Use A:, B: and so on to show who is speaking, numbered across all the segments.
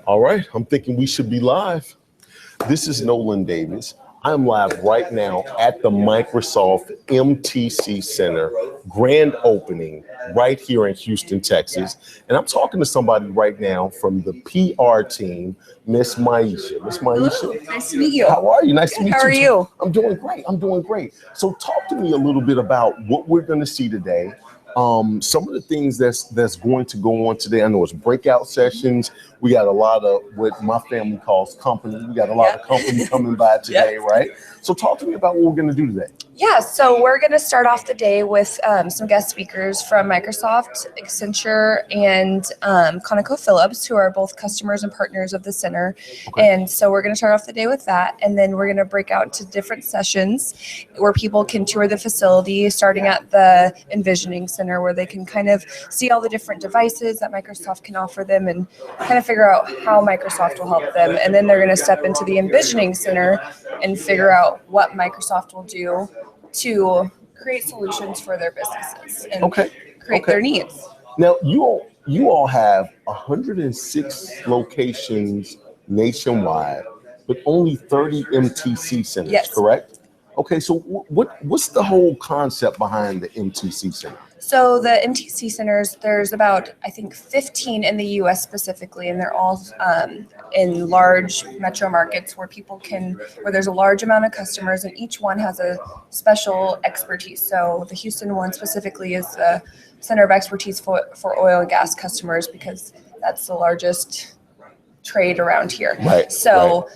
A: All right, I'm thinking we should be live. This is Nolen Davis. I'm live right now at the Microsoft MTC Center grand opening right here in Houston, Texas. And I'm talking to somebody right now from the PR team, Miss Maisha. Miss Maisha.
B: Nice to meet you.
A: How are you? Nice to meet you.
B: How are you?
A: I'm doing great. I'm doing great. So talk to me a little bit about what we're going to see today. Some of the things that's going to go on today. I know it's breakout sessions. We got a lot of what my family calls company. We got a lot of company coming by today, right? So talk to me about what we're going to do today.
B: Yeah, so we're going to start off the day with some guest speakers from Microsoft, Accenture, and ConocoPhillips, who are both customers and partners of the center. Okay. And so we're going to start off the day with that, and then we're going to break out to different sessions where people can tour the facility, starting at the Envisioning Center, where they can kind of see all the different devices that Microsoft can offer them and kind of figure out how Microsoft will help them. And then they're going to step into the Envisioning Center and figure out what Microsoft will do to create solutions for their businesses and create their needs.
A: Now, you all have 106 locations nationwide, but only 30 MTC centers, correct? Okay, so what's the whole concept behind the MTC Center?
B: So the MTC centers, there's about, I think, 15 in the U.S. specifically, and they're all in large metro markets where where there's a large amount of customers, and each one has a special expertise. So the Houston one specifically is the Center of Expertise for oil and gas customers, because that's the largest trade around here.
A: Right.
B: So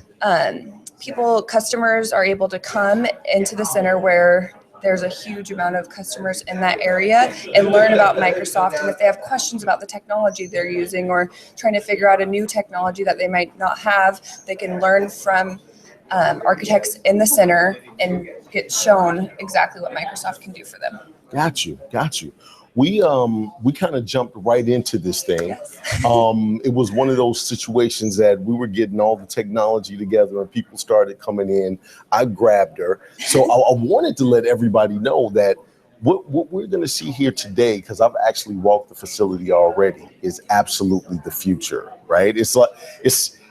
B: customers are able to come into the center where there's a huge amount of customers in that area and learn about Microsoft. And if they have questions about the technology they're using or trying to figure out a new technology that they might not have, they can learn from architects in the center and get shown exactly what Microsoft can do for them.
A: Got you. We kind of jumped right into this thing.
B: Yes.
A: It was one of those situations that we were getting all the technology together and people started coming in. I grabbed her. So I wanted to let everybody know that what we're going to see here today, because I've actually walked the facility already, is absolutely the future, right?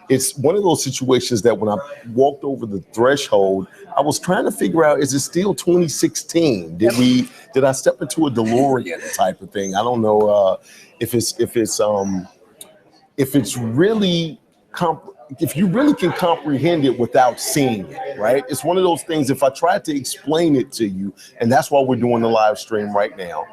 A: It's one of those situations that when I walked over the threshold, I was trying to figure out, is it still 2016? Did I step into a DeLorean type of thing? I don't know if you really can comprehend it without seeing it, right? It's one of those things, if I try to explain it to you, and that's why we're doing the live stream right now,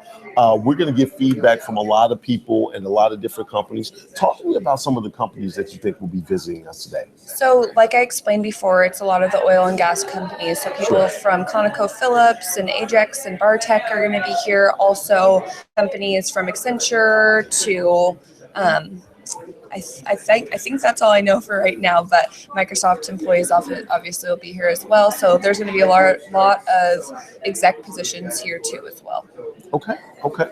A: we're going to get feedback from a lot of people and a lot of different companies. Talk to me about some of the companies that you think will be visiting us today.
B: So like I explained before, it's a lot of the oil and gas companies. So people from ConocoPhillips and Ajax and Bartech are going to be here. Also companies from Accenture to I think that's all I know for right now, but Microsoft employees obviously will be here as well. So there's going to be a lot of exec positions here too as well.
A: Okay.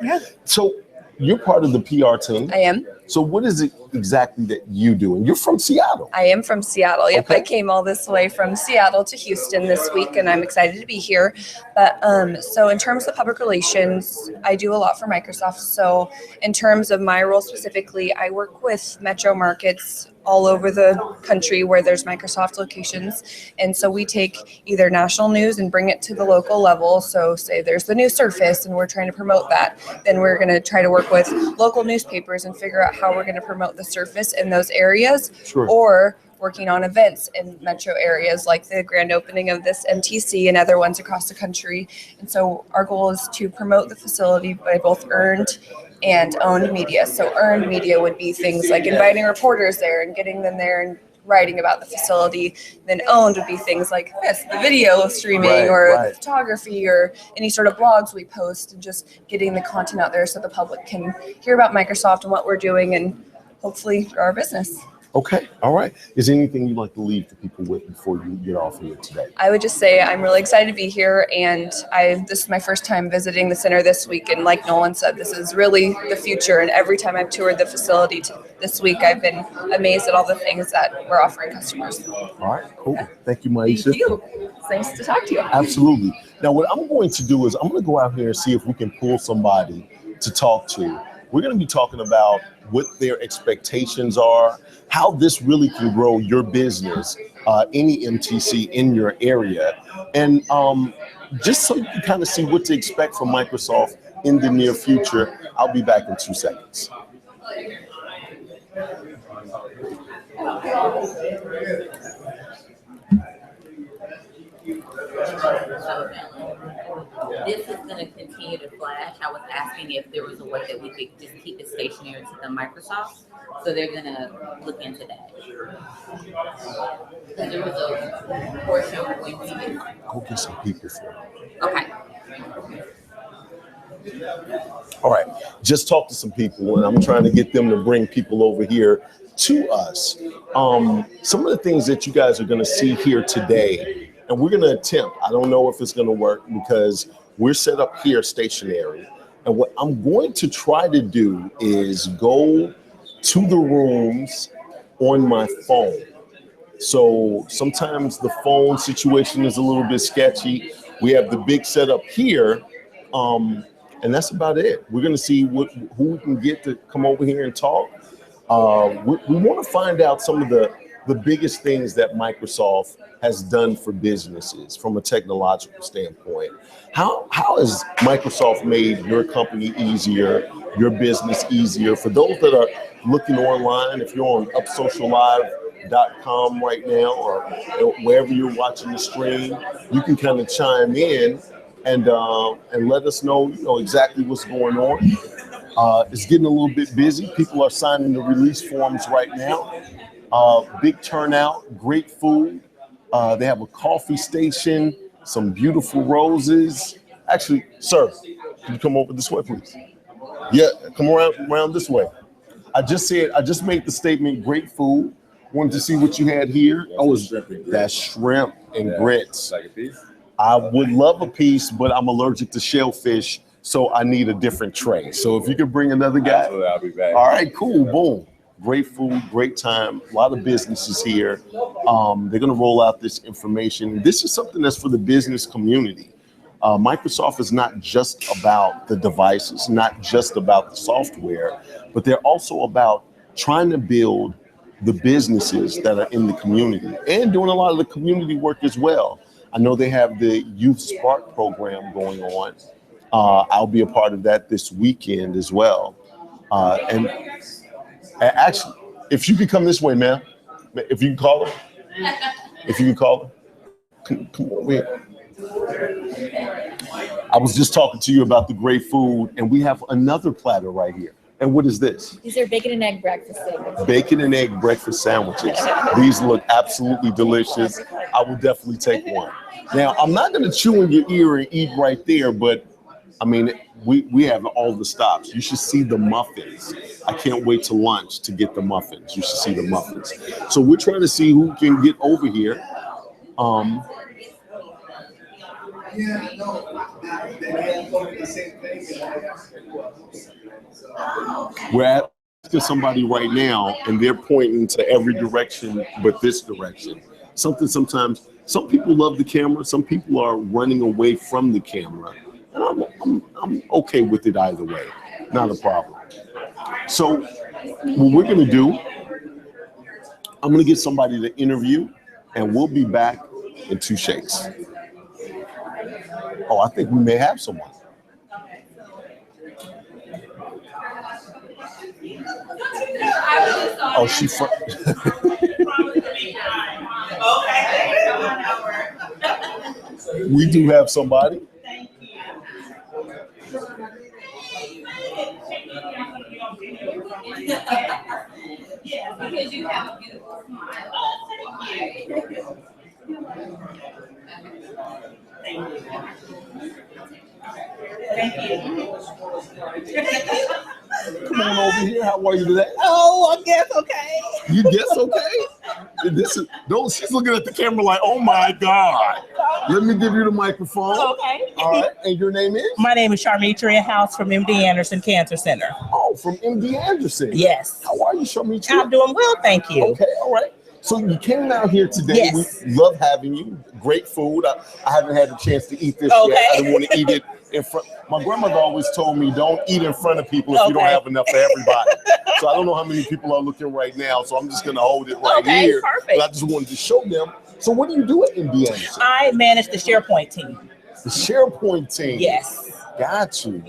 B: Yeah.
A: So you're part of the PR team.
B: I am.
A: So what is it exactly that you do? And you're from Seattle.
B: I am from Seattle. Yep, I came all this way from Seattle to Houston this week, and I'm excited to be here. But so in terms of public relations, I do a lot for Microsoft. So in terms of my role specifically, I work with metro markets all over the country where there's Microsoft locations. And so we take either national news and bring it to the local level. So say there's the new Surface and we're trying to promote that. Then we're going to try to work with local newspapers and figure out how we're going to promote the Surface in those areas.
A: Sure.
B: Or working on events in metro areas like the grand opening of this MTC and other ones across the country. And so our goal is to promote the facility by both earned and owned media. So earned media would be things like inviting reporters there and getting them there and writing about the facility. Then owned would be things like this, the video streaming or photography or any sort of blogs we post, and just getting the content out there so the public can hear about Microsoft and what we're doing and hopefully grow our business.
A: Okay. All right. Is there anything you'd like to leave the people with before you get off here today?
B: I would just say I'm really excited to be here, and this is my first time visiting the center this week. And like Nolen said, this is really the future. And every time I've toured the facility this week, I've been amazed at all the things that we're offering customers.
A: All right. Cool. Thank you, Maisha.
B: Thank you. It's nice to talk to you.
A: Absolutely. Now, what I'm going to do is I'm going to go out here and see if we can pull somebody to talk to. we're going to be talking about what their expectations are, how this really can grow your business, any MTC in your area, and just so you can kind of see what to expect from Microsoft in the near future. I'll be back in 2 seconds.
C: This is going to continue to flash. I was asking if there was a way that we could just keep it stationary to the Microsoft. So they're going to look into that. Because there was a portion when we did.
A: Go get some people for it.
C: Okay.
A: All right, just talk to some people, and I'm trying to get them to bring people over here to us. Some of the things that you guys are going to see here today, and we're going to attempt, I don't know if it's going to work because we're set up here stationary. And what I'm going to try to do is go to the rooms on my phone. So sometimes the phone situation is a little bit sketchy. We have the big setup here. And that's about it. We're going to see who we can get to come over here and talk. We want to find out some of the biggest things that Microsoft has done for businesses from a technological standpoint. How has Microsoft made your company easier, your business easier? For those that are looking online, if you're on upsociallive.com right now or wherever you're watching the stream, you can kind of chime in and let us know, exactly what's going on. It's getting a little bit busy. People are signing the release forms right now. Big turnout, great food. They have a coffee station, some beautiful roses. Actually, sir, can you come over this way, please? Yeah, come around this way. I just made the statement, great food. Wanted to see what you had here. That's shrimp and grits.
D: Like a piece?
A: I would love a piece, but I'm allergic to shellfish, so I need a different tray. So if you could bring another guy.
D: Absolutely, I'll be back.
A: All right, cool, boom. Great food, great time, a lot of businesses here. They're gonna roll out this information. This is something that's for the business community. Microsoft is not just about the devices, not just about the software, but they're also about trying to build the businesses that are in the community and doing a lot of the community work as well. I know they have the Youth Spark program going on. I'll be a part of that this weekend as well. And actually, if you could come this way, ma'am, if you can call her, come over here. I was just talking to you about the great food, and we have another platter right here. And what is this?
E: These are bacon and egg breakfast sandwiches.
A: Bacon and egg breakfast sandwiches. These look absolutely delicious. I will definitely take one. Now, I'm not going to chew in your ear and eat right there, but I mean, we have all the stops. You should see the muffins. I can't wait to lunch to get the muffins. You should see the muffins. So we're trying to see who can get over here. We're asking somebody right now, and they're pointing to every direction but this direction. Sometimes some people love the camera, some people are running away from the camera, and I'm okay with it either way, not a problem. So what we're gonna do, I'm gonna get somebody to interview, and we'll be back in 2 shakes. Oh, I think we may have someone. Oh, she from. We do have somebody.
C: Yeah, because you have a beautiful smile. Oh, thank you. Thank you.
A: Come on over here. How are you today?
F: Oh, I guess okay.
A: You guess okay? She's looking at the camera like, oh my God. Let me give you the microphone.
F: Okay.
A: All right. And your name is?
F: My name is Sharmitra House from MD Anderson Cancer Center.
A: Oh, from MD Anderson.
F: Yes.
A: How are you, Sharmitra?
F: I'm doing well, thank you.
A: Okay, all right. So you came out here today.
F: Yes.
A: We love having you. Great food. I haven't had a chance to eat this
F: Okay.
A: yet. I didn't want to eat it in front. My grandmother always told me, don't eat in front of people if you don't
F: Okay.
A: have enough for everybody. So I don't know how many people are looking right now, so I'm just going to hold it right
F: Okay,
A: here.
F: perfect.
A: But I just wanted to show them. So what do you do at MD Anderson?
F: I manage the SharePoint team.
A: The SharePoint team.
F: Yes.
A: Got you.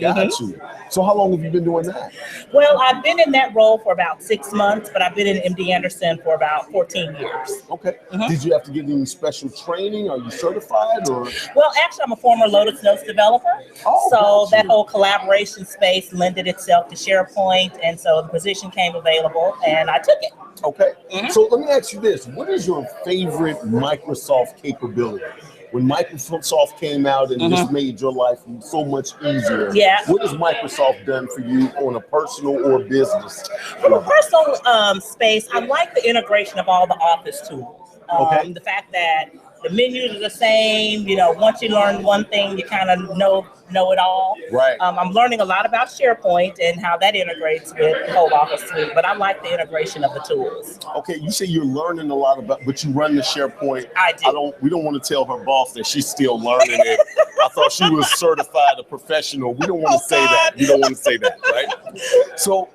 A: So how long have you been doing that?
F: Well, I've been in that role for about 6 months, but I've been in MD Anderson for about 14 years.
A: Okay. Did you have to get any special training? Are you certified or?
F: Well, actually, I'm a former Lotus Notes developer.
A: Oh,
F: so
A: gotcha.
F: that whole collaboration space lended itself to SharePoint. And so the position came available and I took it.
A: Okay. So let me ask you this. What is your favorite Microsoft capability? When Microsoft came out and just made your life so much easier, what has Microsoft done for you on a personal or business
F: From a
A: level?
F: personal space, I like the integration of all the Office tools. The fact that the menus are the same. You know, once you learn one thing, you kind of know it all.
A: Right.
F: I'm learning a lot about SharePoint and how that integrates with the whole Office suite, but I like the integration of the tools.
A: Okay, you say you're learning a lot about, but you run the SharePoint.
F: I do.
A: We don't want to tell her boss that she's still learning it. I thought she was certified, a professional. We don't want to say that. We don't want to say that, right? So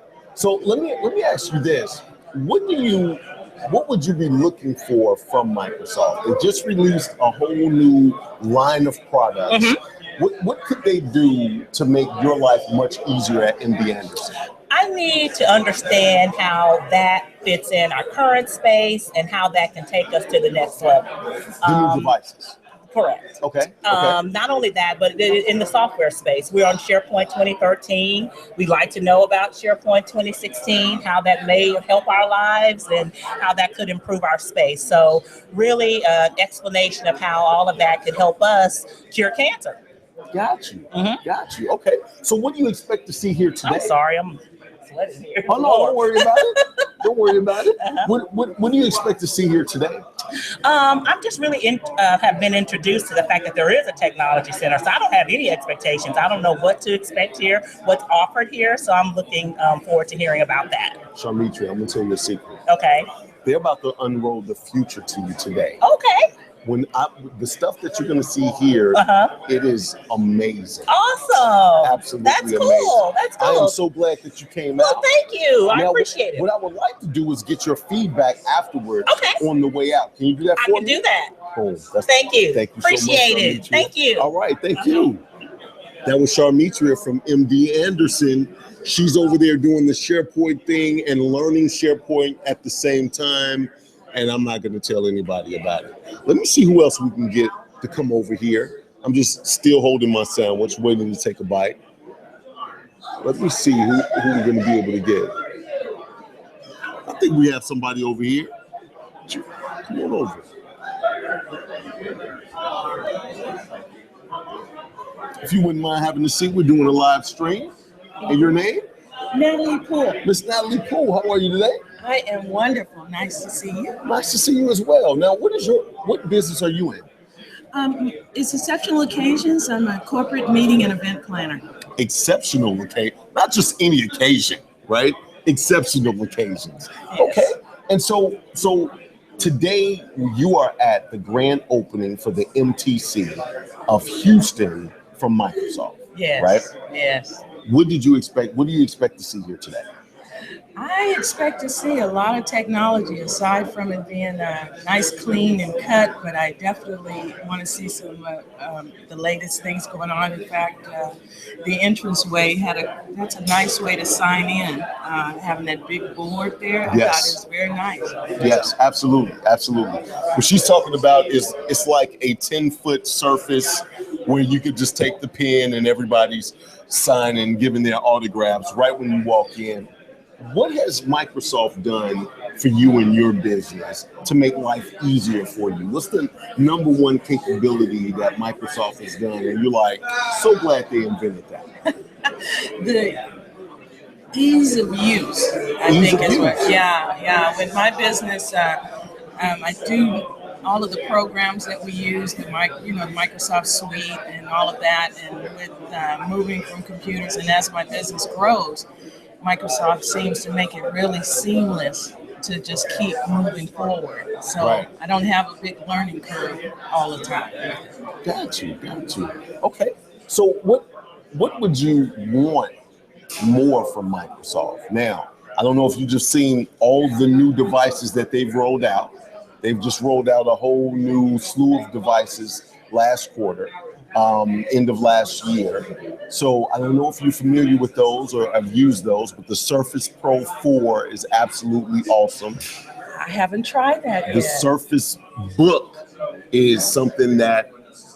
A: let me ask you this: what would you be looking for from Microsoft? They just released a whole new line of products. What could they do to make your life much easier at MD Anderson?
F: I need to understand how that fits in our current space and how that can take us to the next level.
A: The new devices.
F: Correct.
A: Okay.
F: Not only that, but in the software space, we're on SharePoint 2013. We'd like to know about SharePoint 2016, how that may help our lives and how that could improve our space. So really an explanation of how all of that could help us cure cancer.
A: Got you. Got you. Okay. So what do you expect to see here today?
F: I'm sorry, I'm sweating here.
A: Oh, no, don't worry about it. Don't worry about it. What do you expect to see here today?
F: I'm just really have been introduced to the fact that there is a technology center, so I don't have any expectations. I don't know what to expect here, what's offered here, so I'm looking forward to hearing about that.
A: Sharmitra, I'm going to tell you a secret.
F: Okay.
A: They're about to unroll the future to you today.
F: Okay.
A: When the stuff that you're going to see here, it is amazing.
F: Awesome.
A: Absolutely
F: That's
A: amazing.
F: cool. That's cool.
A: I am so glad that you came out.
F: Well, thank you. I
A: Now,
F: appreciate it.
A: What I would like to do is get your feedback afterwards on the way out. Can you do that for me?
F: I can do that.
A: Boom.
F: Thank you.
A: Thank you
F: Appreciate
A: so much,
F: it.
A: Sharmitra.
F: Thank you.
A: All right. Thank you. That was Sharmitra from MD Anderson. She's over there doing the SharePoint thing and learning SharePoint at the same time. And I'm not going to tell anybody about it. Let me see who else we can get to come over here. I'm just still holding my sandwich, waiting to take a bite. Let me see who we're going to be able to get. I think we have somebody over here. Come on over. If you wouldn't mind having a seat, we're doing a live stream. And your name?
D: Natalie Poole.
A: Miss Natalie Poole, how are you today?
D: I am wonderful. Nice to see you.
A: Nice to see you as well. Now, what business are you in?
D: It's exceptional occasions. I'm a corporate meeting and event planner.
A: Exceptional occasion, not just any occasion, right? Exceptional occasions.
D: Yes.
A: Okay. And so today you are at the grand opening for the MTC of Houston from Microsoft.
D: Yes.
A: Right?
D: Yes.
A: What did you expect? What do you expect to see here today?
D: I expect to see a lot of technology aside from it being nice, clean, and cut, but I definitely want to see some the latest things going on. In fact, the entranceway that's a nice way to sign in, having that big board there. I thought it was very nice.
A: Yes, absolutely, absolutely. What she's talking about is it's like a 10-foot surface where you could just take the pen and everybody's signing, giving their autographs right when you walk in. What has Microsoft done for you and your business to make life easier for you? What's the number one capability that Microsoft has done? And you're like, so glad they invented that.
D: The ease of use, I think is what, yeah. With my business, I do all of the programs that we use, the Microsoft Suite and all of that, and with moving from computers, and as my business grows, Microsoft seems to make it really seamless to just keep moving forward. So
A: Right.
D: I don't have a big learning curve all the time.
A: Got you. Okay. So what would you want more from Microsoft? Now, I don't know if you just seen all the new devices that they've rolled out. They've just rolled out a whole new slew of devices last quarter, end of last year. So I don't know if you're familiar with those or have used those, but the Surface Pro 4 is absolutely awesome.
D: I haven't tried that
A: The
D: yet.
A: Surface Book is something that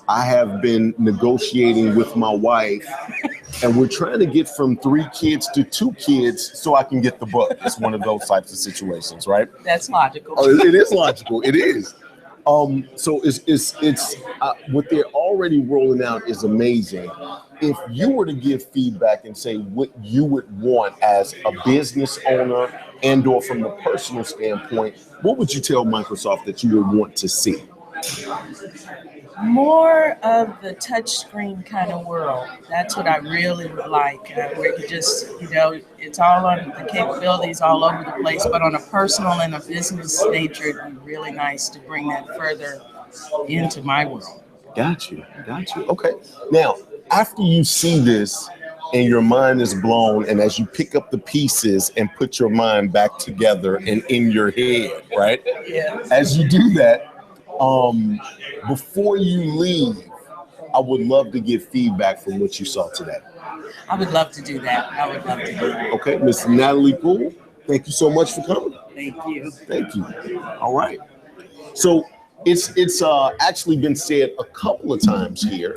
A: I have been negotiating with my wife, and we're trying to get from 3 kids to 2 kids so I can get the book. It's one of those types of situations, right?
D: That's logical.
A: Oh, it is logical. It is. So it's what they're already rolling out is amazing. If you were to give feedback and say what you would want as a business owner and or from the personal standpoint, what would you tell Microsoft that you would want to see?
D: More of the touchscreen kind of world. That's what I really would like. Where you just, it's all on the capabilities all over the place, but on a personal and a business nature, it'd be really nice to bring that further into my world.
A: Got you. Okay. Now, after you see this and your mind is blown, and as you pick up the pieces and put your mind back together and in your head, right?
D: Yeah.
A: As you do that, before you leave, I would love to get feedback from what you saw today.
D: I would love to do that.
A: Okay, Miss Natalie Poole, thank you so much for coming.
D: Thank you.
A: All right. So it's actually been said a couple of times here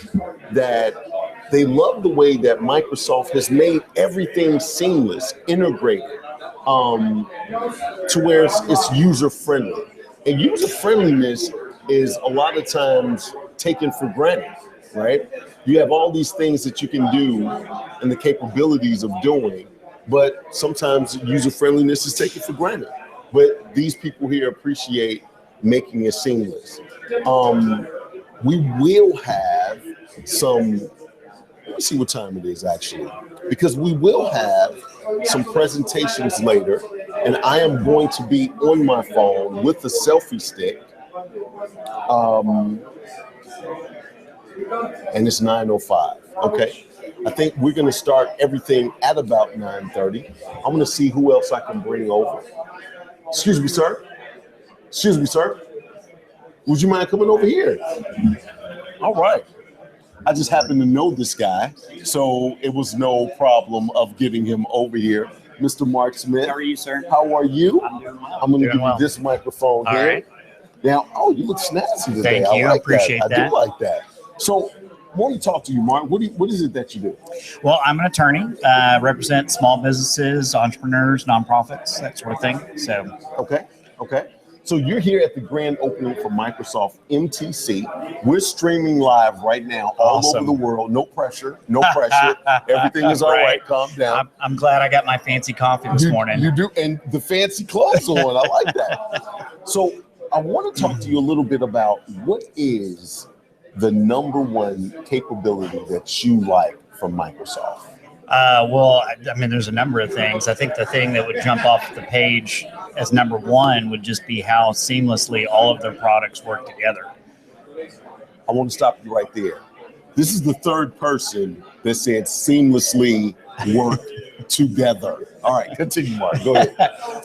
A: that they love the way that Microsoft has made everything seamless, integrated, to where it's user friendly. And user friendliness is a lot of times taken for granted, right? You have all these things that you can do and the capabilities of doing, but sometimes user friendliness is taken for granted. But these people here appreciate making it seamless. We will have some, let me see what time it is actually, because we will have some presentations later, and I am going to be on my phone with the selfie stick. And it's 9:05. Okay. I think we're going to start everything at about 9:30. I'm going to see who else I can bring over. Excuse me, sir. Would you mind coming over here? All right. I just happen to know this guy, so it was no problem of getting him over here. Mr. Mark Smith.
G: How are you, sir?
A: How are you?
G: I'm doing well.
A: I'm going to give
G: well.
A: you this microphone
G: All
A: here.
G: right.
A: Now, you look snazzy today.
G: Thank you.
A: I like
G: Appreciate
A: that. I
G: that.
A: do like that. So, I want to talk to you, Mark. What is it that you do?
G: Well, I'm an attorney, represent small businesses, entrepreneurs, nonprofits, that sort of thing. So,
A: Okay. So you're here at the grand opening for Microsoft MTC. We're streaming live right now all
G: Awesome.
A: over the world. No pressure. Everything is all right. Calm down.
G: I'm glad I got my fancy coffee this morning.
A: You do, and the fancy clothes on. I like that. So I want to talk to you a little bit about what is the number one capability that you like from Microsoft.
G: Well, I mean, there's a number of things. I think the thing that would jump off the page as number one would just be how seamlessly all of their products work together.
A: I want to stop you right there. This is the third person that said seamlessly work together. All right, continue, Mark. Go ahead.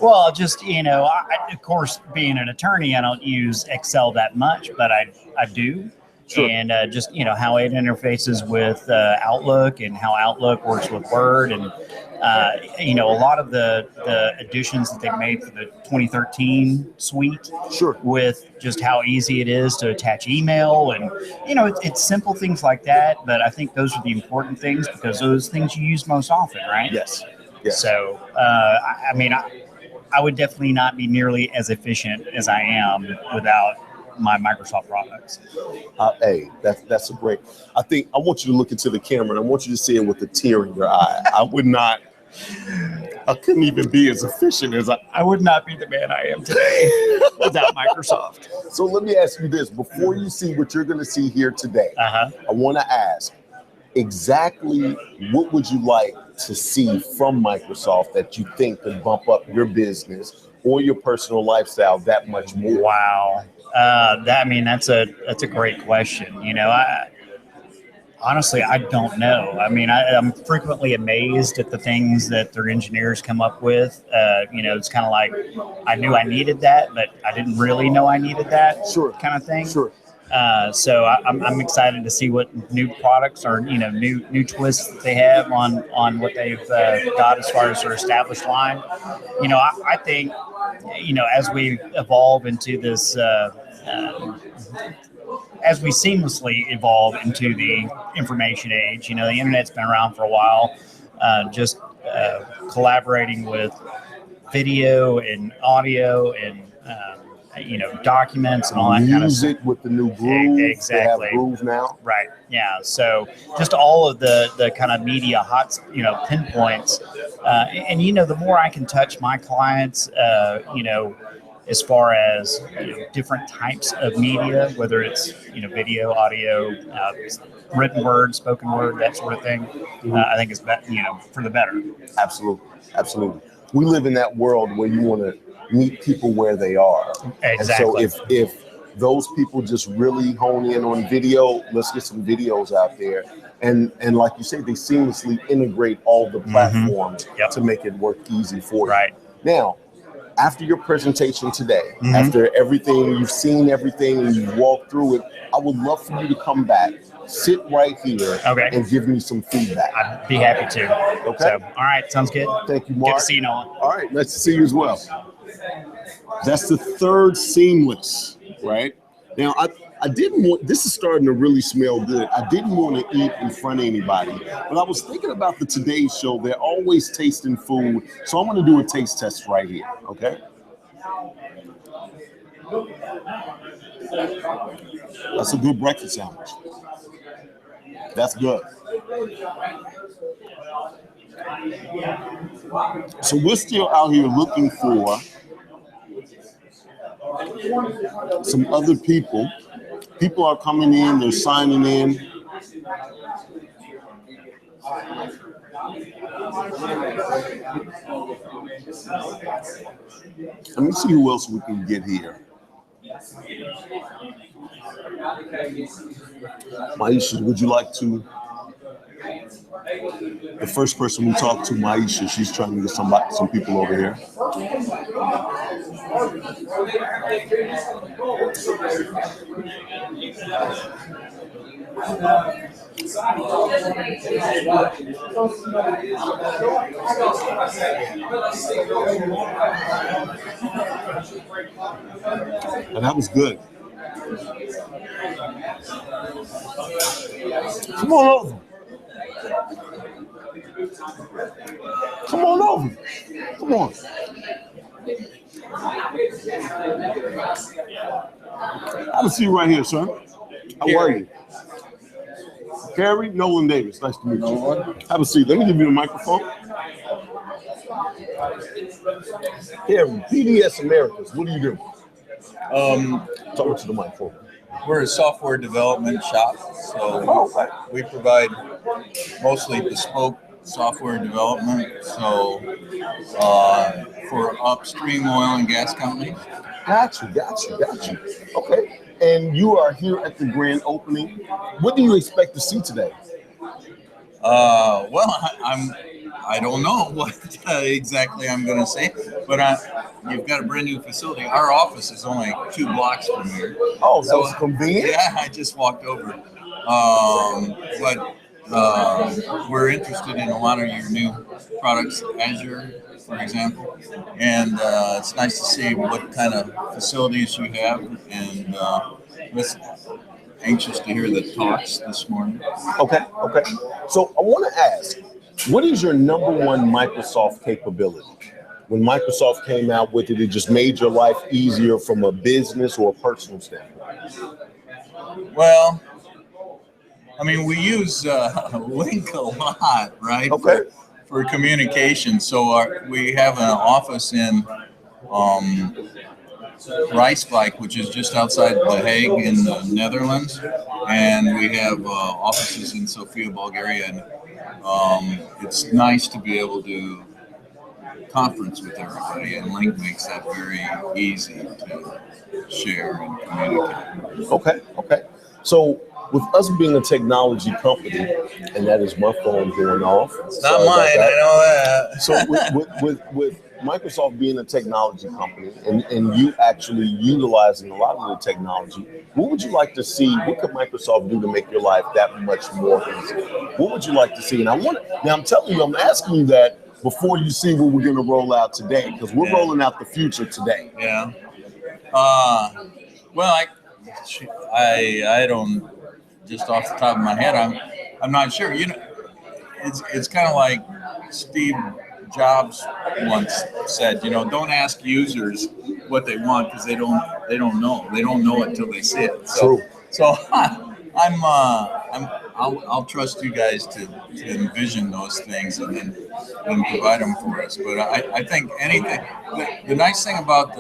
G: Well, just, of course, being an attorney, I don't use Excel that much, but I do.
A: Sure.
G: And just, how it interfaces with Outlook and how Outlook works with Word. And, a lot of the additions that they made for the 2013 suite.
A: Sure.
G: With just how easy it is to attach email. And, it's simple things like that. But I think those are the important things because those things you use most often, right?
A: Yes.
G: So, I would definitely not be nearly as efficient as I am without my Microsoft products.
A: Hey, that's a great. I want you to look into the camera and I want you to see it with a tear in your eye. I couldn't even be as efficient as
G: I would not be the man I am today without Microsoft.
A: So let me ask you this: before you see what you're going to see here today, I want to ask, exactly what would you like to see from Microsoft that you think could bump up your business or your personal lifestyle that much more?
G: Wow. That's a great question. Honestly, I don't know. I'm frequently amazed at the things that their engineers come up with. It's kind of like I knew I needed that, but I didn't really know I needed that
A: Sure.
G: kind of thing.
A: Sure.
G: So I'm excited to see what new products or new twists that they have on what they've got as far as their established line. I think as we evolve into this. As we seamlessly evolve into the information age, the internet's been around for a while. Just collaborating with video and audio and documents and all that kind of stuff.
A: Music with the new grooves.
G: Exactly.
A: They have grooves now.
G: Right. Yeah. So just all of the kind of media hot, pinpoints. And the more I can touch my clients, as far as different types of media, whether it's video, audio, written word, spoken word, that sort of thing, I think it's for the better.
A: Absolutely. We live in that world where you want to meet people where they are.
G: Exactly.
A: And so if those people just really hone in on video, let's get some videos out there. And like you say, they seamlessly integrate all the platforms to make it work easy for you.
G: Right.
A: Now, after your presentation today,
G: Mm-hmm.
A: after everything, you've seen everything and you've walked through it, I would love for you to come back, sit right here, and give me some feedback.
G: I'd be happy to.
A: Okay.
G: So, all right. Sounds good.
A: Thank you, Mark.
G: Good to see you, Nolen.
A: All right. Nice to see you as well. That's the third seamless, right? Now, I didn't want, this is starting to really smell good. I didn't want to eat in front of anybody, but I was thinking about the Today Show. They're always tasting food. So I'm going to do a taste test right here, okay? That's a good breakfast sandwich. That's good. So we're still out here looking for some other people. People are coming in, they're signing in. Let me see who else we can get here. Maisha, would you like to? The first person we talked to, Maisha, she's trying to get some people over here. And that was good. Come on over. Come on over. Come on. Have a seat right here, sir. How are you? Carrie, Nolen Davis. Nice to meet you. Have a seat. Let me give you the microphone. Carrie, PDS Americas. What do you do? Talk to the microphone.
H: We're a software development shop, so we provide mostly bespoke software development. So for upstream oil and gas companies.
A: Got you. Okay. And you are here at the grand opening. What do you expect to see today?
H: Well, I don't know what exactly I'm going to say, but you've got a brand new facility. Our office is only 2 blocks from here.
A: Oh, so it's convenient?
H: Yeah, I just walked over. But we're interested in a lot of your new products, Azure, for example. And it's nice to see what kind of facilities you have. And anxious to hear the talks this morning.
A: Okay. So I want to ask, what is your number one Microsoft capability? When Microsoft came out with it, it just made your life easier from a business or a personal standpoint?
H: Well, I mean, we use Link a lot, right?
A: Okay.
H: For communication. So we have an office in Rijswijk, which is just outside The Hague in the Netherlands, and we have offices in Sofia, Bulgaria. And it's nice to be able to conference with everybody, and Link makes that very easy to share and communicate.
A: Okay. So with us being a technology company, and that is my phone going off.
H: It's not mine, I know that.
A: So with Microsoft being a technology company and you actually utilizing a lot of the technology, what would you like to see? What could Microsoft do to make your life that much more easy? What would you like to see? And I'm telling you, I'm asking you that before you see what we're going to roll out today, because we're rolling out the future today.
H: Yeah. Well, I don't, just off the top of my head, I'm not sure. You know, it's kind of like Steve Jobs once said, you know, don't ask users what they want, because they don't know. They don't know it till they see it.
A: True.
H: So I'll trust you guys to envision those things and provide them for us. But I think anything. The nice thing about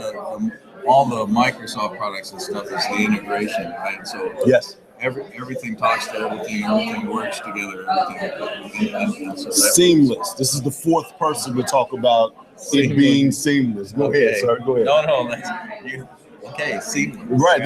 H: all the Microsoft products and stuff is the integration, right? So
A: yes.
H: Everything talks to everything works together, and so
A: seamless. This is the fourth person to talk about it being seamless. Go ahead, sir. Go ahead.
H: No, that's you. Okay, seamless.
A: Right.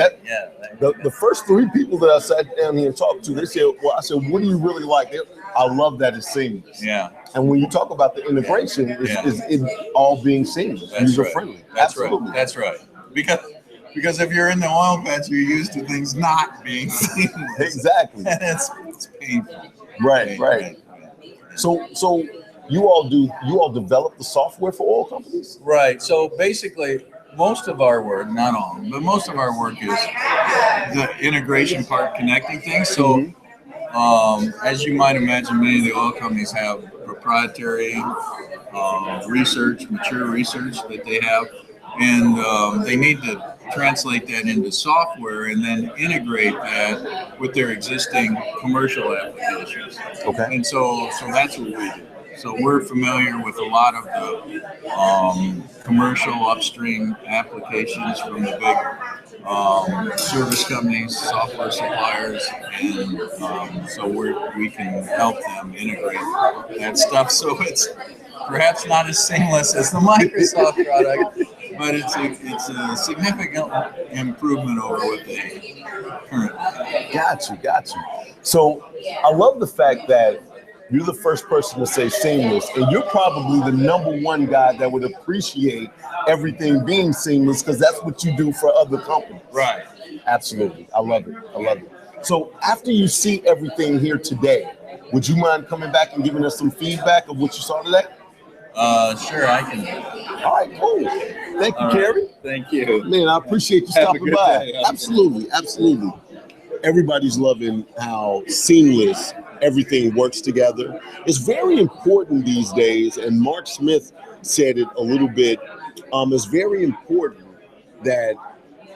A: The first three people that I sat down here and talked to, they said, well, I said, what do you really like? I love that it's seamless.
H: Yeah.
A: And when you talk about the integration, is it all being seamless, user friendly. Absolutely.
H: That's right. Because if you're in the oil patch, you're used to things not being seamless.
A: Exactly.
H: And it's painful.
A: Right. So you all develop the software for oil companies?
H: Right. So basically, most of our work, not all, but most of our work is the integration part, connecting things. So as you might imagine, many of the oil companies have proprietary mature research that they have. And they need to translate that into software and then integrate that with their existing commercial applications.
A: Okay.
H: And so that's what we do. So we're familiar with a lot of the commercial upstream applications from the big service companies, software suppliers, and so we can help them integrate that stuff. So it's perhaps not as seamless as the Microsoft product, but it's a significant improvement over what they currently have.
A: Got you. So I love the fact that you're the first person to say seamless, and you're probably the number one guy that would appreciate everything being seamless, because that's what you do for other companies.
H: Right.
A: Absolutely. I love it. So after you see everything here today, would you mind coming back and giving us some feedback of what you saw today?
H: Sure, I can.
A: All right, cool. Thank you, Kerry.
H: Thank you.
A: Man, I appreciate you stopping by. Absolutely. Everybody's loving how seamless everything works together. It's very important these days, and Mark Smith said it a little bit. It's very important that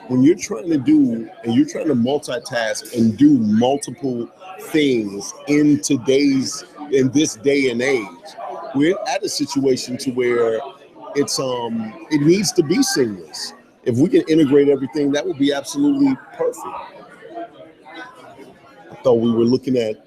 A: when you're trying to multitask and do multiple things in this day and age, we're at a situation to where it needs to be seamless. If we can integrate everything, that would be absolutely perfect. I thought we were looking at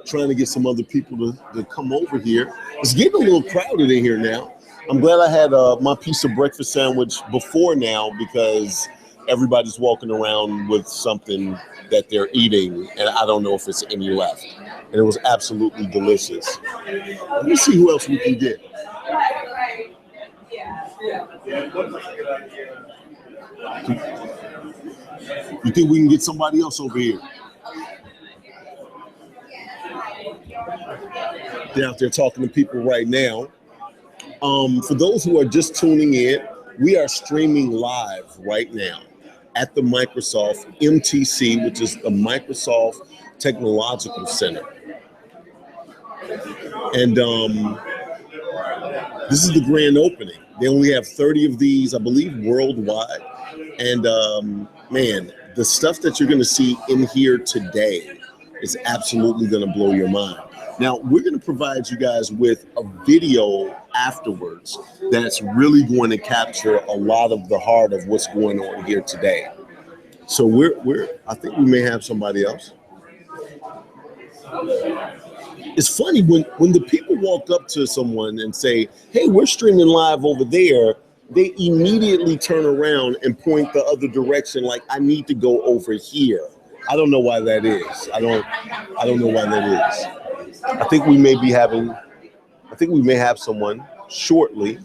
A: trying to get some other people to come over here. It's getting a little crowded in here now. I'm glad I had my piece of breakfast sandwich before now, because everybody's walking around with something that they're eating, and I don't know if it's any left. And it was absolutely delicious. Let me see who else we can get. You think we can get somebody else over here? They're out there talking to people right now. For those who are just tuning in, we are streaming live right now at the Microsoft MTC, which is the Microsoft Technological Center. And this is the grand opening. They only have 30 of these, I believe, worldwide. And man, the stuff that you're going to see in here today is absolutely going to blow your mind. Now, we're going to provide you guys with a video afterwards that's really going to capture a lot of the heart of what's going on here today. So I think we may have somebody else. It's funny when the people walk up to someone and say, hey, we're streaming live over there, they immediately turn around and point the other direction like, I need to go over here. I don't know why that is. I don't know why that is. I think we may have someone shortly.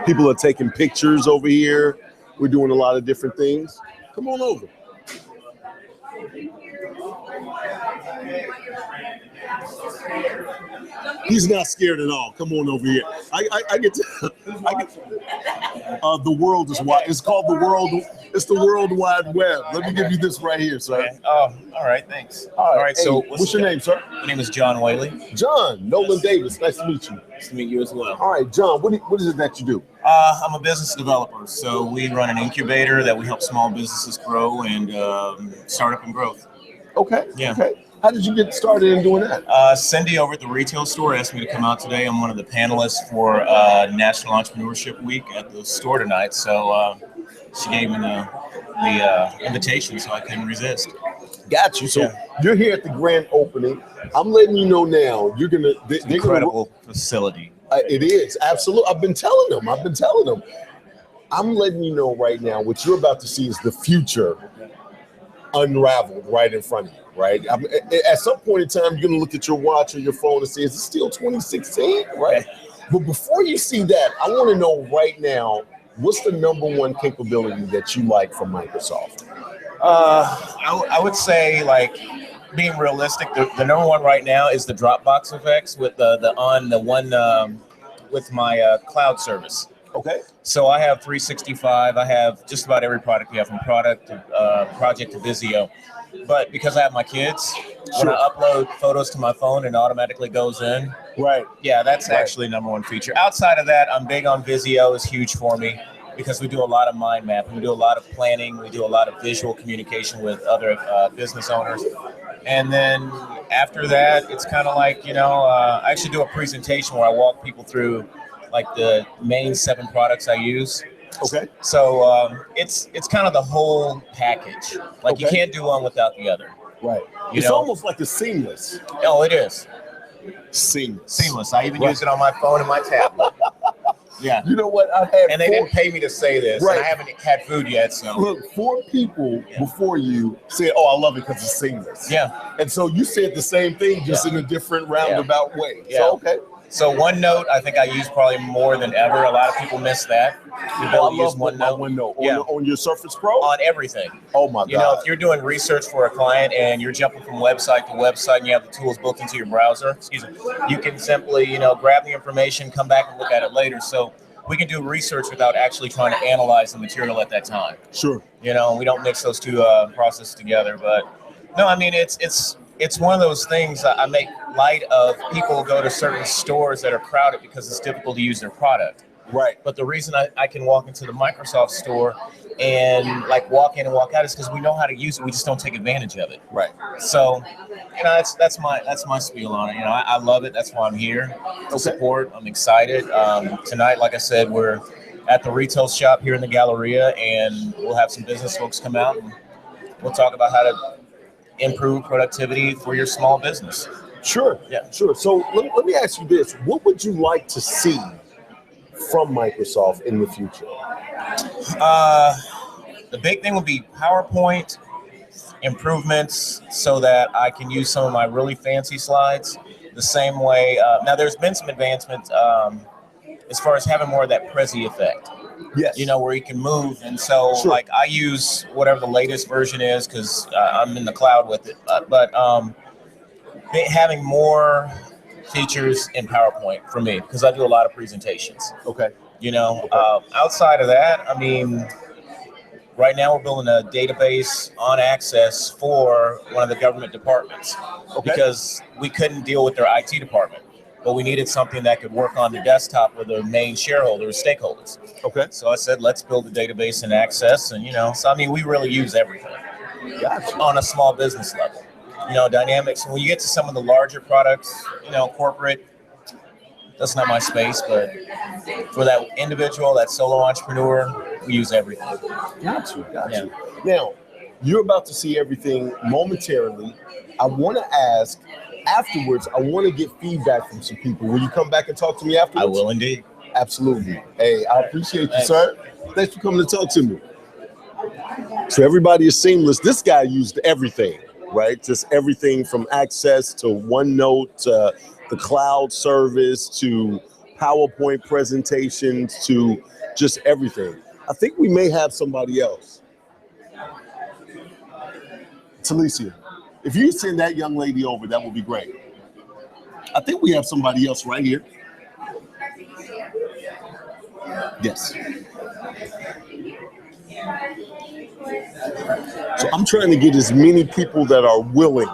A: People are taking pictures over here. We're doing a lot of different things. Come on over. He's not scared at all. Come on over here. I get to. The world is wide. It's called the world. It's the World Wide Web. Let me give you this right here, sir.
I: Okay. Oh, all right. Thanks.
A: All right. Hey,
I: So,
A: what's your name, sir?
I: My name is John Whaley.
A: John Nolen Davis. Nice to meet you.
I: Nice to meet you as well.
A: All right, John. What is it that you do?
I: I'm a business developer. So we run an incubator that we help small businesses grow and startup and growth.
A: Okay.
I: Yeah.
A: Okay. How did you get started in doing that?
I: Cindy over at the retail store asked me to come out today. I'm one of the panelists for National Entrepreneurship Week at the store tonight. So she gave me the invitation, so I couldn't resist.
A: Got you. So you're here at the grand opening. I'm letting you know now. You're gonna.
I: It's an incredible facility.
A: It is absolutely. I've been telling them. I'm letting you know right now. What you're about to see is the future unraveled right in front of you. Right. At some point in time, you're gonna look at your watch or your phone and say, "Is it still 2016?" Right. But before you see that, I want to know right now, what's the number one capability that you like from Microsoft?
I: I would say, like, being realistic, the number one right now is the Dropbox effects with with my cloud service.
A: Okay.
I: So I have 365. I have just about every product we have, from project to Visio. But because I have my kids, when I upload photos to my phone, it automatically goes in.
A: Right.
I: Yeah, that's actually number one feature. Outside of that, I'm big on Visio. It's huge for me because we do a lot of mind mapping. We do a lot of planning. We do a lot of visual communication with other business owners. And then after that, it's kind of like, I actually do a presentation where I walk people through like the main 7 products I use.
A: Okay.
I: So it's kind of the whole package. Like, you can't do one without the other.
A: Right. It's almost like a seamless.
I: Oh, it is.
A: Seamless.
I: I even use it on my phone and my tablet. Yeah.
A: You know what?
I: And they didn't pay me to say this. Right. And I haven't had food yet. So
A: look, 4 people before you said, "Oh, I love it because it's seamless."
I: Yeah.
A: And so you said the same thing, just in a different roundabout way.
I: Yeah.
A: So okay.
I: So OneNote, I think I use probably more than ever. A lot of people miss that. The ability to use
A: OneNote. On your Surface Pro?
I: On everything.
A: Oh my God.
I: If you're doing research for a client and you're jumping from website to website and you have the tools built into your browser, you can simply, grab the information, come back and look at it later. So we can do research without actually trying to analyze the material at that time.
A: Sure.
I: We don't mix those two processes together. But no, I mean, it's one of those things I make light of. People go to certain stores that are crowded because it's difficult to use their product.
A: Right.
I: But the reason I can walk into the Microsoft store and like walk in and walk out is because we know how to use it. We just don't take advantage of it.
A: Right.
I: So, that's my spiel on it. I love it. That's why I'm here to support. I'm excited. Tonight, like I said, we're at the retail shop here in the Galleria, and we'll have some business folks come out and we'll talk about how to improve productivity for your small business.
A: Sure.
I: Yeah.
A: Sure. So let me ask you this. What would you like to see from Microsoft in the future?
I: The big thing would be PowerPoint improvements so that I can use some of my really fancy slides the same way. Now, there's been some advancements as far as having more of that Prezi effect.
A: Yes.
I: Where you can move. And so, like, I use whatever the latest version is because I'm in the cloud with it. But having more features in PowerPoint for me, because I do a lot of presentations.
A: Okay.
I: Outside of that, I mean, right now we're building a database on Access for one of the government departments because we couldn't deal with their IT department, but we needed something that could work on the desktop with the main shareholders, stakeholders.
A: Okay.
I: So I said, let's build a database in Access, and so I mean, we really use everything.
A: Gotcha.
I: on a small business level. You know, dynamics. When you get to some of the larger products, you know, corporate, that's not my space. But for that individual, that solo entrepreneur, we use everything.
A: Got you. Now, you're about to see everything momentarily. I want to ask afterwards, I want to get feedback from some people. Will you come back and talk to me afterwards?
I: I will indeed.
A: Absolutely. Hey, I appreciate you, sir. Thanks for coming to talk to me. So everybody is seamless. This guy used everything, right? Just everything from access to OneNote, to the cloud service, to PowerPoint presentations, to just everything. I think we may have somebody else. Talicia, if you send that young lady over, that would be great. I think we have somebody else right here. Yes. So I'm trying to get as many people that are willing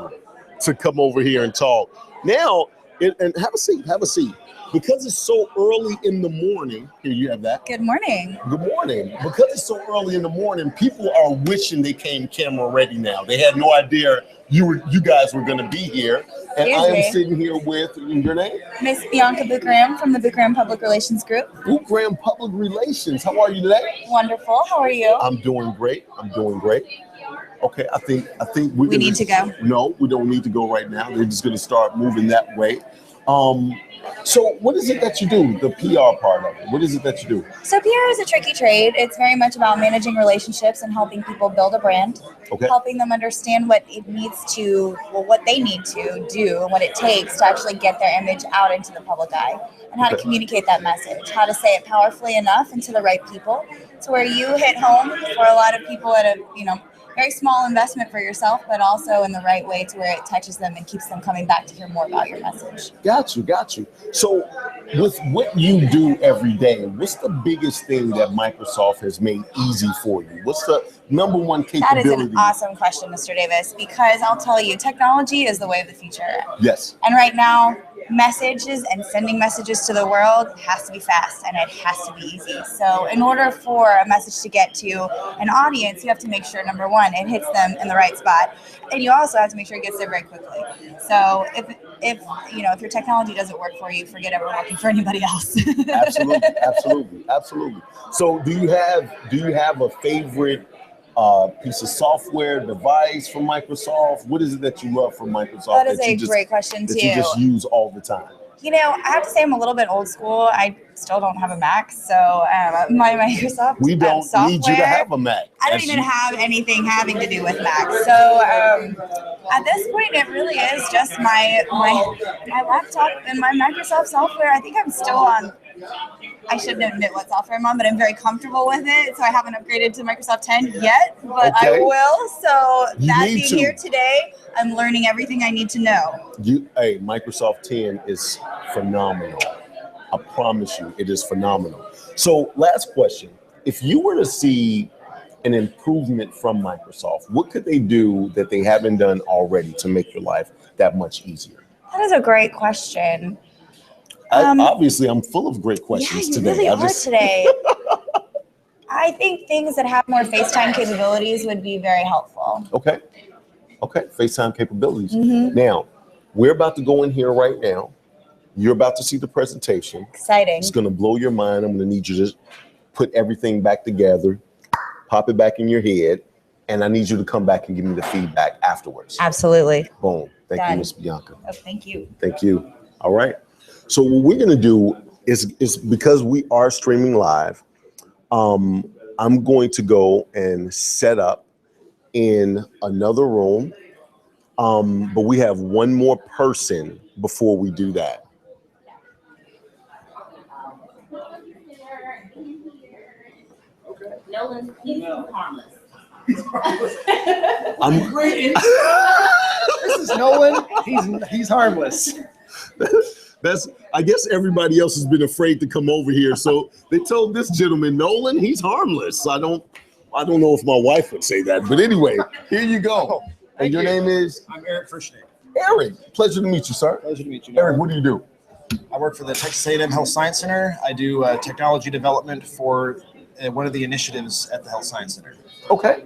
A: to come over here and talk. Now, and have a seat. Because it's so early in the morning, here you have that.
J: Good morning.
A: Good morning. Because it's so early in the morning, people are wishing they came camera ready now. They had no idea you guys were going to be here. And I am sitting here with your name?
J: Miss Bianca Bugram from the Bugram Public Relations Group.
A: Bugram Public Relations. How are you today?
J: Wonderful. How are you?
A: I'm doing great. Okay, I think we
J: need to go.
A: No, we don't need to go right now. They're just going to start moving that way. So what is it that you do, the PR part of it? What is it that you do?
J: So PR is a tricky trade. It's very much about managing relationships and helping people build a brand, helping them understand what they need to do and what it takes to actually get their image out into the public eye, and how to communicate that message, how to say it powerfully enough and to the right people, to where you hit home for a lot of people at a, very small investment for yourself, but also in the right way to where it touches them and keeps them coming back to hear more about your message.
A: Got you. So with what you do every day, what's the biggest thing that Microsoft has made easy for you? What's the number one capability?
J: That is an awesome question, Mr. Davis, because I'll tell you, technology is the way of the future.
A: Yes.
J: And right now, messages and sending messages to the world has to be fast and it has to be easy. So in order for a message to get to an audience, you have to make sure, number one, it hits them in the right spot. And you also have to make sure it gets there very quickly. So if your technology doesn't work for you, forget ever working for anybody else.
A: Absolutely. So do you have a favorite piece of software, device from Microsoft? What is it that you love from Microsoft?
J: That is a great question,
A: that you just use all the time?
J: I have to say I'm a little bit old school. I still don't have a Mac, so my Microsoft
A: We don't
J: software,
A: need you to have a Mac.
J: I don't even have anything having to do with Mac. So at this point, it really is just my laptop and my Microsoft software. I think I'm still on. I shouldn't admit what software I'm on, but I'm very comfortable with it. So I haven't upgraded to Microsoft 10 yet, but I will. So that being here today, I'm learning everything I need to know.
A: Microsoft 10 is phenomenal. I promise you, it is phenomenal. So last question. If you were to see an improvement from Microsoft, what could they do that they haven't done already to make your life that much easier?
J: That is a great question.
A: Obviously, I'm full of great questions today.
J: Really are today. I think things that have more FaceTime capabilities would be very helpful.
A: Okay. FaceTime capabilities. Now, we're about to go in here right now. You're about to see the presentation.
J: Exciting.
A: It's going to blow your mind. I'm going to need you to put everything back together, pop it back in your head, and I need you to come back and give me the feedback afterwards.
J: Absolutely.
A: Boom. Thank you, Ms. Bianca.
J: Oh, thank you.
A: Thank you. All right. So what we're going to do is because we are streaming live, I'm going to go and set up in another room. But we have one more person before we do that.
C: Nolen, he's harmless.
A: I'm
K: great. This is Nolen. He's harmless.
A: I guess everybody else has been afraid to come over here. So they told this gentleman, Nolen, he's harmless. I don't know if my wife would say that, but anyway, here you go. And your name is?
K: I'm Eric Frischney.
A: Eric, pleasure to meet you, sir.
K: Pleasure to meet you.
A: Eric, what do you do?
K: I work for the Texas A&M Health Science Center. I do technology development for one of the initiatives at the Health Science Center.
A: Okay.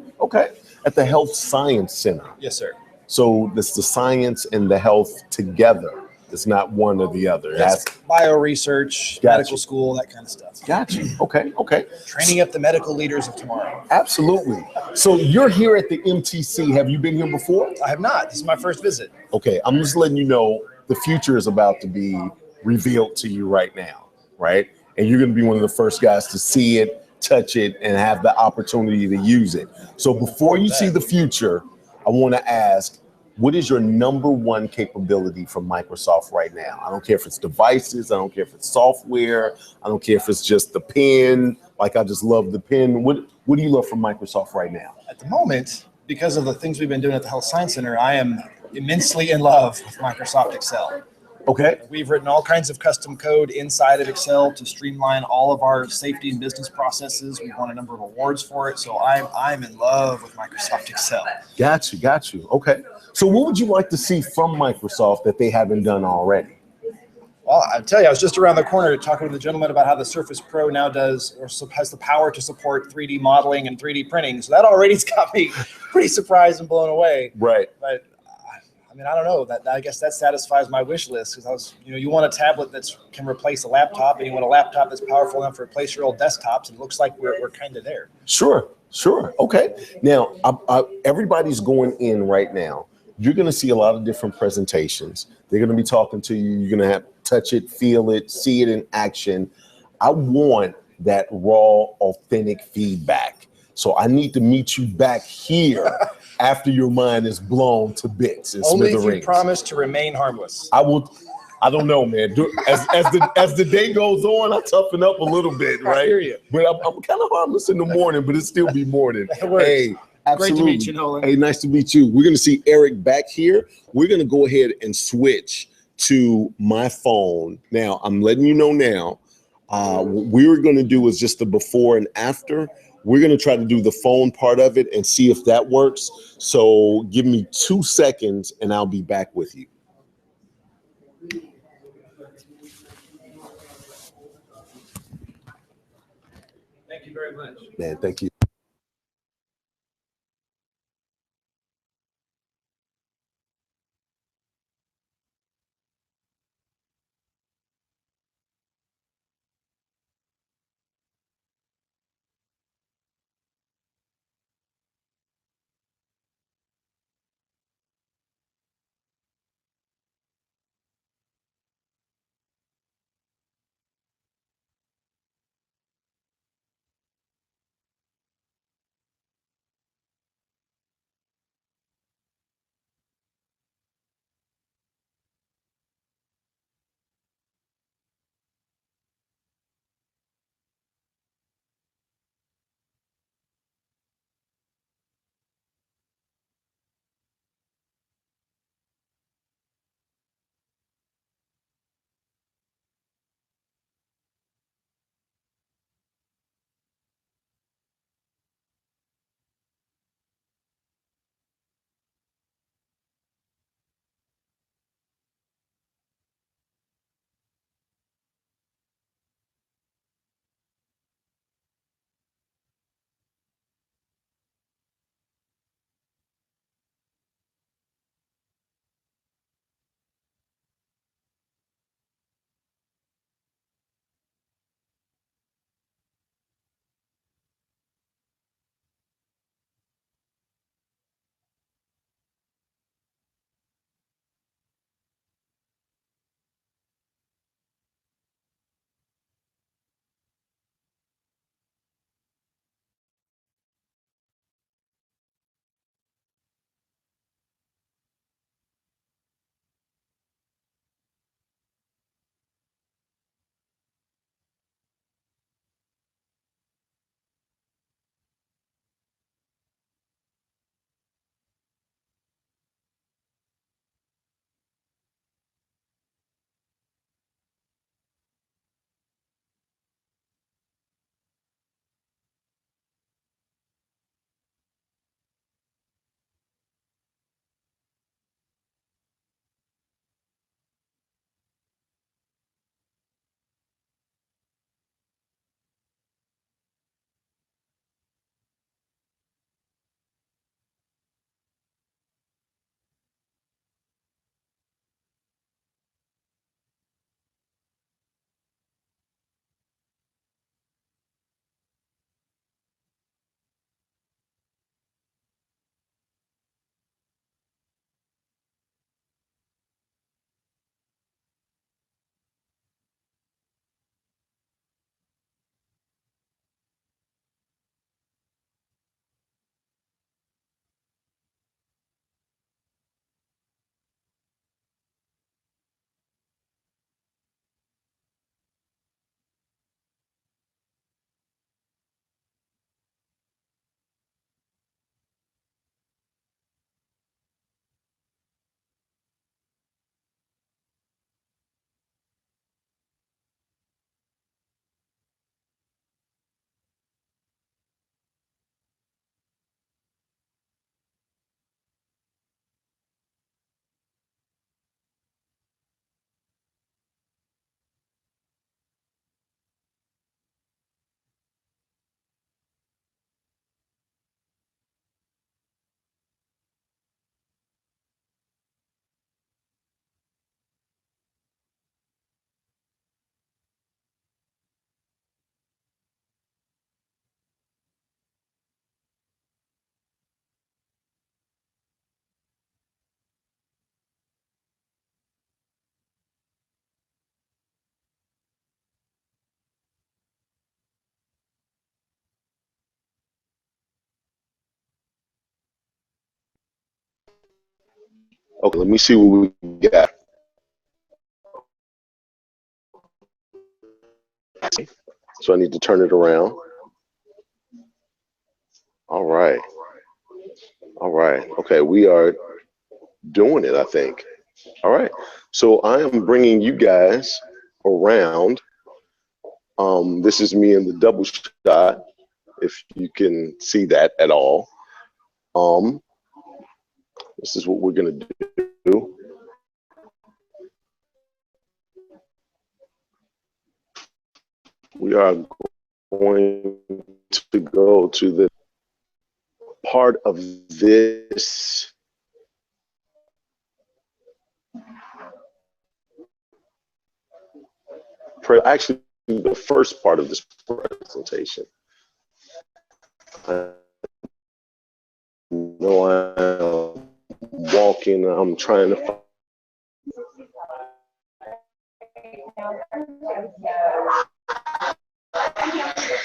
A: at the Health Science Center.
K: Yes, sir.
A: So it's the science and the health together. It's not one or the other.
K: Yes, bio research, medical school, that kind of stuff.
A: Gotcha. Okay. Okay.
K: Training up the medical leaders of tomorrow.
A: Absolutely. So you're here at the MTC. Have you been here before?
K: I have not. This is my first visit.
A: Okay. I'm just letting you know the future is about to be revealed to you right now, right? And you're going to be one of the first guys to see it, touch it, and have the opportunity to use it. So before you see the future, I want to ask, what is your number one capability from Microsoft right now? I don't care if it's devices. I don't care if it's software. I don't care if it's just the pen. Like, I just love the pen. What do you love from Microsoft right now?
K: At the moment, because of the things we've been doing at the Health Science Center, I am immensely in love with Microsoft Excel.
A: Okay.
K: We've written all kinds of custom code inside of Excel to streamline all of our safety and business processes. We've won a number of awards for it. So I'm in love with Microsoft Excel.
A: Got you. Okay. So what would you like to see from Microsoft that they haven't done already?
K: Well, I tell you, I was just around the corner talking to the gentleman about how the Surface Pro now does or has the power to support 3D modeling and 3D printing. So that already's got me pretty surprised and blown away.
A: Right.
K: But I mean, I don't know. I guess that satisfies my wish list because you want a tablet that can replace a laptop, and you want a laptop that's powerful enough to replace your old desktops. And it looks like we're kind of there.
A: Sure. Okay. Now, everybody's going in right now. You're going to see a lot of different presentations. They're going to be talking to you. You're going to have to touch it, feel it, see it in action. I want that raw, authentic feedback. So I need to meet you back here after your mind is blown to bits and
K: Only
A: smithereens.
K: if you promise to remain harmless.
A: I will. I don't know, man. As the day goes on, I toughen up a little bit, right?
K: I hear you.
A: But I'm kind of harmless in the morning, but it still be morning. Hey, absolutely.
K: Great to meet you, Nolen.
A: Hey, nice to meet you. We're going to see Eric back here. We're going to go ahead and switch to my phone. Now, I'm letting you know now, what we're going to do is just the before and after. We're going to try to do the phone part of it and see if that works. So give me 2 seconds and I'll be back with you.
K: Thank you very much.
A: Man, thank you. Okay, let me see what we got. So I need to turn it around. All right. All right. Okay, we are doing it, I think. All right. So I am bringing you guys around. This is me in the double shot, if you can see that at all. This is what we're going to do. We are going to go to the part of this actually the first part of this presentation. I know I'm walking, I'm trying to find.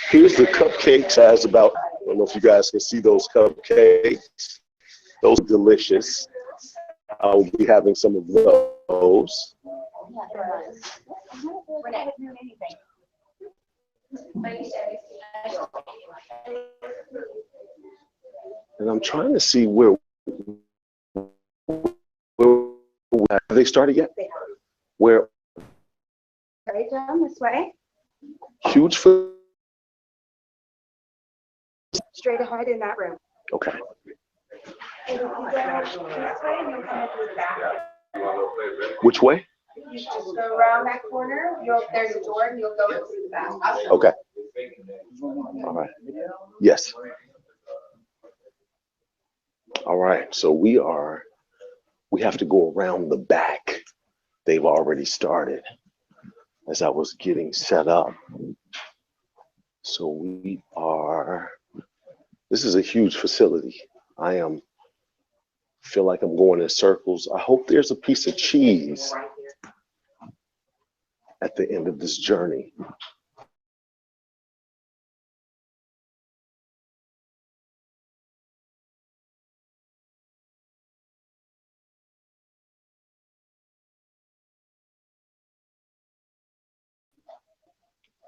A: Here's the cupcakes as about, I don't know if you guys can see those cupcakes. Those are delicious. I'll be having some of those. And I'm trying to see where have they started yet? Where?
L: Right down this way.
A: Huge food.
L: Straight ahead in that room.
A: Okay. Which way?
L: You just go around that corner. There's a door, and you'll go through the back.
A: Okay. All right. Yes. All right. So we have to go around the back. They've already started as I was getting set up. So this is a huge facility. Feel like I'm going in circles. I hope there's a piece of cheese at the end of this journey.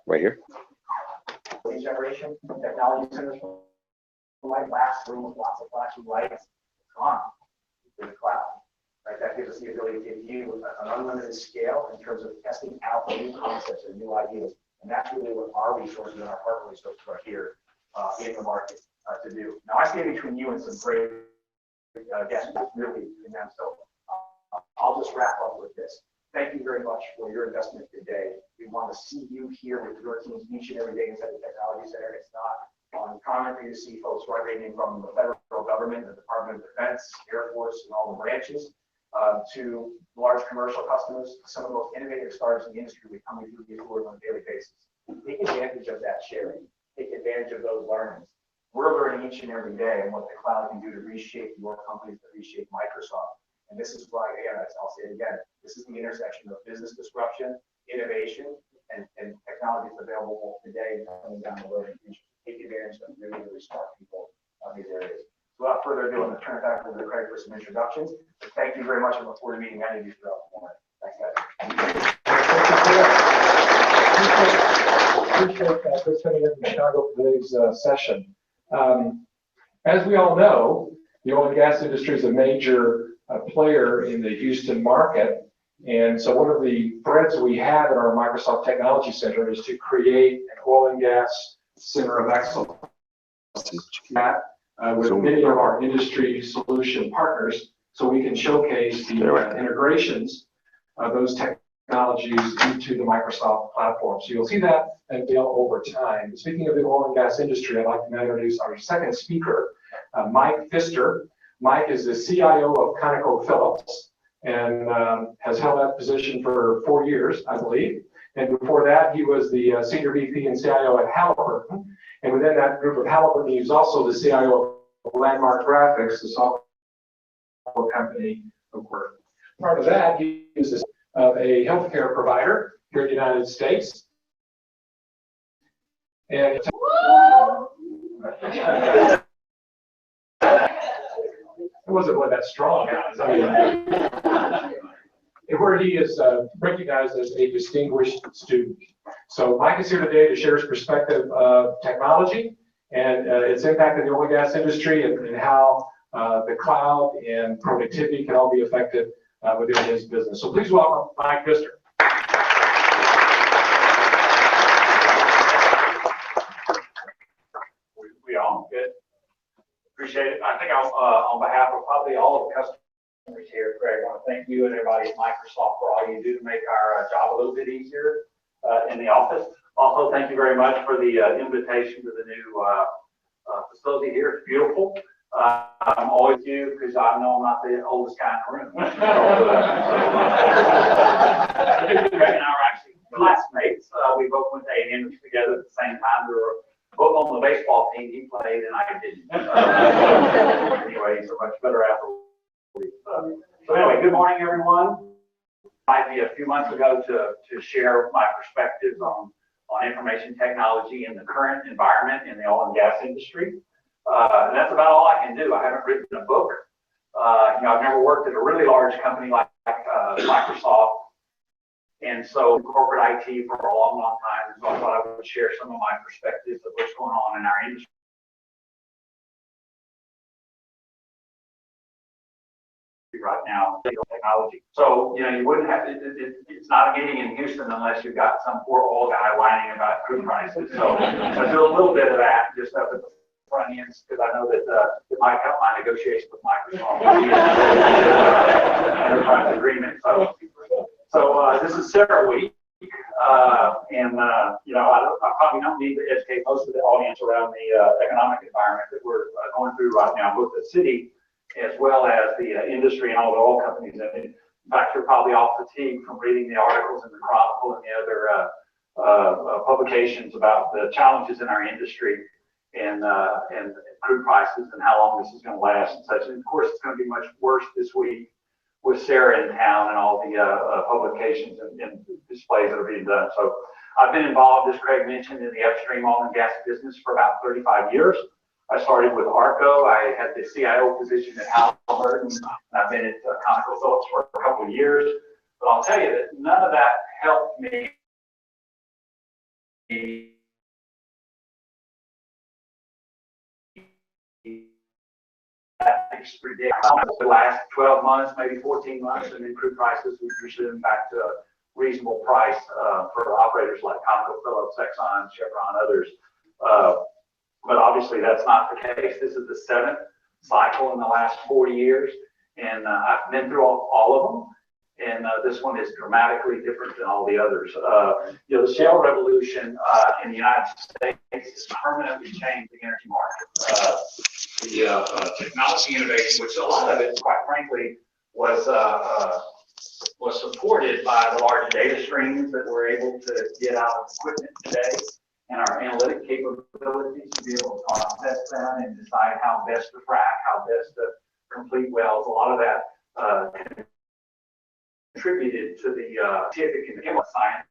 A: Right here.
K: Generation technology centers like last room with lots of flashing lights. It's gone in the cloud. Right? That gives us the ability to give you an unlimited scale in terms of testing out new concepts and new ideas. And that's really what our resources and our partner resources are here in the market to do. Now, I stand between you and some great guests, really in them. So I'll just wrap up with this. Thank you very much for your investment today. We want to see you here with your teams each and every day inside the Technology Center. It's not uncommon for you to see folks ranging from the federal government, the Department of Defense, Air Force, and all the branches, to large commercial customers, some of the most innovative stars in the industry will be coming through these doors on a daily basis. Take advantage of that sharing. Take advantage of those learnings. We're learning each and every day and what the cloud can do to reshape your companies, to reshape Microsoft. And this is why, again, I'll say it again, this is the intersection of business disruption, innovation, and technologies available today and coming down the road in the future. Take advantage of really, really smart people in these areas. So without further ado, I'm going to turn it back over to Craig for some introductions. But thank you very much, and look forward to meeting many of you throughout the morning. Thanks, guys.
M: Appreciate Chris coming in from Chicago for today's session. As we all know, the oil and gas industry is a major player in the Houston market. And so one of the threads we have at our Microsoft Technology Center is to create an oil and gas center of excellence with many of our industry solution partners, so we can showcase the integrations of those technologies into the Microsoft platform. So you'll see that unveil over time. Speaking of the oil and gas industry, I'd like to now introduce our second speaker, Mike Pfister. Mike is the CIO of ConocoPhillips and has held that position for 4 years, I believe. And before that, he was the Senior VP and CIO at Halliburton. And within that group of Halliburton, he was also the CIO of Landmark Graphics, the software company of work. Part of that, he is a healthcare provider here in the United States. And It wasn't that strong. Where he is recognized as a distinguished student. So Mike is here today to share his perspective of technology and its impact in the oil and gas industry and how the cloud and productivity can all be effective within his business. So please welcome Mike Pfister.
N: We all good. Appreciate it. I think I'll, on behalf of probably all of the customers here, Craig, I want to thank you and everybody at Microsoft for all you do to make our job a little bit easier in the office. Also, thank you very much for the invitation to the new facility here. It's beautiful. I'm always you because I know I'm not the oldest guy in the room. Craig and I were actually classmates. We both went to A&M together at the same time. We were both on the baseball team. He played and I didn't. Anyway, he's a much better athlete. So anyway, good morning, everyone. I invited me a few months ago to share my perspectives on information technology in the current environment in the oil and gas industry. And that's about all I can do. I haven't written a book. I've never worked at a really large company like Microsoft. And so corporate IT for a long, long time. So I thought I would share some of my perspectives of what's going on in our industry right now, technology. So, you wouldn't have, it's not a meeting in Houston unless you've got some poor old guy whining about crude prices. So I do a little bit of that just up at the front ends because I know that it might help my negotiation with Microsoft. Enterprise agreement. So this is Sarah Week, and I probably don't need to educate most of the audience around the economic environment that we're going through right now, both the city as well as the industry and all the oil companies. And in fact, you're probably all fatigued from reading the articles in the Chronicle and the other publications about the challenges in our industry and crude prices and how long this is going to last and such. And of course, it's going to be much worse this week with Sarah in town and all the publications and displays that are being done. So I've been involved, as Craig mentioned, in the upstream oil and gas business for about 35 years. I started with ARCO. I had the CIO position at Halliburton. I've been at ConocoPhillips for a couple of years. But I'll tell you that none of that helped me the last 12 months, maybe 14 months, and then crude prices we've resumed back to a reasonable price for operators like ConocoPhillips, Exxon, Chevron, others. But obviously that's not the case. This is the 7th cycle in the last 40 years, and I've been through all of them. And this one is dramatically different than all the others. The shale revolution in the United States has permanently changed the energy market. The technology innovation, which a lot of it, quite frankly, was supported by the large data streams that we're able to get out of equipment today, and our analytic capabilities to be able to process them and decide how best to frack, how best to complete wells. A lot of that contributed to the scientific and chemical science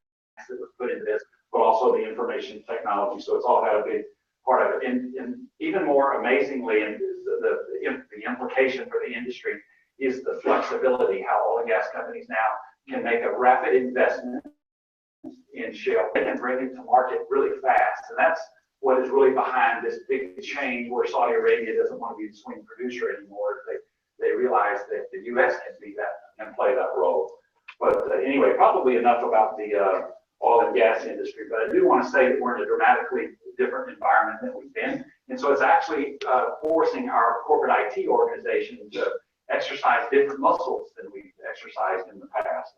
N: that was put into this, but also the information technology. So it's all had a big part of it. And even more amazingly, and the implication for the industry is the flexibility, how oil and gas companies now can make a rapid investment in shale and bring it to market really fast. And that's what is really behind this big change where Saudi Arabia doesn't want to be the swing producer anymore. They realize that the U.S. can be that and play that role. But anyway, probably enough about the oil and gas industry. But I do want to say that we're in a dramatically different environment than we've been. And so it's actually forcing our corporate IT organization to exercise different muscles than we've exercised in the past.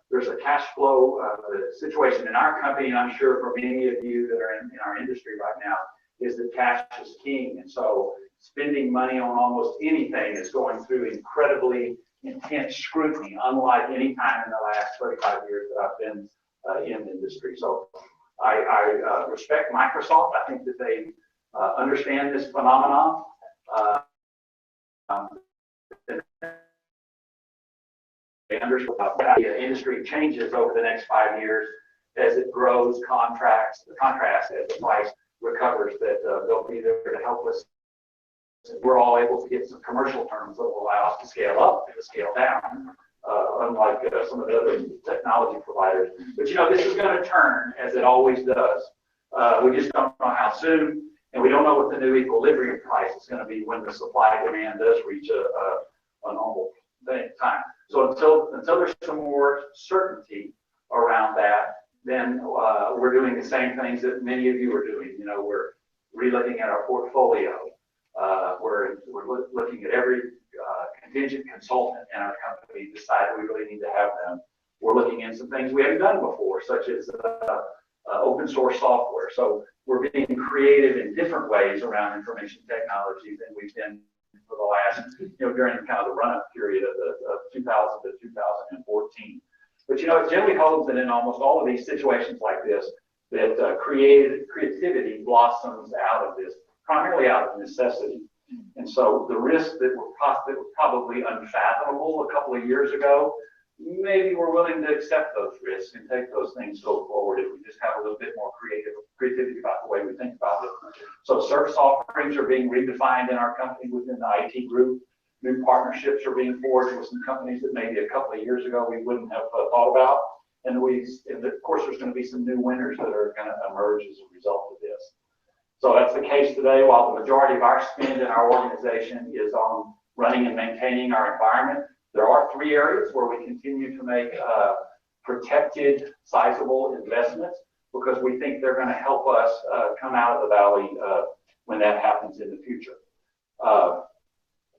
N: There's a cash flow situation in our company, and I'm sure for many of you that are in our industry right now, is that cash is king. And so spending money on almost anything is going through incredibly intense scrutiny, unlike any time in the last 35 years that I've been in the industry. So I respect Microsoft. I think that they understand this phenomenon. They understand how the industry changes over the next 5 years as it grows, the contrast as the price recovers, that they'll be there to help us we're all able to get some commercial terms that will allow us to scale up and to scale down, unlike some of the other technology providers. But you know, this is going to turn, as it always does. We just don't know how soon, and we don't know what the new equilibrium price is going to be when the supply demand does reach a normal time. So until there's some more certainty around that, then we're doing the same things that many of you are doing. You know, we're relooking at our portfolio. We're looking at every contingent consultant in our company, decide we really need to have them. We're looking in some things we haven't done before, such as open source software. So we're being creative in different ways around information technology than we've been for the last, you know, during kind of the run-up period of 2000 to 2014. But you know, it generally holds that in almost all of these situations like this, that creativity blossoms out of this, primarily out of necessity. And so the risks that were probably unfathomable a couple of years ago, maybe we're willing to accept those risks and take those things go forward if we just have a little bit more creativity about the way we think about it. So service offerings are being redefined in our company within the IT group. New partnerships are being forged with some companies that maybe a couple of years ago we wouldn't have thought about. And of course, there's going to be some new winners that are going to emerge as a result of this. So that's the case today. While the majority of our spend in our organization is on running and maintaining our environment, there are 3 areas where we continue to make protected, sizable investments because we think they're going to help us come out of the valley when that happens in the future.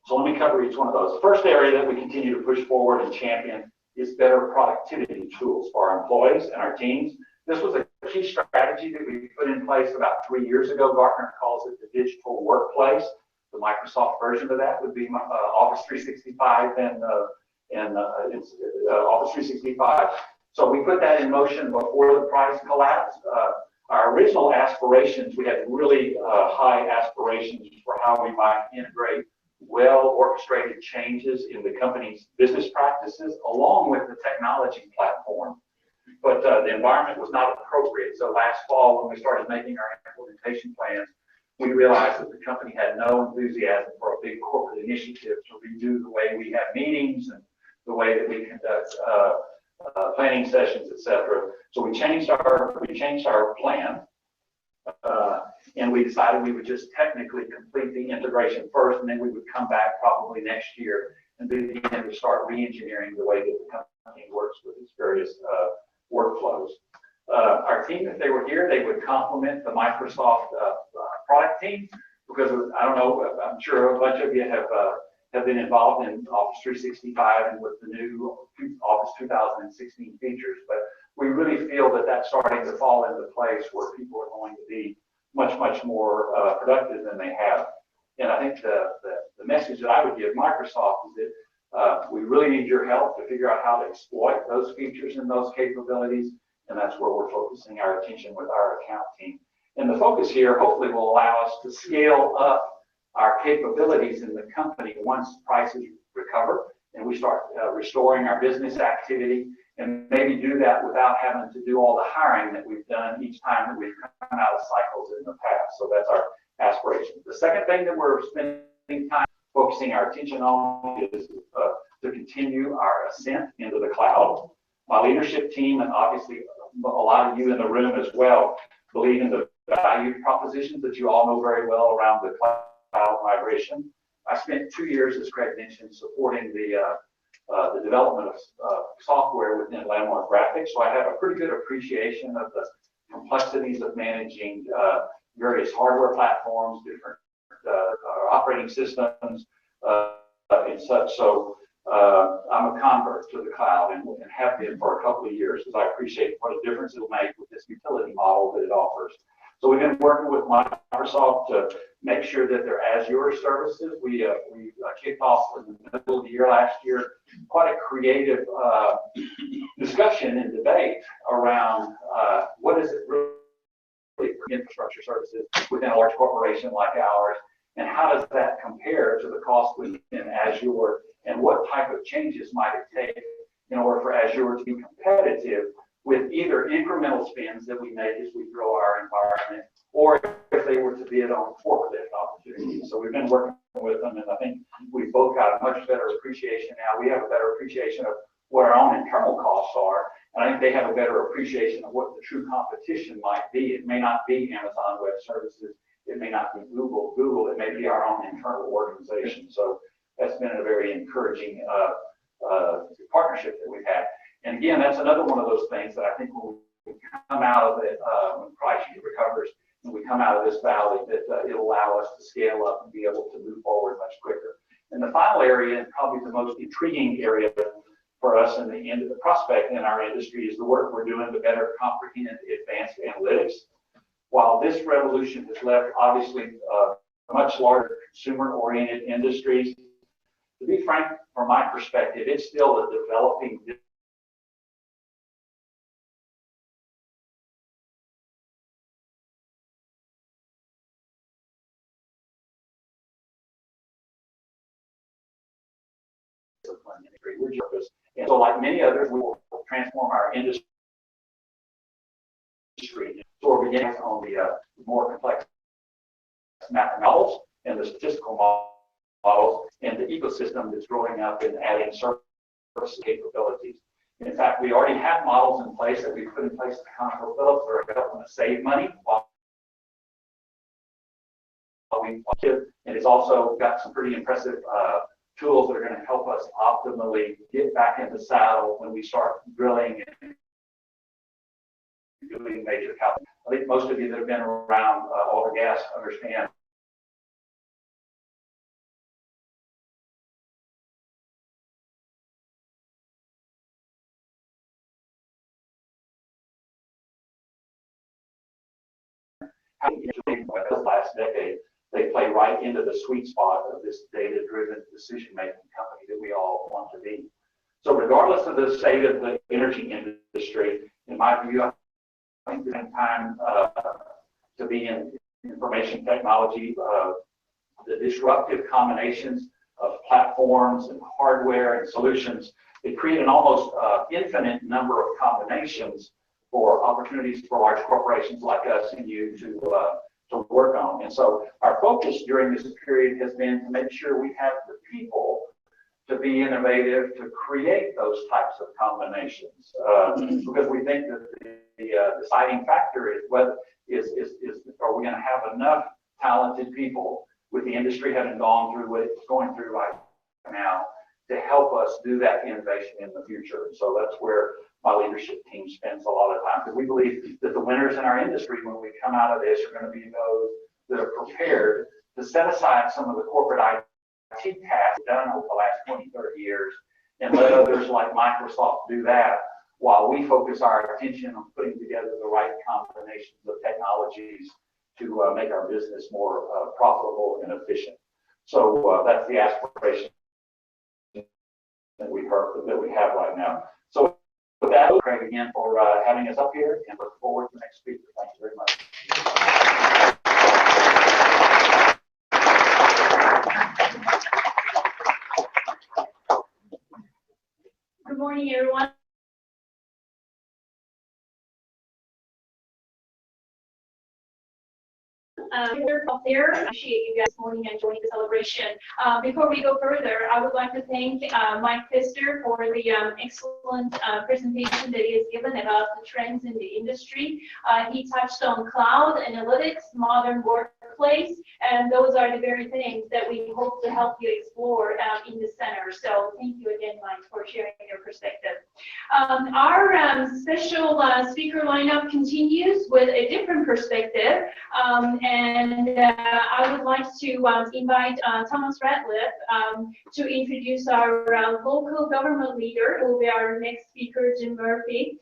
N: So let me cover each one of those. The first area that we continue to push forward and champion is better productivity tools for our employees and our teams. This was a key strategy that we put in place about 3 years ago. Gartner calls it the digital workplace. The Microsoft version of that would be Office 365 and Office 365. So we put that in motion before the price collapsed. Our original aspirations, we had really high aspirations for how we might integrate well-orchestrated changes in the company's business practices along with the technology platform. But the environment was not appropriate. So last fall, when we started making our implementation plans, we realized that the company had no enthusiasm for a big corporate initiative to redo the way we have meetings and the way that we conduct planning sessions, etc. So we changed our plan, and we decided we would just technically complete the integration first, and then we would come back probably next year and begin to start re-engineering the way that the company works with its various workflows. Our team, if they were here, they would complement the Microsoft product team because I don't know, I'm sure a bunch of you have been involved in Office 365 and with the new Office 2016 features, but we really feel that that's starting to fall into place where people are going to be much more productive than they have. And I think the message that I would give Microsoft is that we really need your help to figure out how to exploit those features and those capabilities, and that's where we're focusing our attention with our account team. And the focus here hopefully will allow us to scale up our capabilities in the company once prices recover and we start restoring our business activity, and maybe do that without having to do all the hiring that we've done each time that we've come out of cycles in the past. So that's our aspiration. The second thing that we're spending time focusing our attention on is to continue our ascent into the cloud. My leadership team, and obviously a lot of you in the room as well, believe in the value propositions that you all know very well around the cloud migration. I spent 2 years, as Craig mentioned, supporting the development of software within Landmark Graphics, so I have a pretty good appreciation of the complexities of managing various hardware platforms, different operating systems, and such. So I'm a convert to the cloud and have been for a couple of years because I appreciate what a difference it'll make with this utility model that it offers. So we've been working with Microsoft to make sure that their Azure services, we kicked off in the middle of the year last year, quite a creative discussion and debate around what is it really infrastructure services within a large corporation like ours, and how does that compare to the cost within Azure, and what type of changes might it take in order for Azure to be competitive with either incremental spends that we make as we grow our environment, or if they were to bid on forklift opportunities. So we've been working with them, and I think we've both got a much better appreciation now. We have a better appreciation of what our own internal costs are, and I think they have a better appreciation of what the true competition might be. It may not be Amazon Web Services, it may not be Google, it may be our own internal organization. So that's been a very encouraging partnership that we've had. And again, that's another one of those things that I think when we come out of it, when pricing recovers, and we come out of this valley, that it'll allow us to scale up and be able to move forward much quicker. And the final area, and probably the most intriguing area for us in the end of the prospect in our industry, is the work we're doing to better comprehend advanced analytics. While this revolution has left, obviously, much larger consumer-oriented industries, to be frank, from my perspective, it's still a developing industry. We're just, and so like many others, we will transform our industry. So we're beginning on the more complex math models and the statistical models and the ecosystem that's growing up and adding service capabilities. In fact, we already have models in place that we put in place at ConocoPhillips that are helping us save money while we and it's also got some pretty impressive tools that are going to help us optimally get back in the saddle when we start drilling and doing major capital. I think most of you that have been around oil and gas understand how the last decade they play right into the sweet spot of this data-driven decision-making company that we all want to be. So regardless of the state of the energy industry, in my view, I think it's time to be in information technology, the disruptive combinations of platforms and hardware and solutions. They create an almost infinite number of combinations for opportunities for large corporations like us and you to work on. And so our focus during this period has been to make sure we have the people to be innovative, to create those types of combinations, because we think that the deciding factor is whether are we going to have enough talented people with the industry having gone through what it's going through right now to help us do that innovation in the future. So that's where my leadership team spends a lot of time, because we believe that the winners in our industry when we come out of this are going to be those that are prepared to set aside some of the corporate IT tasks done over the last 20, 30 years and let others like Microsoft do that while we focus our attention on putting together the right combinations of technologies to make our business more profitable and efficient. So that's the aspiration that we have right now. So with that, Craig, again for having us up here, and look forward to the next speaker. Thank you very much.
O: Good morning, everyone. Up there. I appreciate you guys this morning and joining the celebration. Before we go further, I would like to thank Mike Pfister for the excellent presentation that he has given about the trends in the industry. He touched on cloud, analytics, modern workplace, and those are the very things that we hope to help you explore in the center. So thank you again, Mike, for sharing your perspective. Our special speaker lineup continues with a different perspective. And I would like to invite Thomas Ratliff to introduce our local government leader, who will be our next speaker, Jim Murphy.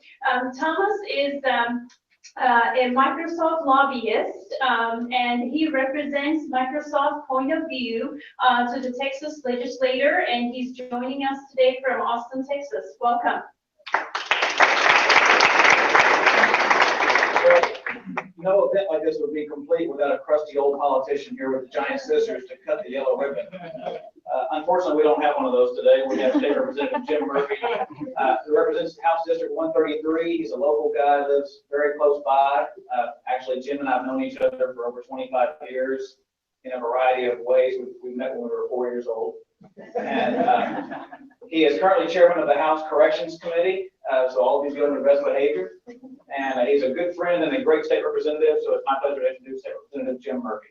O: Thomas is a Microsoft lobbyist, and he represents Microsoft's point of view to the Texas legislator, and he's joining us today from Austin, Texas. Welcome.
P: No event like this would be complete without a crusty old politician here with the giant scissors to cut the yellow ribbon. Unfortunately, we don't have one of those today. We have State Representative Jim Murphy, who represents House District 133. He's a local guy, lives very close by. Actually, Jim and I have known each other for over 25 years. in a variety of ways. We met when we were 4 years old. And he is currently chairman of the House Corrections Committee, so all of these dealing with best behavior. And he's a good friend and a great state representative, so it's my pleasure to introduce State Representative Jim Murphy.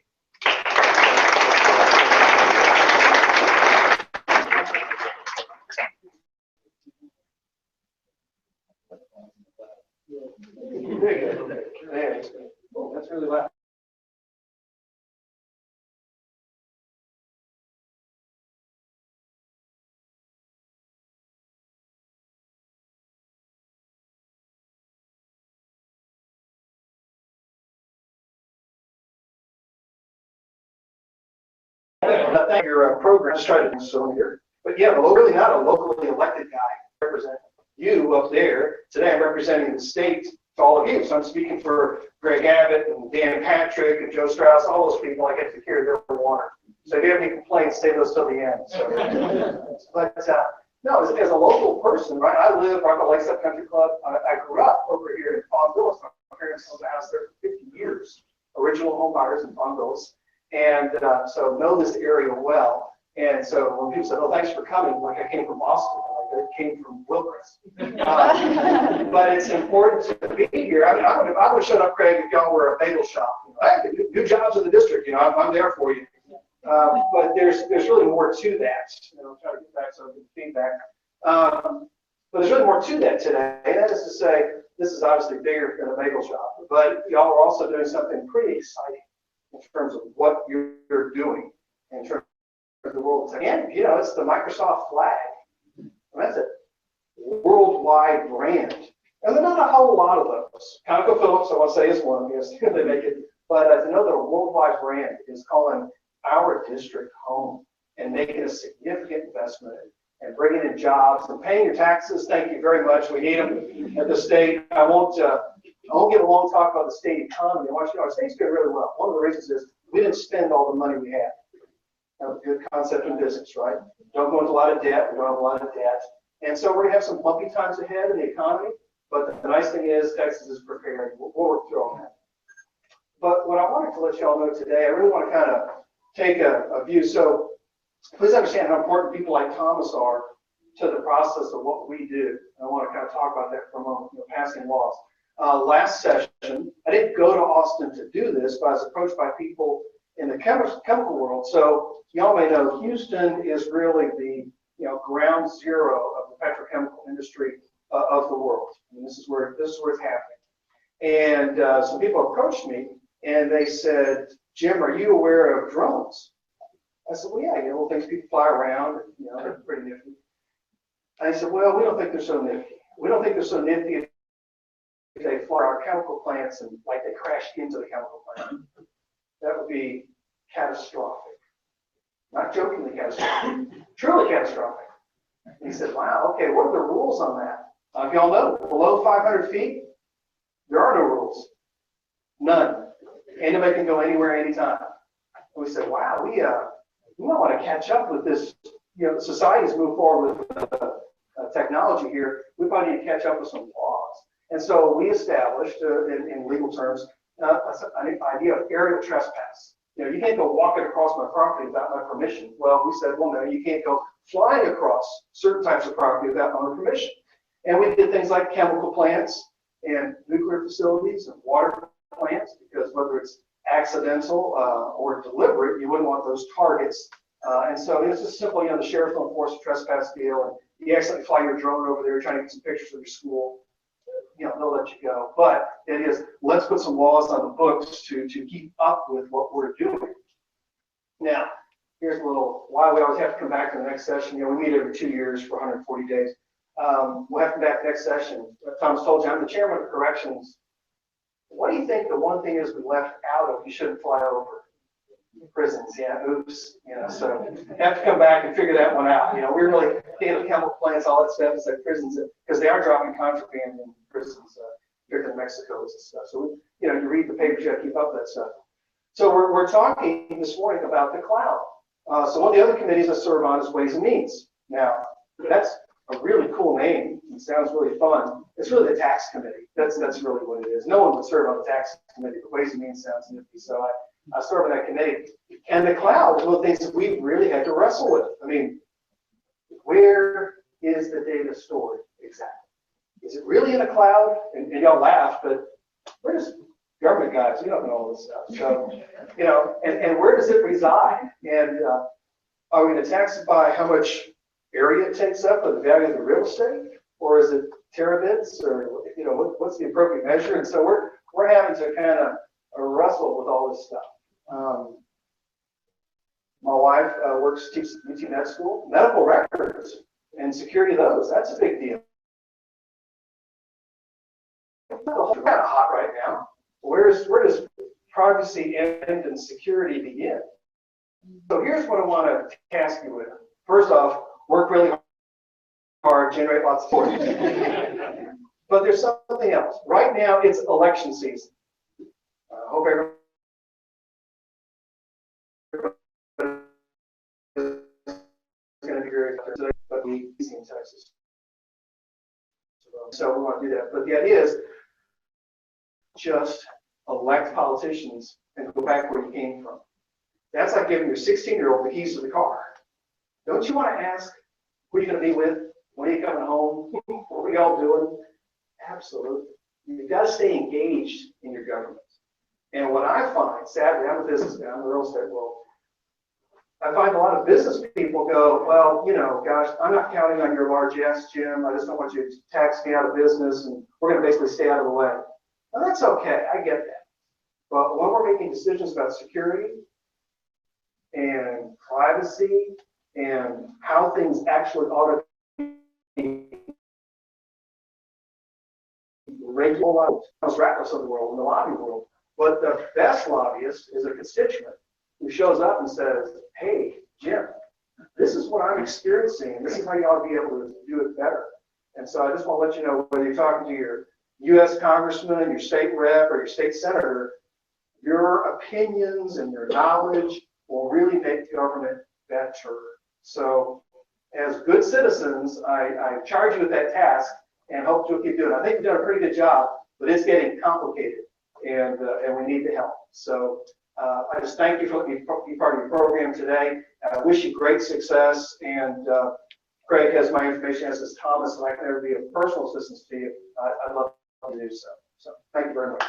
P: Oh, that's really loud. Thank your program. Just try to do so here. But yeah, well, really not a locally elected guy. Represent you up there. Today I'm representing the state to all of you. So I'm speaking for Greg Abbott and Dan Patrick and Joe Strauss, all those people. I get to carry their water. So if you have any complaints, save those till the end. So, but no, as a local person, right? I live right by Lakeside Country Club. I grew up over here in Palm Villas. My parents owned the house there for 50 years. Original home buyers in Palm Villas. And so know this area well. And so when people said, "Oh, thanks for coming," like I came from Boston, like I came from Wilkes. But it's important to be here. I mean, I would have showed up, Craig, if y'all were a bagel shop. You know, hey, new jobs in the district. You know, I'm there for you. But there's really more to that. You know, try to get back some good feedback. But there's really more to that today. And that is to say, this is obviously bigger than a bagel shop. But y'all are also doing something pretty exciting in terms of what you're doing in terms of the world. And, you know, it's the Microsoft flag. That's a worldwide brand. And there are not a whole lot of those. ConocoPhillips, I want to say, is one. Yes, they make it. But to know that a worldwide brand is calling our district home and making a significant investment and bringing in jobs and paying your taxes. Thank you very much. We need them at the state. I won't give a long talk about the state economy. I want you to know our state's doing really well. One of the reasons is we didn't spend all the money we had. That's a good concept in business, right? Don't go into a lot of debt. We don't have a lot of debt. And so we're going to have some bumpy times ahead in the economy. But the nice thing is Texas is prepared. We'll work through all that. But what I wanted to let you all know today, I really want to kind of take a view. So please understand how important people like Thomas are to the process of what we do. I want to kind of talk about that for a moment, passing laws. Last session, I didn't go to Austin to do this, but I was approached by people in the chemical world. So y'all may know Houston is really the ground zero of the petrochemical industry of the world. And this is where it's happening. And some people approached me and they said, "Jim, are you aware of drones?" I said, "Well, yeah, little things people fly around, they're pretty nifty." And I said, "Well, we don't think they're so nifty. We don't think they're so nifty if they fly our chemical plants and like they crash into the chemical plant. That would be catastrophic. Not jokingly catastrophic, truly catastrophic." And he said, "Wow, okay, what are the rules on that?" If y'all know, below 500 feet, there are no rules. None. Anybody can go anywhere, anytime. And we said, "Wow, we might want to catch up with this. Society's moved forward with technology here. We probably need to catch up with some laws." And so we established, in legal terms, an idea of aerial trespass. You can't go walking across my property without my permission. Well, we said, well, no, you can't go flying across certain types of property without my permission. And we did things like chemical plants and nuclear facilities and water plants, because whether it's accidental or deliberate, you wouldn't want those targets. And so it's just simply, the sheriff will enforce a trespass deal, and you accidentally fly your drone over there trying to get some pictures of your school. They'll let you go. But it is, let's put some laws on the books to keep up with what we're doing. Now, here's a little why we always have to come back to the next session. We meet every 2 years for 140 days. We'll have to come back next session. Tom's told you, I'm the chairman of corrections. What do you think the one thing is we left out of you shouldn't fly over? Prisons, yeah, oops. So have to come back and figure that one out. We're really thinking of chemical plants, all that stuff. It's like prisons, because they are dropping contraband in prisons here in Mexico and stuff. So you read the papers, you got to keep up with that stuff. So we're talking this morning about the cloud. So one of the other committees I serve on is Ways and Means. Now that's a really cool name. It sounds really fun. It's really the tax committee. That's really what it is. No one would serve on the tax committee, but Ways and Means sounds nifty. So
K: I serve on that committee. And the cloud is one of the things that we really had to wrestle with. I mean, where is the data stored exactly? Is it really in the cloud? And y'all laugh, but we're just government guys. We don't know all this stuff. So, you know, and where does it reside? And are we going to tax it by how much area it takes up or the value of the real estate? Or is it terabits? Or, you know, what's the appropriate measure? And so we're having to kind of wrestle with all this stuff. My wife teaches UT Med School. Medical records and security of those, that's a big deal. It's kind of hot right now. Where does privacy end and security begin? So here's what I want to task you with. First off, work really hard, generate lots of work. But there's something else. Right now, it's election season. I hope everyone is going to be very today, but we see in Texas. So we want to do that. But the idea is just elect politicians and go back where you came from. That's like giving your 16-year-old the keys to the car. Don't you want to ask who you're going to be with? When are you coming home? What are we all doing? Absolutely. You've got to stay engaged in your government. And what I find, sadly, I'm a businessman, I'm in the real estate world, I find a lot of business people go, well, you know, gosh, I'm not counting on your largesse, Jim. I just don't want you to tax me out of business, and we're going to basically stay out of the way. Well, that's okay. I get that. But when we're making decisions about security and privacy and how things actually ought to be regulated, most reckless of the world, in the lobby world. But the best lobbyist is a constituent who shows up and says, hey, Jim, this is what I'm experiencing, and this is how you ought to be able to do it better. And so I just want to let you know, whether you're talking to your U.S. congressman, your state rep, or your state senator, your opinions and your knowledge will really make government better. So as good citizens, I charge you with that task and hope you'll keep doing it. I think you've done a pretty good job, but it's getting complicated, and we need the help. So I just thank you for letting me be part of your program today. I wish you great success, and Craig has my information, as does Thomas, and I can ever be of personal assistance to you. I'd love to do so. So thank you very much.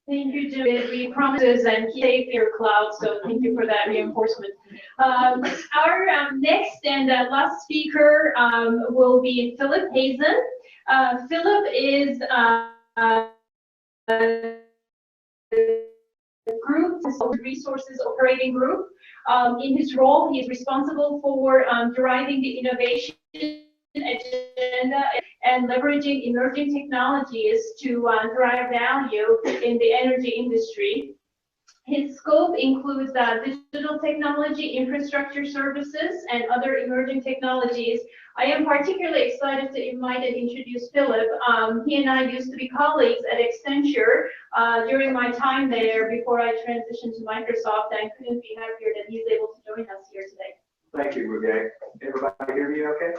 O: Thank you, Jim. We promises and keep your cloud, so thank you for that reinforcement. Our next and last speaker will be Philip Hazen. Philip is group resources operating group. In his role, he is responsible for driving the innovation agenda and leveraging emerging technologies to drive value in the energy industry. His scope includes digital technology, infrastructure services, and other emerging technologies. I am particularly excited to invite and introduce Philip. He and I used to be colleagues at Accenture during my time there before I transitioned to Microsoft, and couldn't be happier that he's able to join us here today.
K: Thank you, Muge. Everybody hear me okay?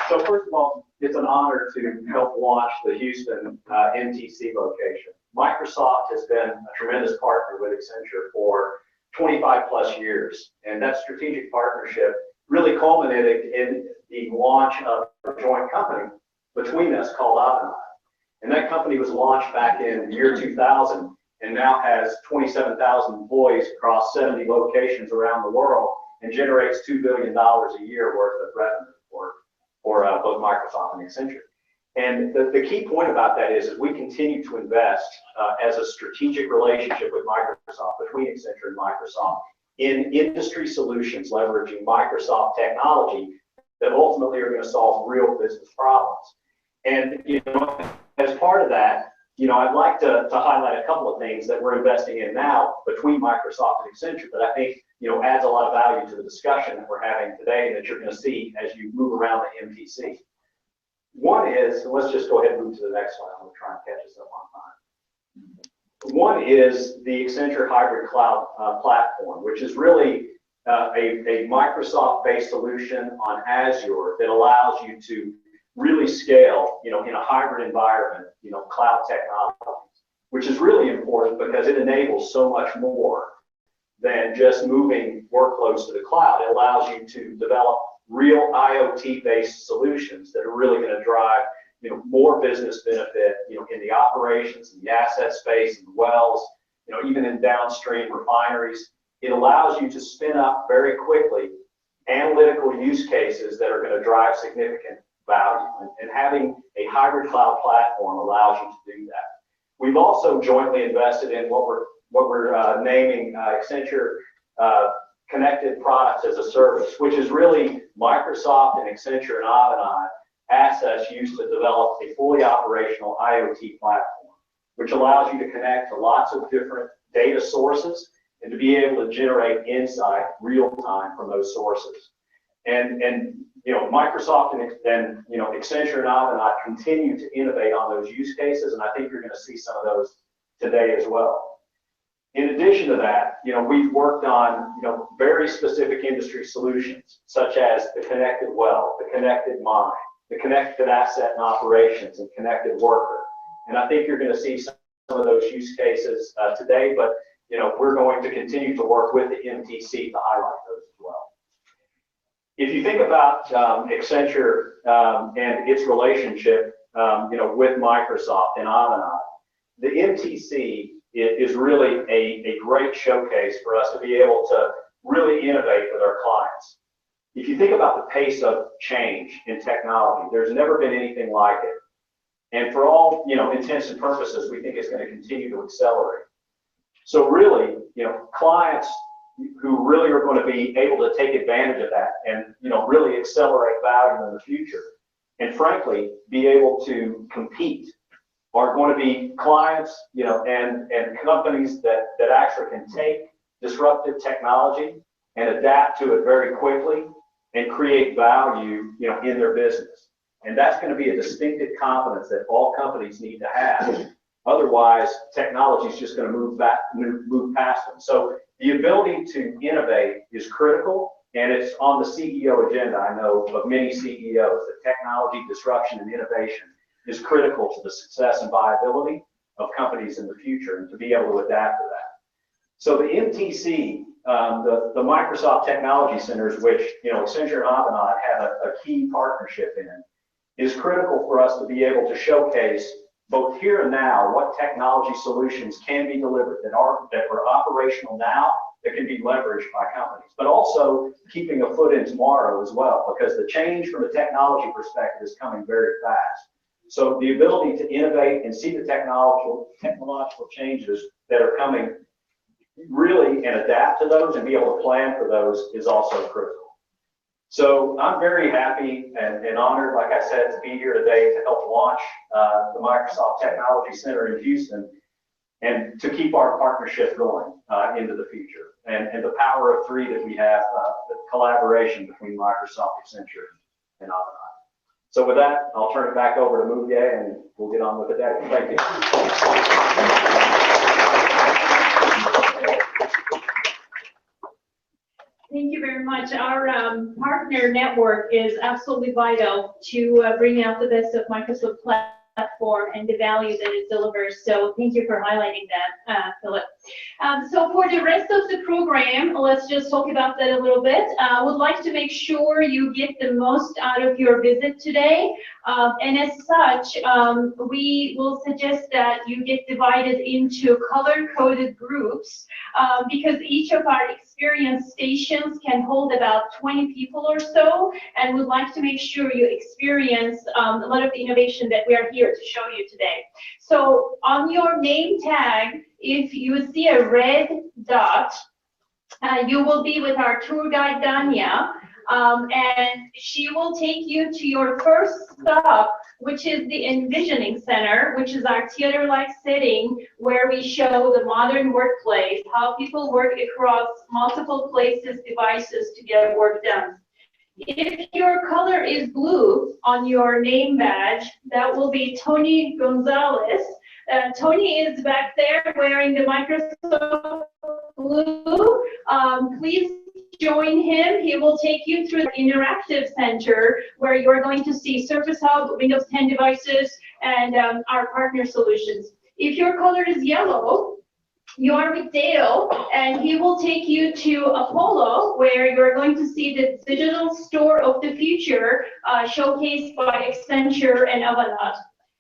K: So first of all, it's an honor to help launch the Houston MTC location. Microsoft has been a tremendous partner with Accenture for 25 plus years, and that strategic partnership really culminated in the launch of a joint company between us called Avanade. And that company was launched back in the year 2000 and now has 27,000 employees across 70 locations around the world and generates $2 billion a year worth of revenue for both Microsoft and Accenture. And the key point about that is we continue to invest as a strategic relationship with Microsoft, between Accenture and Microsoft, in industry solutions leveraging Microsoft technology that ultimately are going to solve real business problems. And, you know, as part of that, you know, I'd like to highlight a couple of things that we're investing in now between Microsoft and Accenture that I think, you know, adds a lot of value to the discussion that we're having today and that you're going to see as you move around the MTC. One is, and let's just go ahead and move to the next slide. I'm going to try and catch us up on time.
N: One is the Accenture Hybrid Cloud platform, which is really a Microsoft-based solution on Azure that allows you to really scale, in a hybrid environment, cloud technologies, which is really important because it enables so much more than just moving workloads to the cloud. It allows you to develop real IoT-based solutions that are really going to drive, more business benefit, in the operations, in the asset space, in the wells, even in downstream refineries. It allows you to spin up very quickly analytical use cases that are going to drive significant value. And having a hybrid cloud platform allows you to do that. We've also jointly invested in what we're naming Accenture Connected Products as a Service, which is really Microsoft and Accenture and Avanade assets used to develop a fully operational IoT platform, which allows you to connect to lots of different data sources and to be able to generate insight real time from those sources. And Microsoft and Accenture and Avanade continue to innovate on those use cases, and I think you're going to see some of those today as well. In addition to that, we've worked on very specific industry solutions, such as the connected well, the connected mine, the connected asset and operations, and connected worker. And I think you're going to see some of those use cases today, but we're going to continue to work with the MTC to highlight those as well. If you think about Accenture and its relationship, with Microsoft and Avanade, the MTC is really a great showcase for us to be able to really innovate with our clients. If you think about the pace of change in technology, there's never been anything like it. And for all intents and purposes, we think it's going to continue to accelerate. So really, clients who really are going to be able to take advantage of that and really accelerate value in the future, and frankly, be able to compete, are going to be clients, and companies that actually can take disruptive technology and adapt to it very quickly and create value, in their business. And that's going to be a distinctive competence that all companies need to have. Otherwise, technology is just going to move past them. So the ability to innovate is critical, and it's on the CEO agenda, I know, of many CEOs, that technology disruption and innovation is critical to the success and viability of companies in the future, and to be able to adapt to that. So the MTC, the Microsoft Technology Centers, which Accenture and Avanade have a key partnership in, is critical for us to be able to showcase both here and now what technology solutions can be delivered that are operational now, that can be leveraged by companies, but also keeping a foot in tomorrow as well, because the change from a technology perspective is coming very fast. So the ability to innovate and see the technological changes that are coming really, and adapt to those and be able to plan for those, is also critical. So I'm very happy and honored, like I said, to be here today to help launch the Microsoft Technology Center in Houston, and to keep our partnership going into the future. And the power of three that we have, the collaboration between Microsoft, Accenture, and Avanade. So with that, I'll turn it back over to Mugia, and we'll get on with the day. Thank you.
O: Thank you very much. Our partner network is absolutely vital to bring out the best of Microsoft platform and the value that it delivers. So thank you for highlighting that, Philip. So for the rest of the program, let's just talk about that a little bit. I would like to make sure you get the most out of your visit today. And as such, we will suggest that you get divided into color-coded groups, because each of our experience stations can hold about 20 people or so, and we'd like to make sure you experience a lot of the innovation that we are here to show you today. So on your name tag, if you see a red dot, you will be with our tour guide, Danya, and she will take you to your first stop, which is the Envisioning Center, which is our theater-like setting where we show the modern workplace, how people work across multiple places, devices to get work done. If your color is blue on your name badge, that will be Tony Gonzalez. Tony is back there wearing the Microsoft blue. Please join him. He will take you through the interactive center where you're going to see Surface Hub, Windows 10 devices, and our partner solutions. If your color is yellow, you are with Dale, and he will take you to Apollo, where you're going to see the digital store of the future showcased by Accenture and Avanade.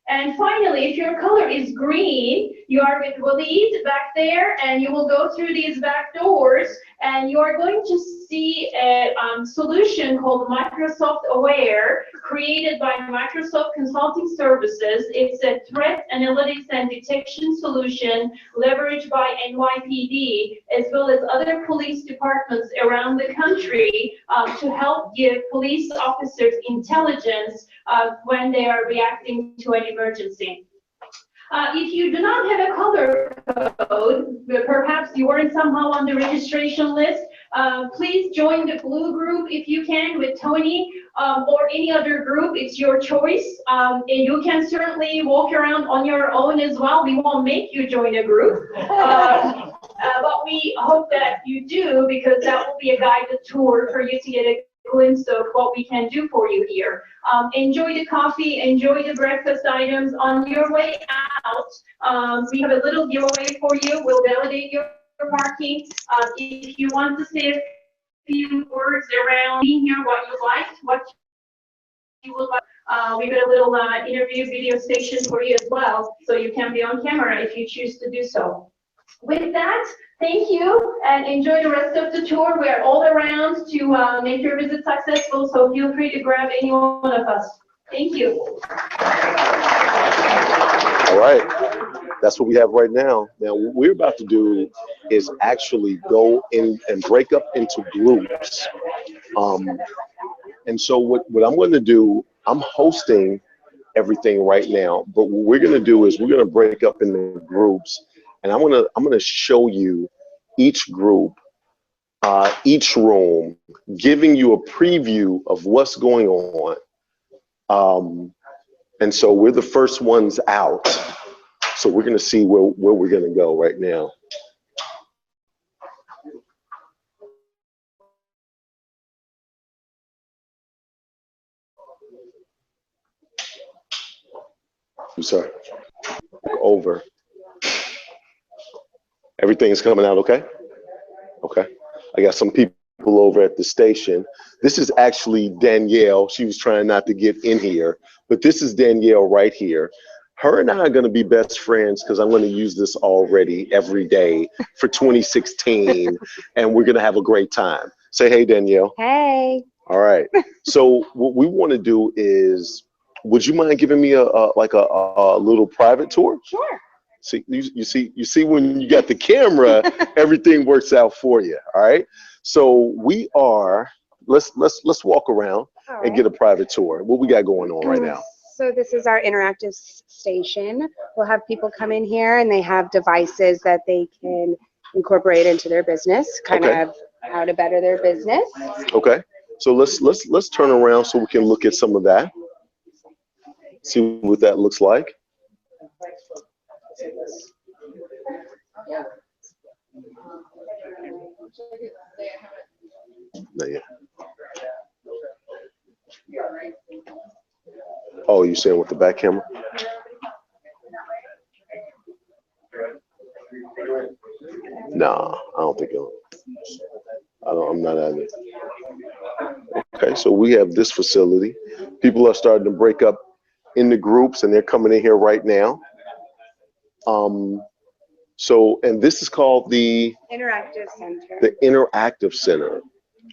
O: And finally, if your color is green, you are with Waleed back there, and you will go through these back doors, and you are going to see a solution called Microsoft Aware, created by Microsoft Consulting Services. It's a threat analytics and detection solution leveraged by NYPD, as well as other police departments around the country to help give police officers intelligence when they are reacting to an emergency. If you do not have a color code, perhaps you weren't somehow on the registration list, please join the blue group if you can with Tony or any other group. It's your choice. And you can certainly walk around on your own as well. We won't make you join a group. But we hope that you do, because that will be a guided tour for you to get a glimpse of what we can do for you here. Enjoy the coffee, enjoy the breakfast items. On your way out, we have a little giveaway for you. We'll validate your parking. If you want to say a few words around being here, what you liked, what you would like, we've got a little interview video station for you as well, so you can be on camera if you choose to do so. With that, thank you, and enjoy the rest of the tour. We're all around to make your visit successful, so feel free to grab any one of us. Thank you.
A: All right, that's what we have right now. Now, what we're about to do is actually go in and break up into groups. And so what I'm going to do, I'm hosting everything right now, but what we're going to do is we're going to break up into groups. And I'm gonna show you each group, each room, giving you a preview of what's going on. And so we're the first ones out. So we're gonna see where we're gonna go right now. I'm sorry. Over. Everything's coming out okay? Okay. I got some people over at the station. This is actually Danielle. She was trying not to get in here, but this is Danielle right here. Her and I are going to be best friends because I'm going to use this already every day for 2016, and we're going to have a great time. Say hey, Danielle.
Q: Hey.
A: All right. So what we want to do is, would you mind giving me a little private tour?
Q: Sure.
A: See, you see when you got the camera, everything works out for you. All right. So we are, let's walk around and get a private tour. What we got going on right now?
Q: So this is our interactive station. We'll have people come in here and they have devices that they can incorporate into their business, kind of how to better their business.
A: Okay. So let's turn around so we can look at some of that. See what that looks like. Not yet. Oh, you saying with the back camera? Nah, I don't think I'm not at it. Okay, so we have this facility. People are starting to break up into groups, and they're coming in here right now. So, and this is called the
Q: Interactive Center.
A: The Interactive Center.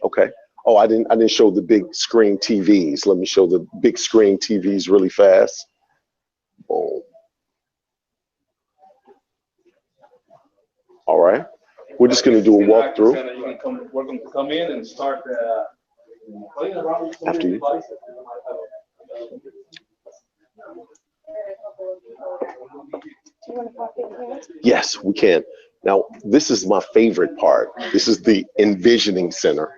A: Okay. Oh, I didn't show the big screen TVs. Let me show the big screen TVs really fast. Boom. All right. We're just going to do a walkthrough.
P: We're going to come in and start
A: after you. Yes, we can. Now, this is my favorite part. This is the envisioning center.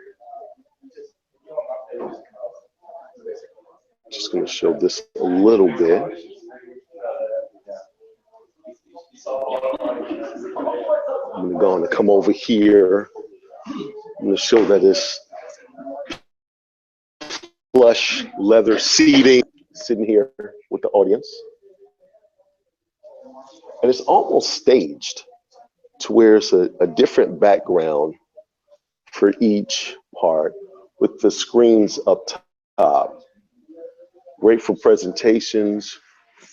A: Just going to show this a little bit. I'm going to come over here. I'm going to show that it's plush leather seating, sitting here with the audience. And it's almost staged to where it's a different background for each part with the screens up top. Great for presentations,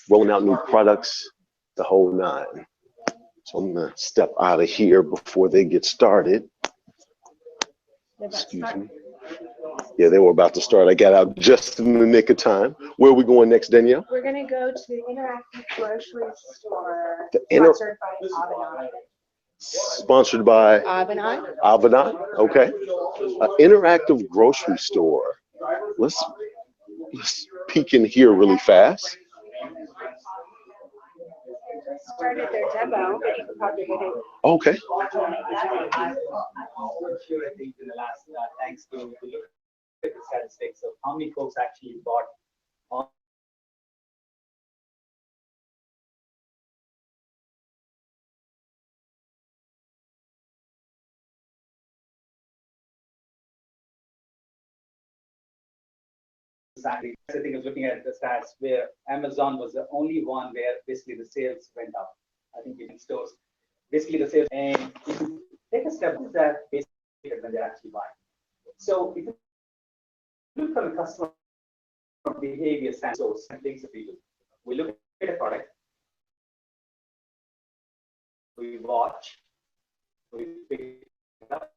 A: rolling out new products, the whole nine. So I'm gonna step out of here before they get started. Excuse me. Yeah, they were about to start. I got out just in the nick of time. Where are we going next, Danielle?
Q: We're going to go to the interactive grocery store
A: The
Q: sponsored by
A: Sponsored by
Q: Avenant.
A: Avenant. Okay. Interactive grocery store. Let's peek in here really fast.
Q: Started their demo, but you could probably get it.
A: Okay.
P: I think in the last, thanks to the statistics of how many folks actually bought on. Exactly. I think I was looking at the stats where Amazon was the only one where basically the sales went up. I think in stores, basically the sales, and if you take a step that basically when they're actually buying. So if you look from a customer behavior standpoint, things that we do, we look at a product, we watch, we pick it up,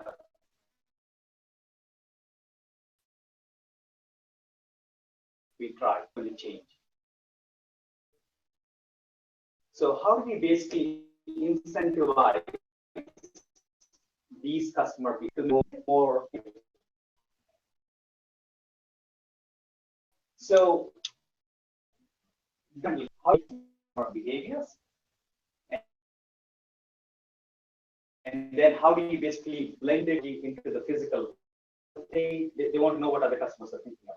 P: we try to change. So how do we basically incentivize these customer to move more? So how our behaviors, and then how do you basically blend it into the physical thing? They want to know what other customers are thinking about.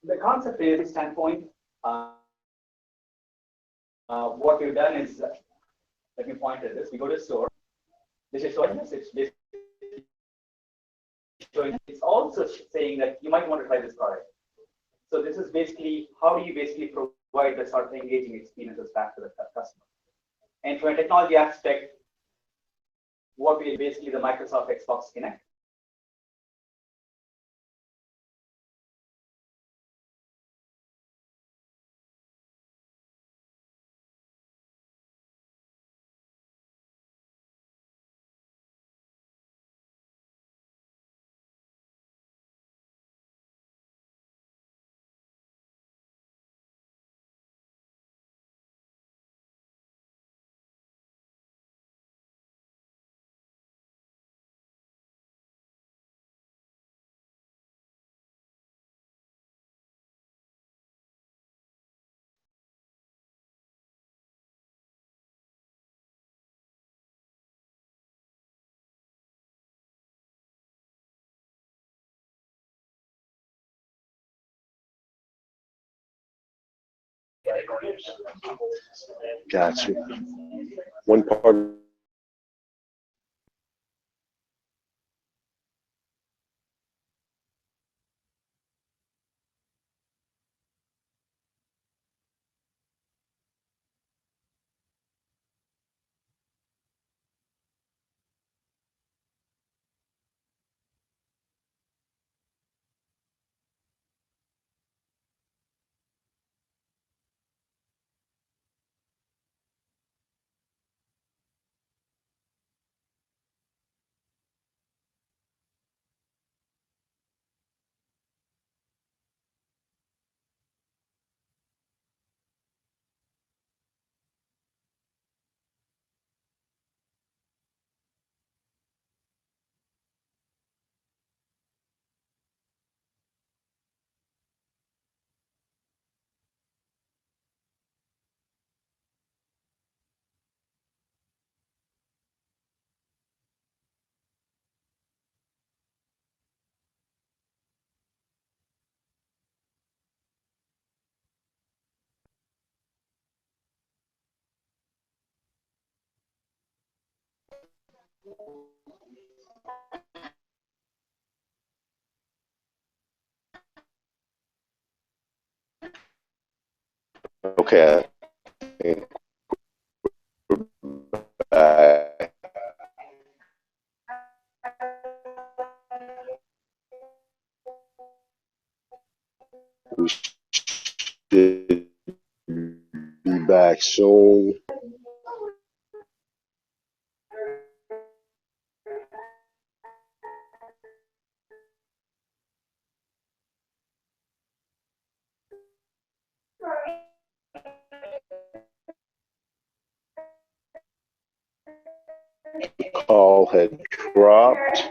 P: The concept is standpoint. What we've done is, let me point at this. We go to the store. This is showing us. It's also saying that you might want to try this product. So this is basically how do you basically provide the sort of engaging experiences back to the customer. And from a technology aspect, what we basically the Microsoft Xbox Connect.
A: Gotcha. One part. Okay. We should be back soon. The call had dropped.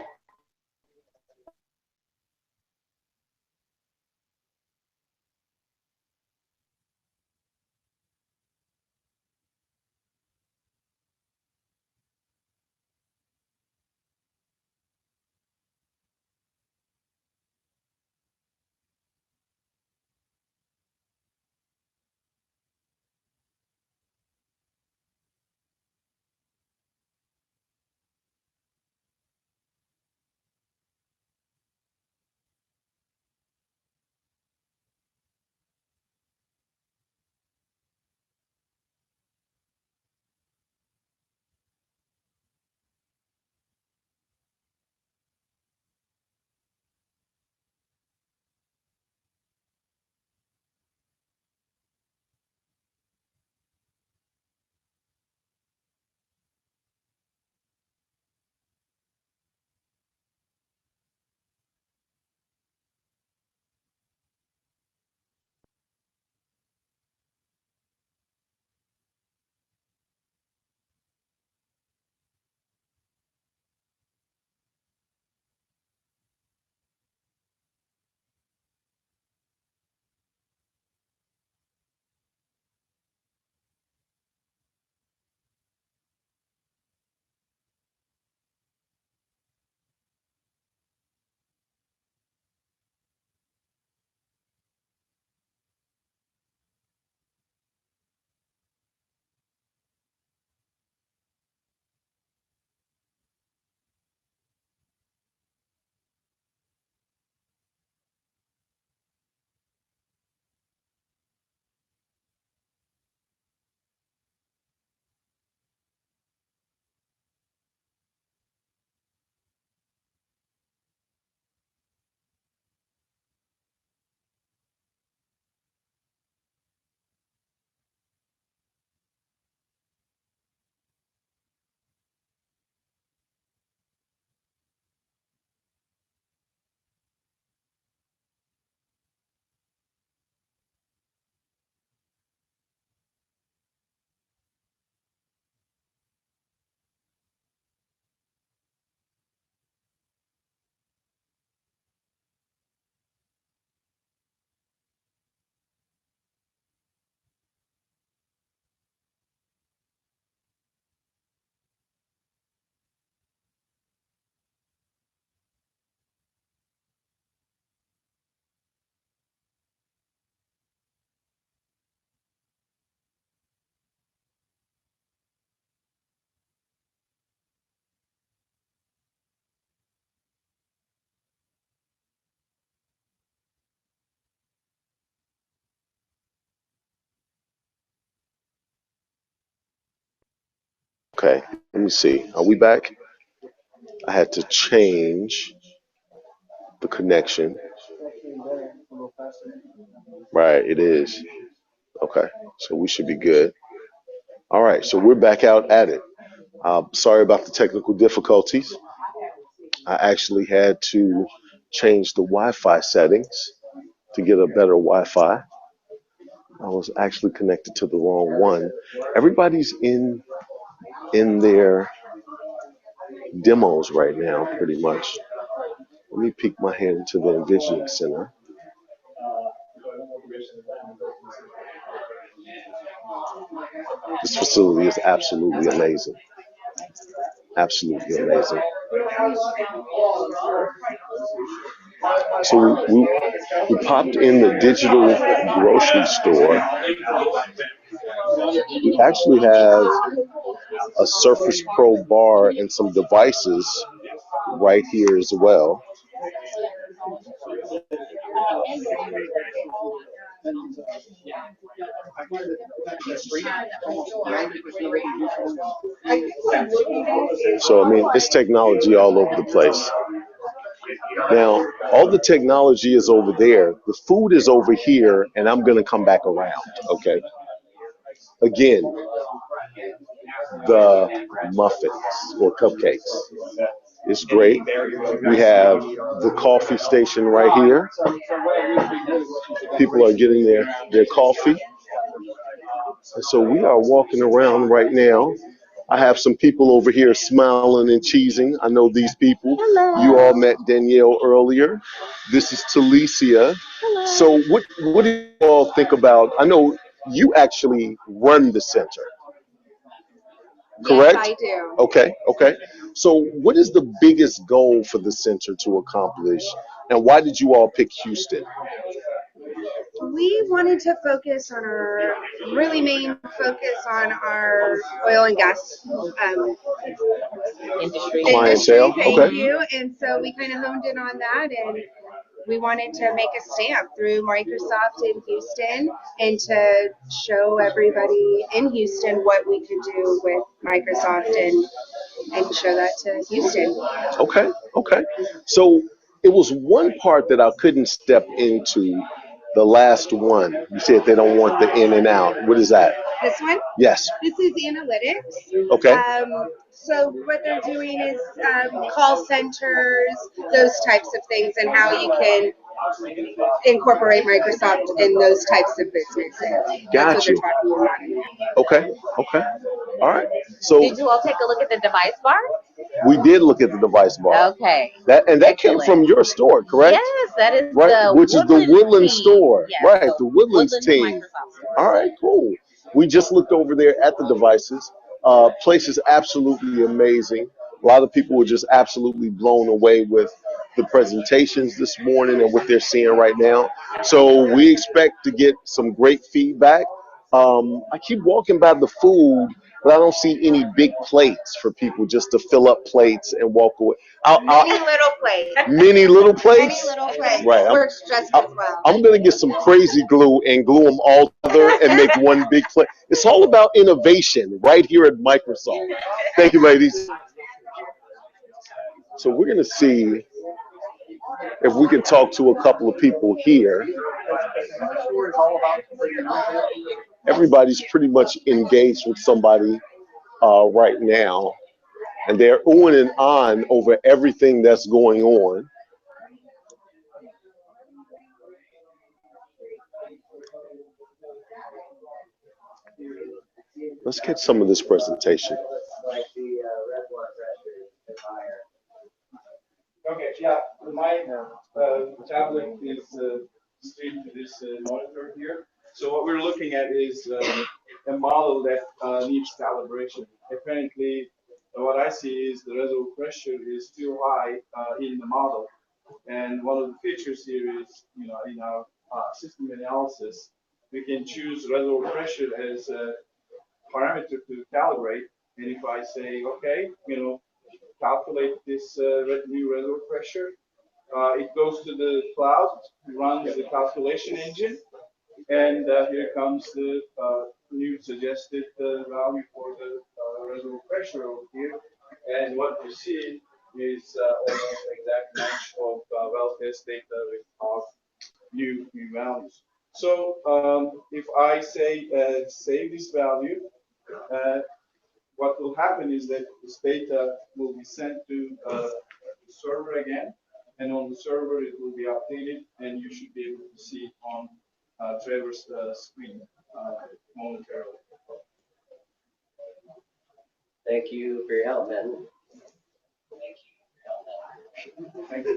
A: Okay, let me see. Are we back? I had to change the connection. Right, it is. Okay, so we should be good. All right, so we're back out at it. Sorry about the technical difficulties. I actually had to change the Wi-Fi settings to get a better Wi-Fi. I was actually connected to the wrong one. Everybody's in their demos right now, pretty much. Let me peek my head into the Envisioning Center. This facility is absolutely amazing. Absolutely amazing. So we popped in the digital grocery store. We actually have a Surface Pro bar and some devices right here as well. So, I mean, it's technology all over the place. Now, all the technology is over there. The food is over here, and I'm going to come back around, okay? Again, the muffins or cupcakes. It's great. We have the coffee station right here. People are getting their coffee. And so we are walking around right now. I have some people over here smiling and cheesing. I know these people.
Q: Hello.
A: You all met Danielle earlier. This is Talicia.
Q: Hello.
A: So what do you all think about? I know you actually run the center, correct?
Q: Yes, I do.
A: Okay. So what is the biggest goal for the center to accomplish? And why did you all pick Houston?
Q: We wanted to focus on our really main focus on our oil and gas
C: Industry.
A: Clientele,
Q: Thank
A: okay.
Q: you. And so we kind of honed in on that, and we wanted to make a stamp through Microsoft in Houston and to show everybody in Houston what we could do with Microsoft and show that to Houston.
A: Okay. So it was one part that I couldn't step into. The last one, you said they don't want the in and out. What is that?
Q: This one?
A: Yes.
Q: This is analytics.
A: Okay.
Q: So what they're doing is call centers, those types of things, and how you can incorporate Microsoft in those types of businesses. That's what they're talking about in there.
A: Okay. All right. So
C: Did you all take a look at the device bar?
A: we did look at the device bar.
C: Okay.
A: That came from your store, correct?
C: Yes, that is
A: Right,
C: the
A: which is the Woodland store.
C: Yes,
A: Right,
C: the
A: the Woodlands
C: Woodland
A: team.
C: Microsoft store.
A: All right, cool. We just looked over there at the devices. Place is absolutely amazing. A lot of people were just absolutely blown away with the presentations this morning and what they're seeing right now. So we expect to get some great feedback. I keep walking by the food, but I don't see any big plates for people just to fill up plates and walk away.
Q: Many little plates.
A: Many little plates?
Q: Many little plates.
A: Right.
Q: Works just as well.
A: I'm going to get some crazy glue and glue them all together and make one big plate. It's all about innovation right here at Microsoft. Thank you, ladies. So we're going to see if we can talk to a couple of people here. Everybody's pretty much engaged with somebody right now, and they're oohing and ahhing over everything that's going on. Let's get some of this presentation.
R: Okay, yeah, my tablet is streamed to this monitor here. So what we're looking at is a model that needs calibration. Apparently, what I see is the reservoir pressure is too high in the model. And one of the features here is, in our system analysis, we can choose reservoir pressure as a parameter to calibrate. And if I say, okay, calculate this new reservoir pressure, it goes to the cloud, runs the calculation engine, and here comes the new suggested value for the reservoir pressure over here. And what you see is almost exact match of well-test data with our new values. So if I say save this value, what will happen is that this data will be sent to the server again, and on the server it will be updated, and you should be able to see it on Trevor's screen momentarily.
S: Thank you for your help, man.
R: Thank you.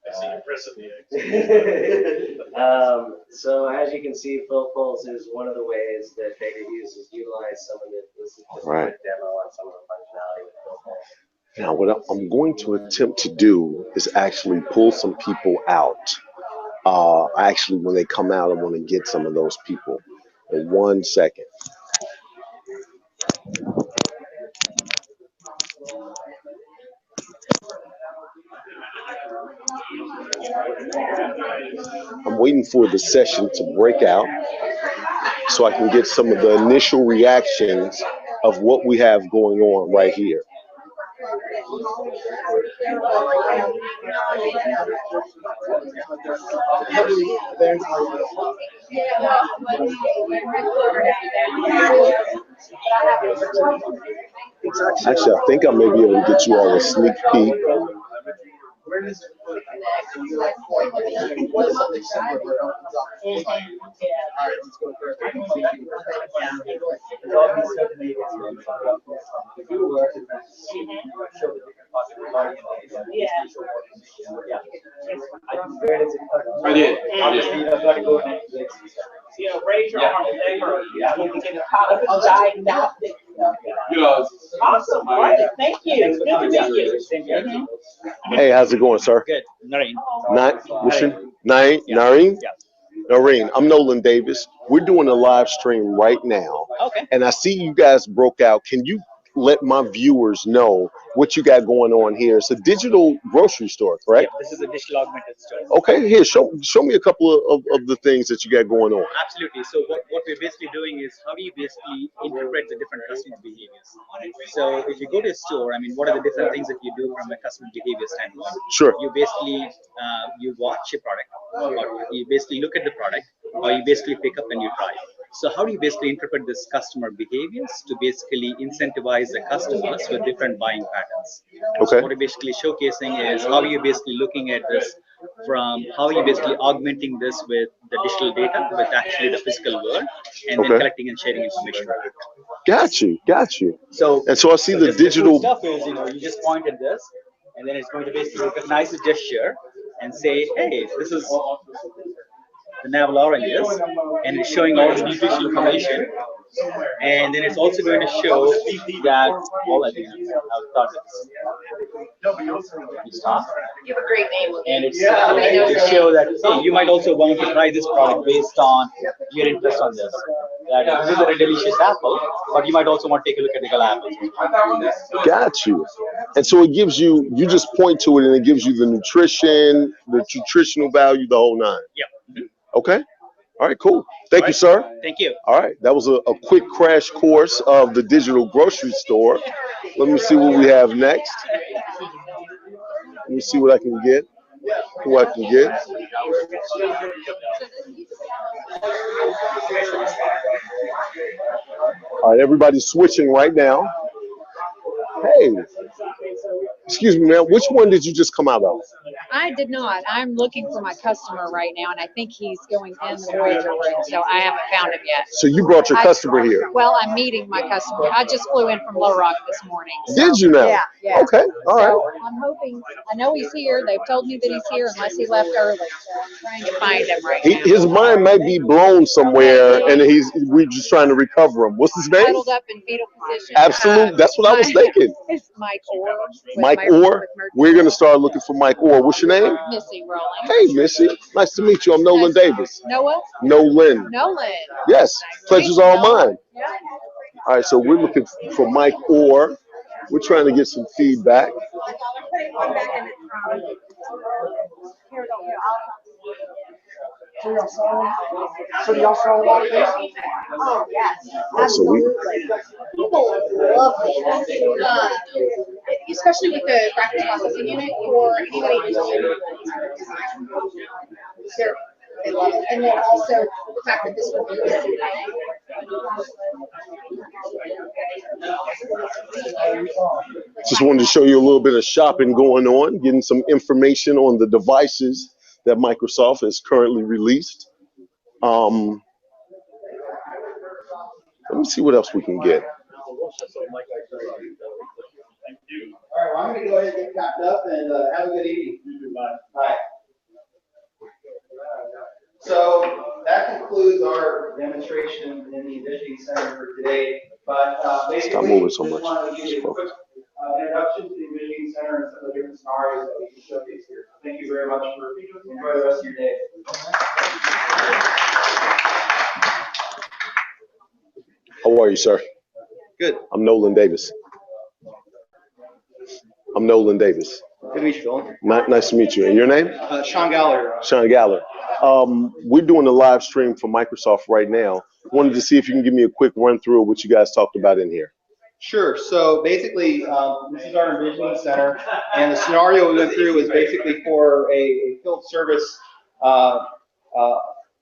S: I see you pressing the X. So as you can see, Phil Pulse is one of the ways that Baker Hughes has utilized some of the, this is just a quick demo on some of the functionality with Phil Pulse.
A: Now, what I'm going to attempt to do is actually pull some people out. Actually, when they come out, I want to get some of those people. In 1 second. I'm waiting for the session to break out so I can get some of the initial reactions of what we have going on right here. Actually, I think I may be able to get you all a sneak peek.
M: I did.
F: Raise your arm over. Diagnostic. Awesome. Great. Thank you. Good to meet you.
A: Hey, how's it going, sir?
T: Good. Nolen.
A: What's your name? Nareen?
T: Yeah.
A: Noreen, I'm Nolen Davis. We're doing a live stream right now.
T: Okay.
A: And I see you guys broke out. Can you let my viewers know what you got going on here? It's a digital grocery store, correct?
T: Yeah, this is a digital augmented store.
A: Okay, here, show me a couple of the things that you got going on.
T: Absolutely. So what we're basically doing is how do you basically interpret the different customer behaviors? So if you go to a store, I mean, what are the different things that you do from a customer behavior standpoint?
A: Sure.
T: You basically, you watch a product, or you basically look at the product, or you basically pick up and you try. So how do you basically interpret this customer behaviors to basically incentivize the customers with different buying patterns?
A: Okay.
T: So what you're basically showcasing is how you're basically looking at this from how you're basically augmenting this with the digital data with actually the physical world and then collecting and sharing information.
A: Got you.
T: So
A: and so I see the digital
T: stuff is, you just point at this and then it's going to basically recognize the gesture and say, hey, this is the navel oranges, and it's showing all the nutritional information, and then it's also going to show that, well, I think I'll start this. Stop.
L: You have a great name.
T: And it's to show that, hey, you might also want to try this product based on your interest on this. That this is a delicious apple, but you might also want to take a look at the gala apple.
A: Got you. And so it gives you just point to it and it gives you the nutrition, the nutritional value, the whole nine.
T: Yeah.
A: Okay. All right, cool. Thank you, sir.
T: Thank you.
A: All right. That was a quick crash course of the digital grocery store. Let me see what we have next. Let me see what I can get. Who I can get. All right, everybody's switching right now. Hey. Excuse me, man. Which one did you just come out of?
E: I did not. I'm looking for my customer right now, and I think he's going in the Voyager room, so I haven't found him yet.
A: So you brought your customer here?
E: Well, I'm meeting my customer. I just flew in from Little Rock this morning. So,
A: did you now?
E: Yeah.
A: Okay. All right.
E: So I'm hoping. I know he's here. They've told me that he's here, unless he left early. So I'm trying to find him right now.
A: His mind might be blown somewhere, and we're just trying to recover him. What's his name?
E: Huddled up in fetal position.
A: Absolutely. That's what I was thinking.
E: It's Mike Orr.
A: Mike Orr. We're going to start looking for Mike Orr. What's your name?
E: Missy Rolling.
A: Hey, Missy. Nice to meet you. I'm Nolen Davis.
E: Noah?
A: Nolen.
E: Nolen.
A: Yes. Pleasure's all mine. All right, so we're looking for Mike Orr. We're trying to get some feedback.
L: So do y'all sell a lot of this? Oh, yes. Absolutely. People love it. Especially with the graphics processing unit for anybody who's they love it. And then also the fact that this will be
A: just wanted to show you a little bit of shopping going on, getting some information on the devices that Microsoft has currently released. Let me see what else we can get.
P: All right, well, I'm going to go ahead and get packed up and have a good evening. Bye. So that concludes our demonstration in the Envisioning Center for today. But basically,
A: Stop moving so
P: just
A: much.
P: wanted to give you a quick introduction to the Envisioning Center and some of the different scenarios that we can showcase here. Thank you very much for enjoy the rest of your day.
A: How are you, sir?
P: Good.
A: I'm Nolen Davis. I'm Nolen Davis.
P: Good to meet you, Nolen.
A: Nice to meet you. And your name?
P: Sean Galler.
A: Sean Galler. We're doing a live stream for Microsoft right now. Wanted to see if you can give me a quick run through of what you guys talked about in here.
P: Sure. So basically, this is our Envisioning Center, and the scenario we went through was basically for a field service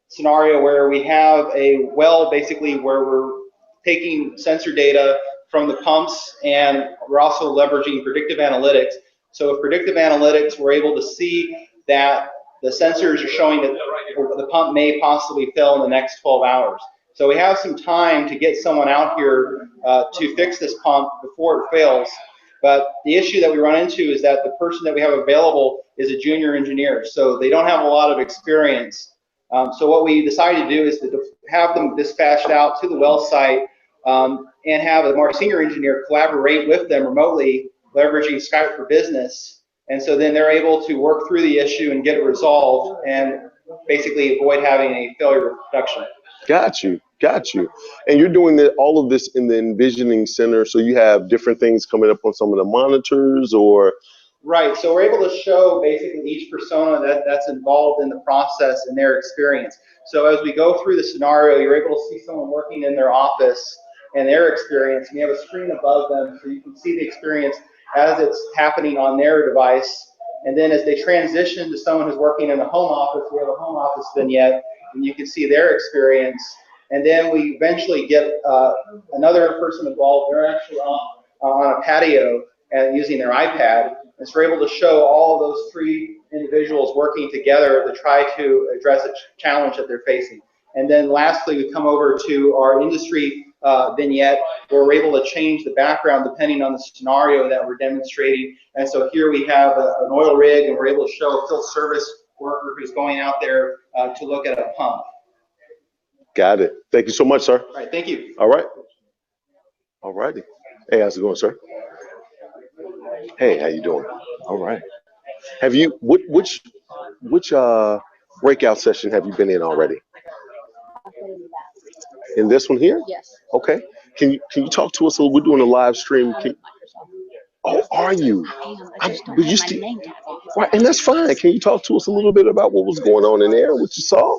P: scenario where we have a well, basically where we're taking sensor data from the pumps, and we're also leveraging predictive analytics. So with predictive analytics, we're able to see that the sensors are showing that the pump may possibly fail in the next 12 hours. So we have some time to get someone out here to fix this pump before it fails. But the issue that we run into is that the person that we have available is a junior engineer, so they don't have a lot of experience. So what we decided to do is to have them dispatched out to the well site and have a more senior engineer collaborate with them remotely, leveraging Skype for Business. And so then they're able to work through the issue and get it resolved and basically avoid having a failure of production.
A: Got you. Got you. And you're doing all of this in the Envisioning Center, so you have different things coming up on some of the monitors, or?
P: Right. So we're able to show basically each persona that's involved in the process and their experience. So as we go through the scenario, you're able to see someone working in their office and their experience. And you have a screen above them so you can see the experience as it's happening on their device. And then as they transition to someone who's working in a home office, we have a home office vignette, and you can see their experience. And then we eventually get another person involved. They're actually on a patio and using their iPad. And so we're able to show all of those three individuals working together to try to address a challenge that they're facing. And then lastly, we come over to our industry vignette, where we're able to change the background depending on the scenario that we're demonstrating. And so here we have an oil rig, and we're able to show a field service worker who's going out there to look at a pump.
A: Got it. Thank you so much, sir.
P: All right, thank you.
A: All right. All righty. Hey, how's it going, sir? Hey, how you doing? All right. Have you which breakout session have you been in already? In this one here?
U: Yes.
A: Okay. Can you talk to us? We're doing a live stream. Oh, are you?
U: I just don't have my name tag on.
A: Right, and that's fine. Can you talk to us a little bit about what was going on in there, what you saw?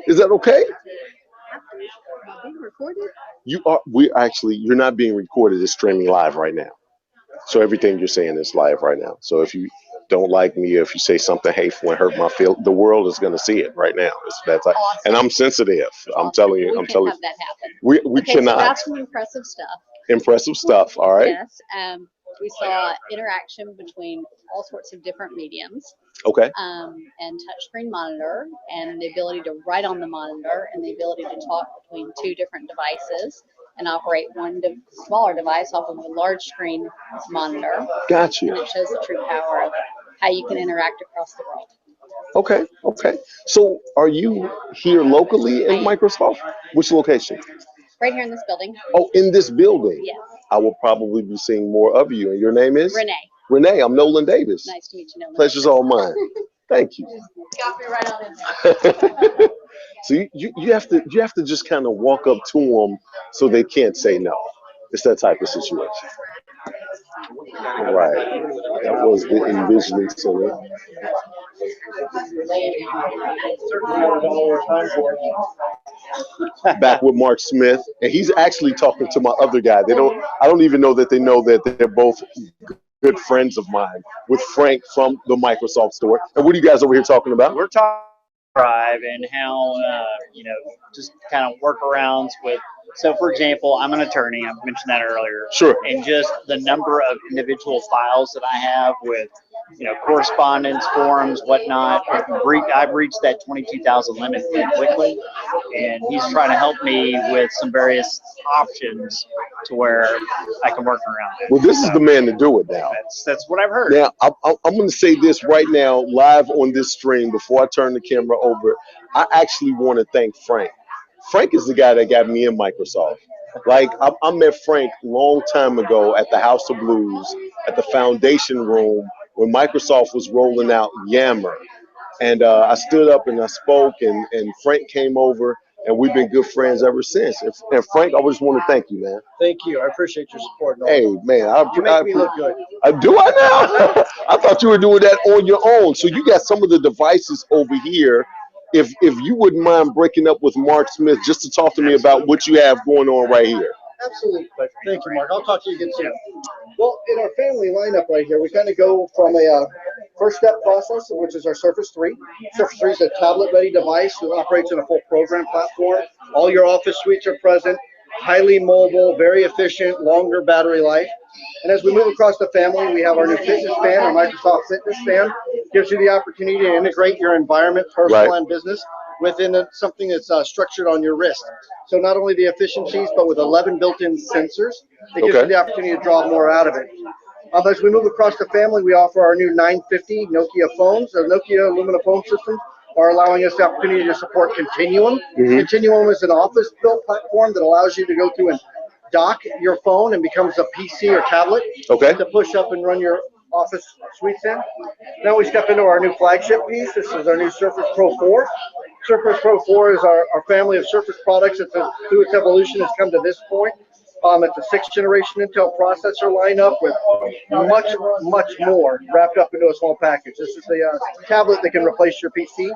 A: Is that okay?
U: Being recorded?
A: You're not being recorded. It's streaming live right now. So everything you're saying is live right now. So if you don't like me, or if you say something hateful and hurt my feelings, the world is going to see it right now. Awesome. And I'm sensitive. I'm telling you.
U: We can't have that happen.
A: We
U: okay,
A: cannot.
U: So that's some impressive stuff.
A: Impressive stuff. All right.
U: Yes. We saw interaction between all sorts of different mediums.
A: Okay.
U: And touchscreen monitor, and the ability to write on the monitor, and the ability to talk between two different devices, and operate one smaller device off of a large screen monitor.
A: Got you.
U: And it shows the true power of how you can interact across the world.
A: Okay. Okay. So are you here locally in Microsoft? Which location?
U: Right here in this building.
A: Oh, in this building?
U: Yes.
A: I will probably be seeing more of you. And your name is?
U: Renee.
A: Renee, I'm Nolen Davis.
U: Nice to meet you, Nolen.
A: Pleasure's all mine. Thank you.
U: Got me right on in there.
A: So you have to just kind of walk up to them so they can't say no. It's that type of situation. Right. That was the Envisioning Center. Back with Mark Smith, and he's actually talking to my other guy. I don't even know that they know that they're both good friends of mine, with Frank from the Microsoft store. And what are you guys over here talking about?
G: We're talking Drive and how just kind of workarounds with. So, for example, I'm an attorney. I mentioned that earlier.
A: Sure.
G: And just the number of individual files that I have with, correspondence, forms, whatnot. I've reached that 22,000 limit pretty quickly, and he's trying to help me with some various options
B: to where I can work around it.
A: Well, this is the man to do it now.
B: That's what I've heard.
A: Now, I'm going to say this right now, live on this stream, before I turn the camera over. I actually want to thank Frank. Frank is the guy that got me in Microsoft. Like, I met Frank a long time ago at the House of Blues, at the Foundation Room, when Microsoft was rolling out Yammer. And I stood up and I spoke, and Frank came over, and we've been good friends ever since. And Frank, I just want to thank you, man.
V: Thank you. I appreciate your support, Nolen.
A: Hey, man.
V: You make me look good.
A: Do I now? I thought you were doing that on your own. So you got some of the devices over here. If you wouldn't mind breaking up with Mark Smith just to talk to me about what you have going on right here.
V: Absolutely. Thank you, Mark. I'll talk to you again soon. Well, in our family lineup right here, we kind of go from a first step process, which is our Surface 3. Surface 3 is a tablet-ready device that operates in a full program platform. All your office suites are present, highly mobile, very efficient, longer battery life. And as we move across the family, we have our new Fitness Band, our Microsoft Fitness Band. Gives you the opportunity to integrate your environment, personal and business, within something that's structured on your wrist. So not only the efficiencies, but with 11 built-in sensors, it gives you the opportunity to draw more out of it. As we move across the family, we offer our new 950 Nokia phones. The Nokia Lumina phone systems are allowing us the opportunity to support Continuum. Continuum is an office-built platform that allows you to go through and dock your phone and becomes a PC or tablet to push up and run your office suites in. Now we step into our new flagship piece. This is our new Surface Pro 4. Surface Pro 4 is our family of Surface products. Through its evolution, has come to this point. It's a 6th generation Intel processor lineup with much more wrapped up into a small package. This is the tablet that can replace your PC.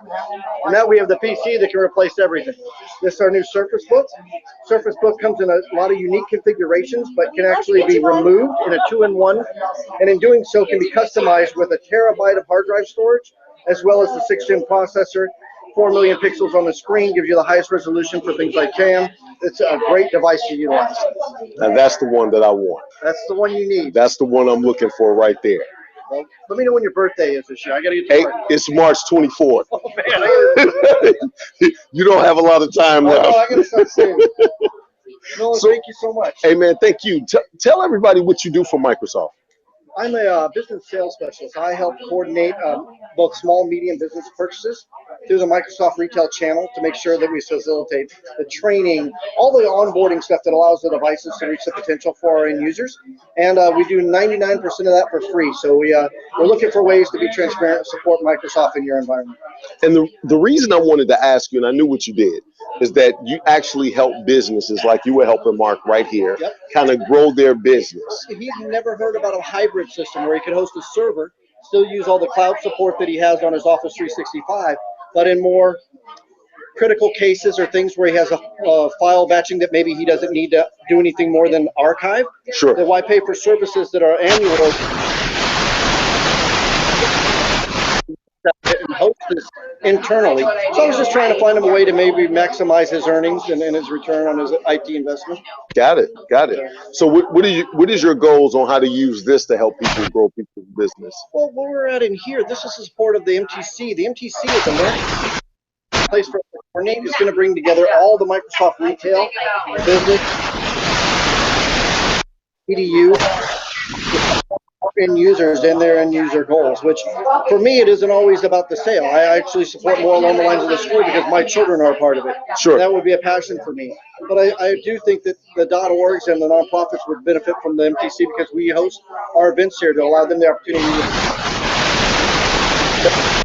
V: And now we have the PC that can replace everything. This is our new Surface Book. Surface Book comes in a lot of unique configurations, but can actually be removed in a 2-in-1. And in doing so, can be customized with a terabyte of hard drive storage, as well as the 6th-gen processor. 4 million pixels on the screen gives you the highest resolution for things like CAM. It's a great device to utilize.
A: And that's the one that I want.
V: That's the one you need.
A: That's the one I'm looking for right there.
V: Well, let me know when your birthday is this year. I got to get to work.
A: It's March 24th.
V: Oh, man.
A: You don't have a lot of time left.
V: No, I got to start saving. No, thank you so much.
A: Hey, man, thank you. Tell everybody what you do for Microsoft.
V: I'm a business sales specialist. I help coordinate both small, medium business purchases through the Microsoft retail channel to make sure that we facilitate the training, all the onboarding stuff that allows the devices to reach the potential for our end users. And we do 99% of that for free. So we're looking for ways to be transparent and support Microsoft in your environment.
A: And the reason I wanted to ask you, and I knew what you did, is that you actually help businesses like you were helping Mark right here kind of grow their business.
V: He's never heard about a hybrid system where he can host a server, still use all the cloud support that he has on his Office 365, but in more critical cases or things where he has a file batching that maybe he doesn't need to do anything more than archive.
A: Sure.
V: Then why pay for services that are annual and host this internally? So I was just trying to find him a way to maybe maximize his earnings and his return on his IT investment.
A: Got it. So what is your goals on how to use this to help people grow people's business?
V: Well, where we're at in here, this is the support of the MTC. The MTC is a learning place for us to coordinate. It's going to bring together all the Microsoft retail, business, EDU, end users and their end user goals, which for me, it isn't always about the sale. I actually support more along the lines of the school because my children are a part of it.
A: Sure.
V: That would be a passion for me. But I do think that the .orgs and the nonprofits would benefit from the MTC because we host our events here to allow them the opportunity to.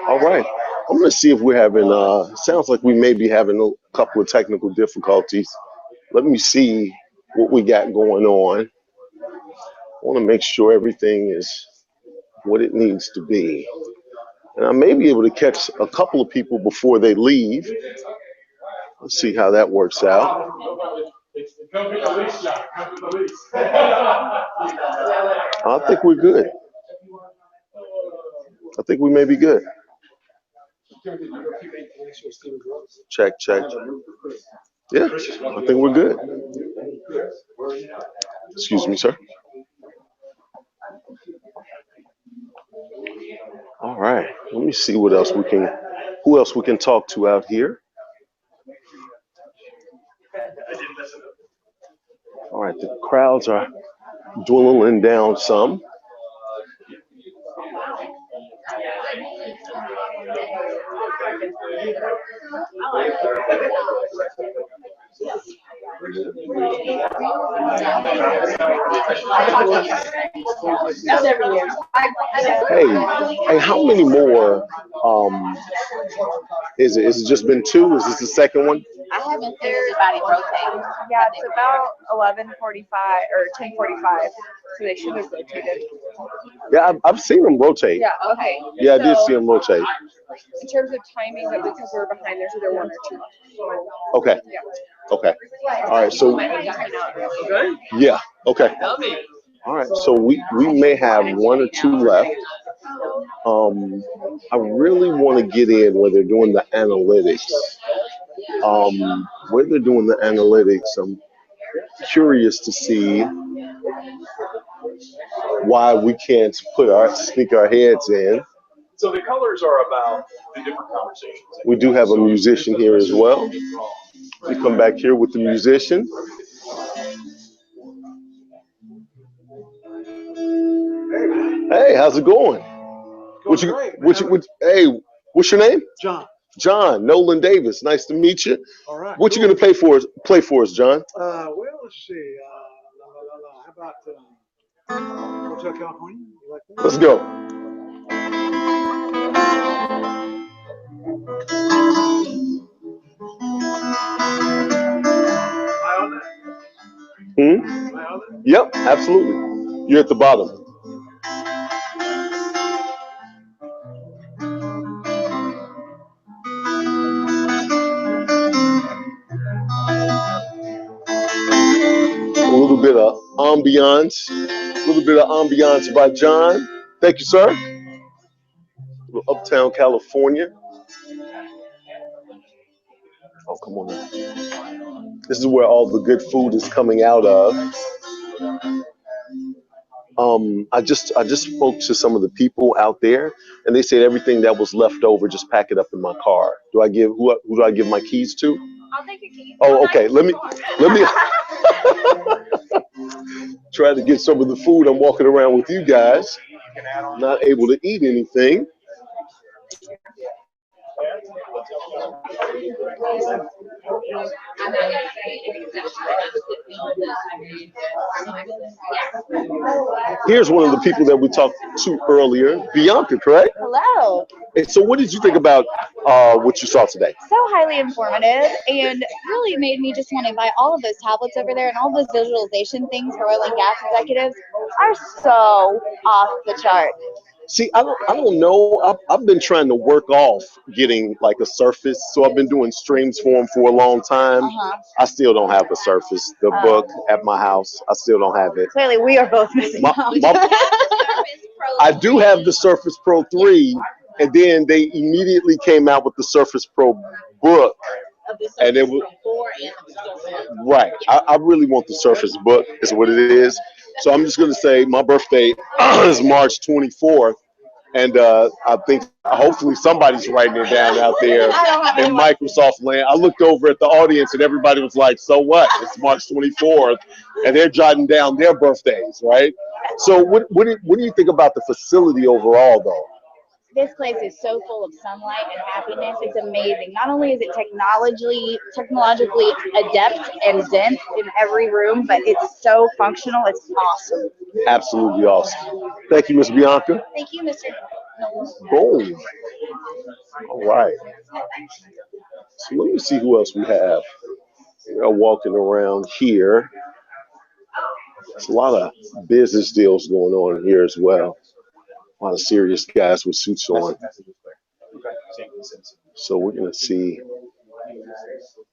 A: All right. I'm going to see if we're having, sounds like we may be having a couple of technical difficulties. Let me see what we got going on. I want to make sure everything is what it needs to be. And I may be able to catch a couple of people before they leave. Let's see how that works out. I think we're good. I think we may be good. Check. Yeah, I think we're good. Excuse me, sir. All right, let me see who else we can talk to out here. All right, the crowds are dwindling down some. Hey, how many more is it? Has it just been two? Is this the second one?
C: I haven't seen anybody rotate.
J: Yeah, it's about 11:45 or 10:45, so they should have rotated.
A: Yeah, I've seen them rotate.
J: Yeah, okay.
A: Yeah, I did
J: So,
A: see them rotate.
J: in terms of timing, but because we're behind, there's either one or two. So,
A: Okay.
J: yeah.
A: Okay. All right. So yeah. Okay. All right. So we may have one or two left. I really want to get in where they're doing the analytics. Where they're doing the analytics, I'm curious to see why we can't sneak our heads in.
D: So the colors are about the different conversations.
A: We do have a musician here as well. We come back here with the musician. Hey, how's it going? Hey, what's your name?
H: John.
A: John, Nolen Davis. Nice to meet you.
H: All right.
A: What you gonna play for us, John?
H: Well, let's see. How about Hotel California? You like that?
A: Let's go. Yep, absolutely. You're at the bottom. A little bit of ambiance by John. Thank you, sir. Uptown California. Oh, come on now. This is where all the good food is coming out of. I just spoke to some of the people out there, and they said everything that was left over, just pack it up in my car. Who do I give my keys to?
J: I'll take your keys.
A: Oh, okay. Let me try to get some of the food. I'm walking around with you guys, not able to eat anything. Here's one of the people that we talked to earlier, Bianca, correct?
J: Hello.
A: And so what did you think about what you saw today?
J: So highly informative and really made me just want to buy all of those tablets over there, and all those visualization things for oil and gas executives are so off the chart.
A: See, I don't know. I've been trying to work off getting like a Surface, so I've been doing streams for them for a long time. I still don't have a Surface. The book at my house, I still don't have it.
J: Clearly, we are both missing out.
A: I do have the Surface Pro 3, and then they immediately came out with the Surface Pro book. And it was right. I really want the Surface book, is what it is. So I'm just going to say my birthday is March 24th, and I think hopefully somebody's writing it down out there in Microsoft land. I looked over at the audience, and everybody was like, "So what? It's March 24th," and they're jotting down their birthdays, right? So what do you think about the facility overall, though?
J: This place is so full of sunlight and happiness. It's amazing. Not only is it technologically adept and dense in every room, but it's so functional. It's awesome.
A: Absolutely awesome. Thank you, Ms. Bianca.
J: Thank you, Mr. Nolen.
A: Boom. All right. So let me see who else we have. We're walking around here. There's a lot of business deals going on here as well. A lot of serious guys with suits on. So we're going to see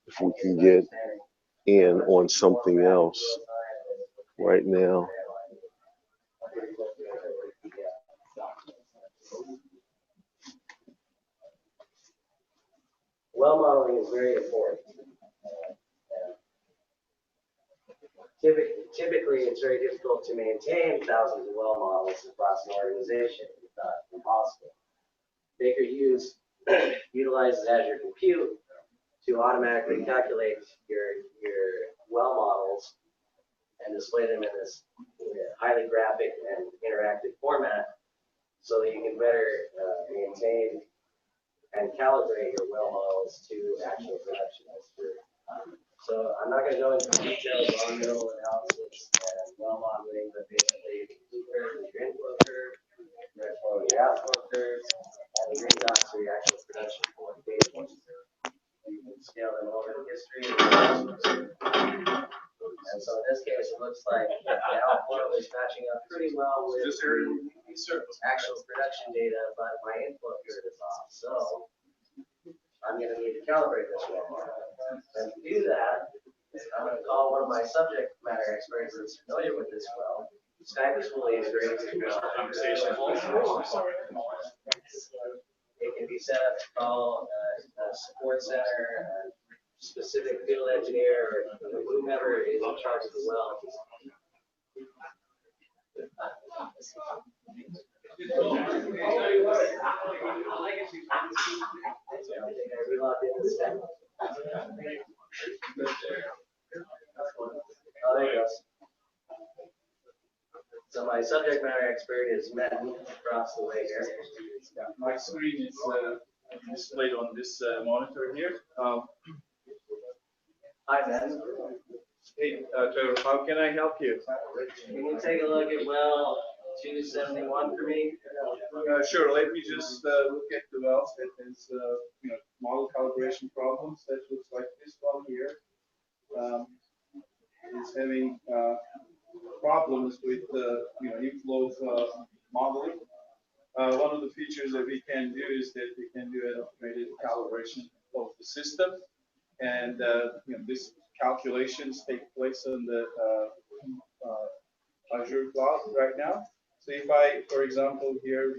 A: if we can get in on something else right now.
S: Well modeling is very important. Typically, it's very difficult to maintain thousands of well models across an organization. It's not impossible. Baker Hughes utilizes Azure Compute to automatically calculate your well models and display them in this highly graphic and interactive format so that you can better maintain and calibrate your well models to actual production. So I'm not going to go into details on mineral analysis and well modeling, but basically blue curve is your inflow curve, red flow is your outflow curve, and the green dots are your actual production for the data points. You can scale them over the history. And so in this case, it looks like the outflow is matching up pretty well with actual production data, but my inflow curve is off. So I'm going to need to calibrate this well model. And to do that, I'm going to call one of my subject matter experts that's familiar with this well. Skype is fully integrated to conversation. It can be set up to call a support center, a specific field engineer, or whomever is in charge of the well. Oh, there you go. So my subject matter expert is Matt across the way here.
R: Yeah, my screen is displayed on this monitor here.
S: Hi, Ben.
R: Hey, Trevor, how can I help you?
S: Can you take a look at well 271 for me?
R: Sure. Let me just look at the wells that is, model calibration problems. That looks like this one here. It's having problems with inflow modeling. One of the features that we can do is that we can do an automated calibration of the system, and these calculations take place on the Azure cloud right now. So if I, for example, here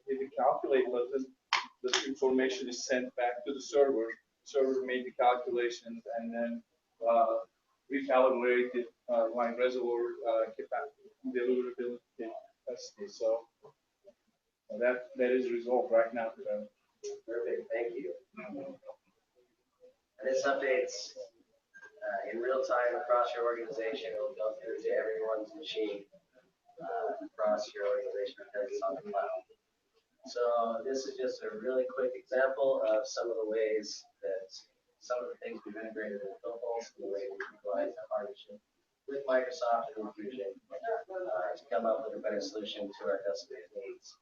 R: hit the calculate button, the information is sent back to the server. The server made the calculations and then recalibrated my reservoir deliverability capacity. So that is resolved right now.
S: Perfect, thank you. And this updates in real time across your organization. It will go through to everyone's machine across your organization because it's on the cloud. So this is just a really quick example of some of the ways that some of the things we've integrated in Philpulse and the way we utilize the partnership with Microsoft and Infusion to come up with a better solution to our customers' needs.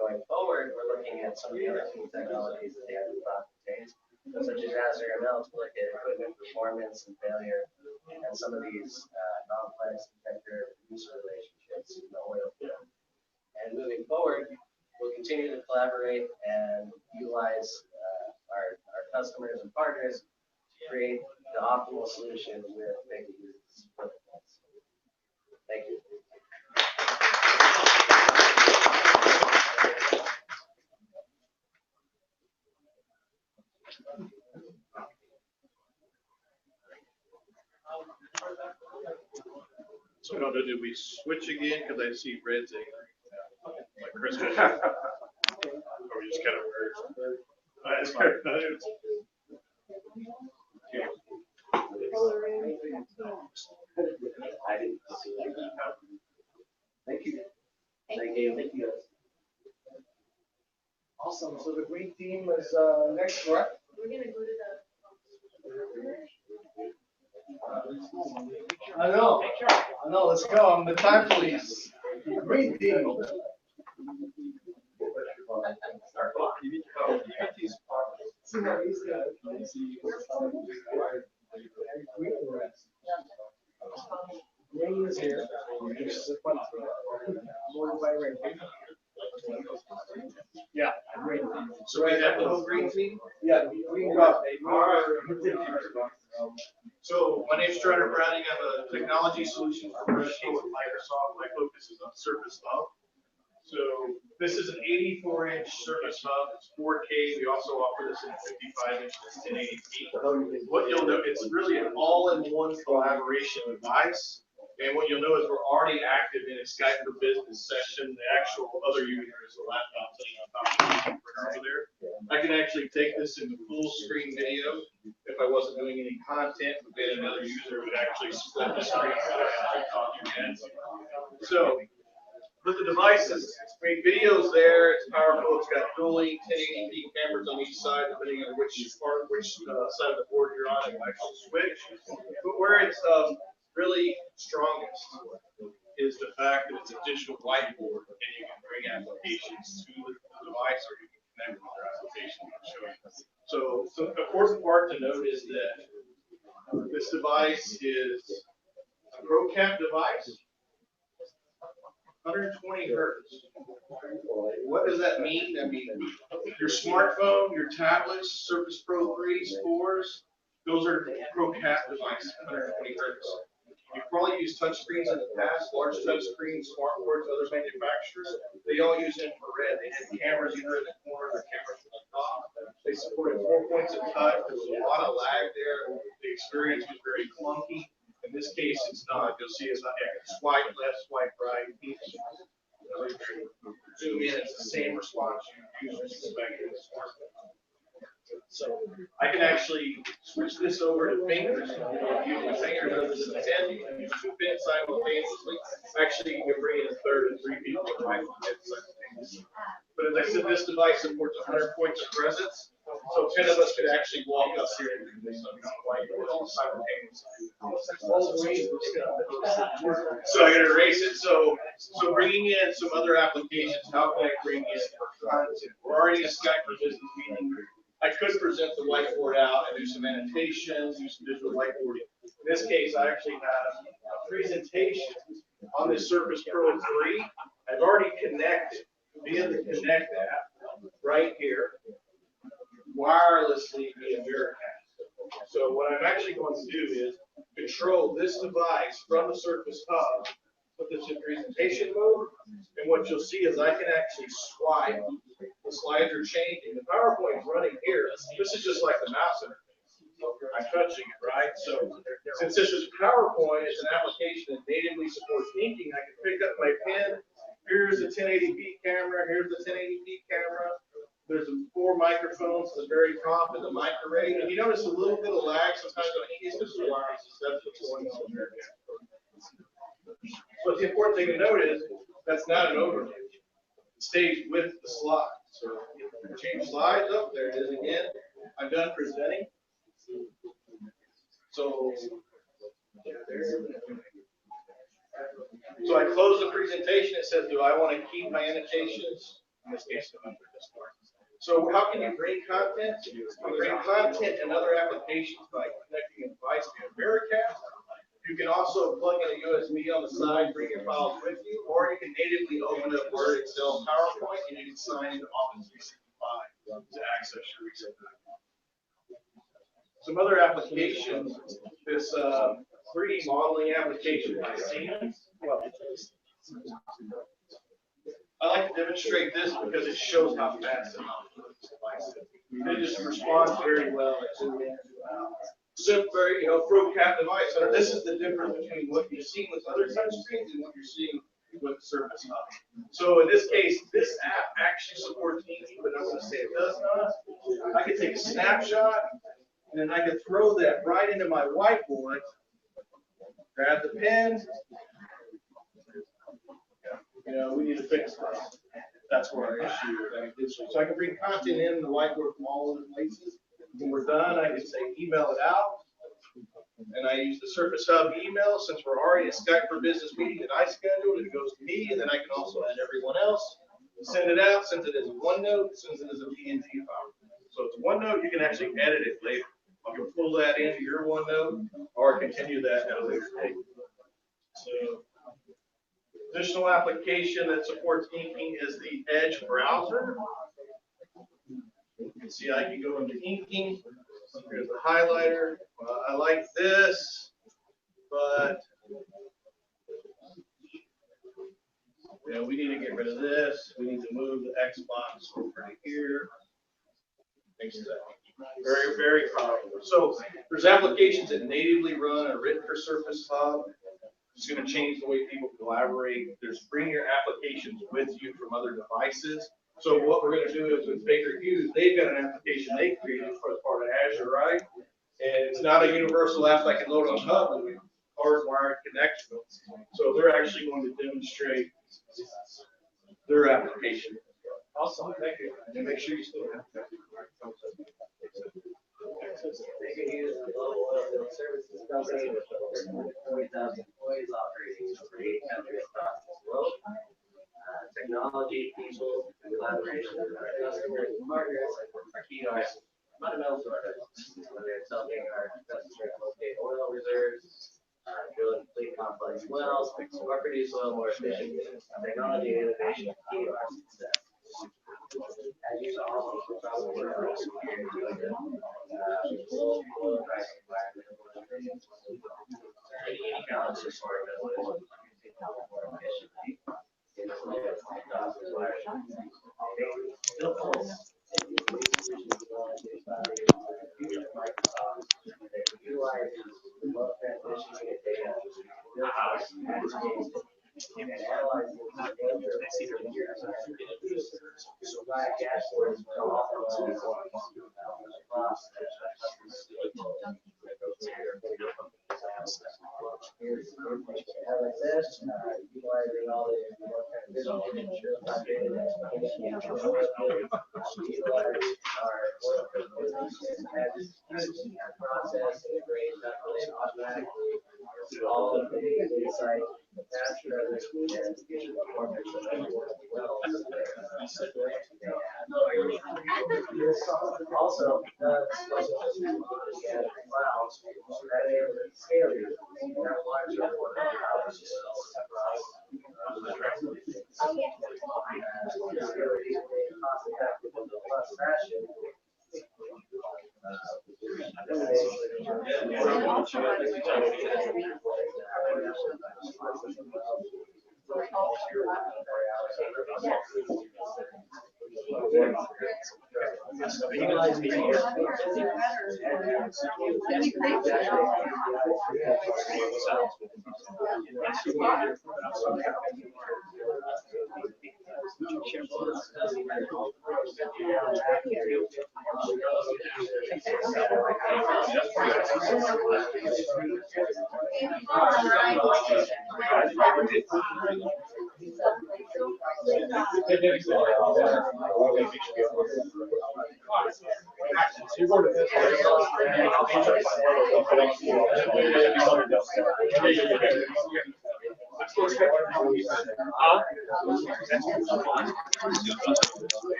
S: Going forward, we're looking at some of the other key technologies that they have in contains, such as Azure ML to look at equipment performance and failure, and some of these complex vendor-user relationships in the oil field. And moving forward, we'll continue to collaborate and utilize our customers and partners to create the optimal solution with Baker Hughes. Thank you.
D: So, no, did we switch again? Because I see red's like Christmas. Or we just kind of that's fine.
S: I didn't see that. Thank you. Thank you. Thank you.
V: Awesome. So the green team is next, correct?
O: We're gonna go to the.
V: I know. Let's go. I'm the time police. Green team. Green is here. Yeah, green.
D: So we have the whole green team?
V: Yeah, green got.
D: So my name's Strider Browning. I'm a technology solutions professional with Microsoft. My focus is on Surface Hub. So this is an 84-inch Surface Hub. It's 4K. We also offer this in 55-inch to 1080p. What you'll know, it's really an all-in-one collaboration device. And what you'll know is we're already active in a Skype for Business session. The actual other user is the laptop sitting on top of the printer over there. I can actually take this into full screen video. If if I wasn't doing any content, but then another user would actually split the screen. So with the devices, I mean, video's there, it's powerful, it's got dually 1080p cameras on each side, depending on which side of the board you're on, it will actually switch. But where it's really strongest is the fact that it's a digital whiteboard, and you can bring applications to the device, or you can connect with other applications. So the important part to note is that this device is a ProCap device. 120 hertz. What does that mean? I mean, your smartphone, your tablets, Surface Pro 3s, 4s, those are ProCap devices, 120 hertz. You've probably used touchscreens in the past, large touchscreens, smartboards, other manufacturers. They all use infrared. They have cameras either in the corner or cameras on the top. They supported 4 points of touch. There's a lot of lag there. The experience was very clunky. In this case, it's not. You'll see it's not. I can swipe left, swipe right. Zoom in, it's the same response you usually expect in a smartphone. So I can actually switch this over to fingers. Use my finger does this in 10. You can use 2 pins simultaneously. Actually, you can bring in a third and 3 people with my pins simultaneously. But as I said, this device supports 100 points of presence. So 10 of us could actually walk up here and do this simultaneously. So I can erase it. So bringing in some other applications, how can I bring in content? We're already in Skype for business meeting. I could present the whiteboard out and do some annotations, do some digital whiteboarding. In this case, I actually have a presentation on this Surface Pro 3. I've already connected via the Connect app right here, wirelessly via Miracast. So what I'm actually going to do is control this device from the Surface Hub, put this in presentation mode, and what you'll see is I can actually swipe. The slides are changing. The PowerPoint's running here. This is just like the mouse interface. I'm touching it, right? So since this is PowerPoint, it's an application that natively supports inking. I can pick up my pen. Here's the 1080p camera. Here's the 1080p camera. There's 4 microphones at the very top and the mic array. And you notice a little bit of lag sometimes on these because the wireless is that's what's going on there. But the important thing to note is that's not an overview. It stays with the slide. So change slides up. There it is again. I'm done presenting. So I close the presentation. It says, do I want to keep my annotations? In this case, I'm under this part. So how can you bring content? You bring content and other applications by connecting a device via Miracast. You can also plug in a USB on the side, bring your files with you, or you can natively open up Word, Excel, PowerPoint, and you can sign into Office 365 to access your recent documents. Some other applications, this 3D modeling application by Siemens. I like to demonstrate this because it shows how fast it just responds very well. So very, ProCap device. So this is the difference between what you've seen with other touchscreens and what you're seeing with Surface Hub. So in this case, this app actually supports inking, but I'm going to say it does not. I can take a snapshot, and then I can throw that right into my whiteboard. Grab the pen. We need to fix this. That's where our issue is. So I can bring content in the whiteboard from all over the places. When we're done, I can say email it out. And I use the Surface Hub email. Since we're already in Skype for business meeting that I scheduled, it goes to me, and then I can also add everyone else. Send it out, sends it as a OneNote, sends it as a PNG file. So it's OneNote, you can actually edit it later. You can pull that into your OneNote or continue that at a later date. So additional application that supports inking is the Edge browser. You can see I can go into inking. Here's the highlighter. I like this, but we need to get rid of this. We need to move the Xbox over to here. Very, very powerful. So there's applications that natively run or written for Surface Hub. It's going to change the way people collaborate. There's bring your applications with you from other devices. So what we're going to do is with Baker Hughes, they've got an application they created for part of Azure, right? And it's not a universal app I can load on Hub, but we hardwired connection. So they're actually going to demonstrate their application. Awesome, thank you. And make sure you still have that.
S: They can use a global oil field services company with over 40,000 employees operating in over 8 countries across the globe. Technology, people, and collaboration with our customers and partners are key to our fundamental to our business. Whether it's helping our customers locate oil reserves, drill and complete complex wells, or produce oil more efficiently, technology and innovation are key to our success. As you saw, we're probably oil price environment. Any challenges for our business more efficiently. Utilizing all the process automatically all of the insight capture also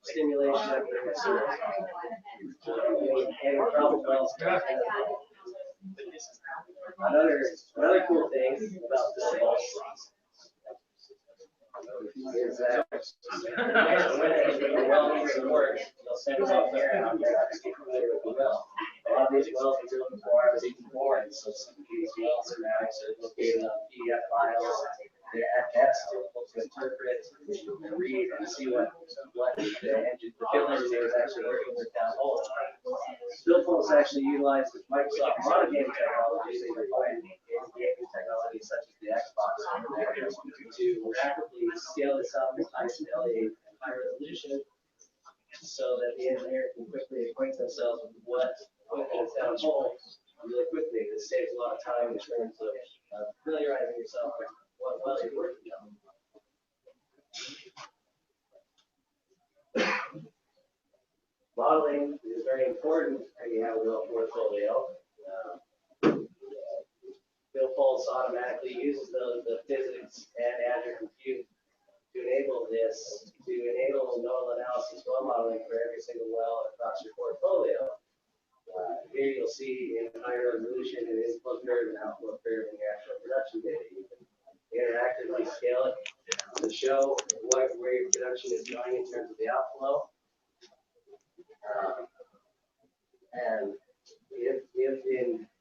S: stimulation. Another cool thing about this is that when the well needs some work, they'll send us out there and get familiar with the well. A lot of these wells we're looking for are even boring, so some of these wells are located on PDF files. They're at best able to interpret and read and see what the field engineer is actually working with down hole. Billfolds actually utilize the Microsoft monitoring technology they provide in gaming technology such as the Xbox to rapidly scale this up to high fidelity and high resolution so that the engineer can quickly acquaint themselves with what is down hole really quickly. This saves a lot of time in terms of familiarizing yourself with what well you're working on. Modeling is very important when you have a well portfolio. Billfolds automatically uses the physics and Azure Compute to enable this, to enable nodal analysis well modeling for every single well across your portfolio. Here you'll see in high resolution an inflow curve and outflow curve in the actual production data. You can interact rapidly scale it to show where your production is going in terms of the outflow. And if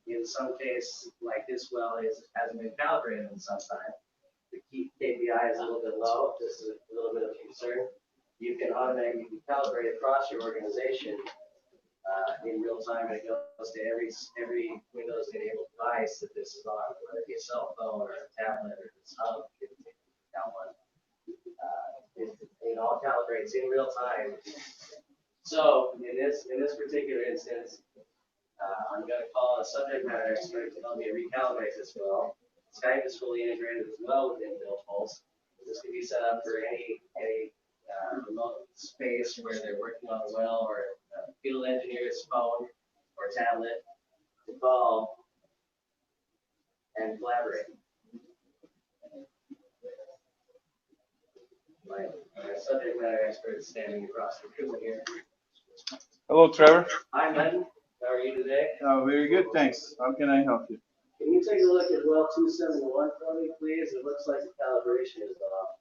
S: in some case like this well hasn't been calibrated in some time, the key KPI is a little bit low. This is a little bit of concern. You can automatically calibrate across your organization in real time, and it goes to every Windows-enabled device that this is on, whether it be a cell phone or a tablet or this hub. That one, it all calibrates in real time. So in this particular instance, I'm going to call a subject matter expert to help me recalibrate this well. Skype is fully integrated as well within BuildPulse. This can be set up for any remote space where they're working on a well, or a field engineer's phone or tablet to call and collaborate. My subject matter expert is standing across the room here.
R: Hello, Trevor.
S: Hi, Len. How are you today?
R: Very good, thanks. How can I help you?
S: Can you take a look at well 271 for me, please? It looks like the calibration is off.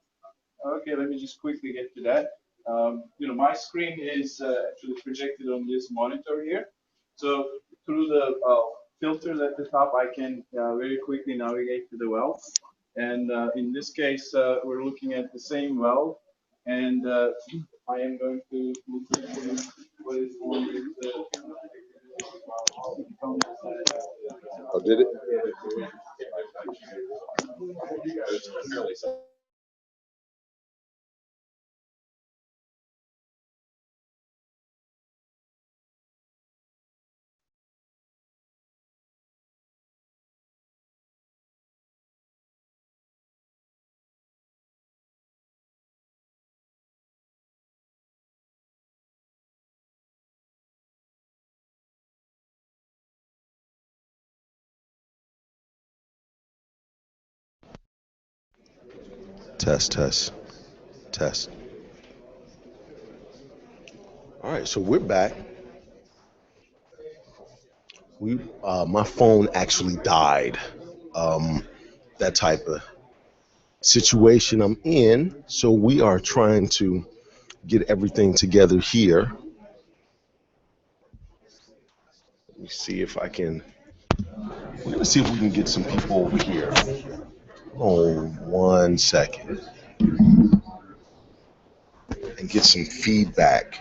R: Okay, let me just quickly get to that. My screen is actually projected on this monitor here. So through the filters at the top, I can very quickly navigate to the well. And in this case, we're looking at the same well. And I am going to look at what is on with
A: Oh, did it? Test. All right, so we're back. My phone actually died. That type of situation I'm in. So we are trying to get everything together here. Let me see if I can. We're gonna see if we can get some people over here. Oh, 1 second. And get some feedback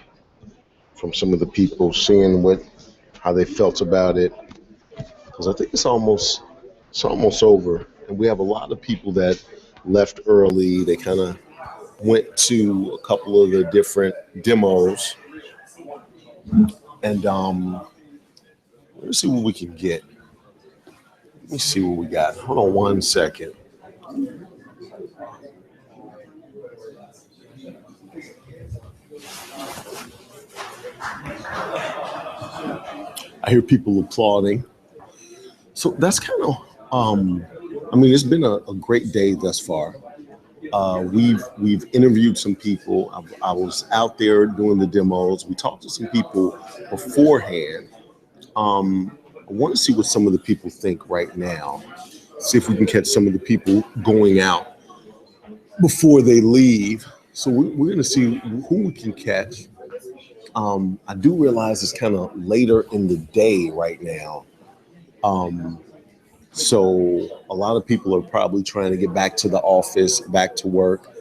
A: from some of the people, seeing how they felt about it. Because I think it's almost over, and we have a lot of people that left early. They kind of went to a couple of the different demos, and let's see what we can get. Let me see what we got. Hold on 1 second. I hear people applauding. So that's kind of, it's been a great day thus far. We've interviewed some people. I was out there doing the demos. We talked to some people beforehand. I want to see what some of the people think right now. See if we can catch some of the people going out before they leave. So we're going to see who we can catch. I do realize it's kind of later in the day right now. So a lot of people are probably trying to get back to the office, back to work.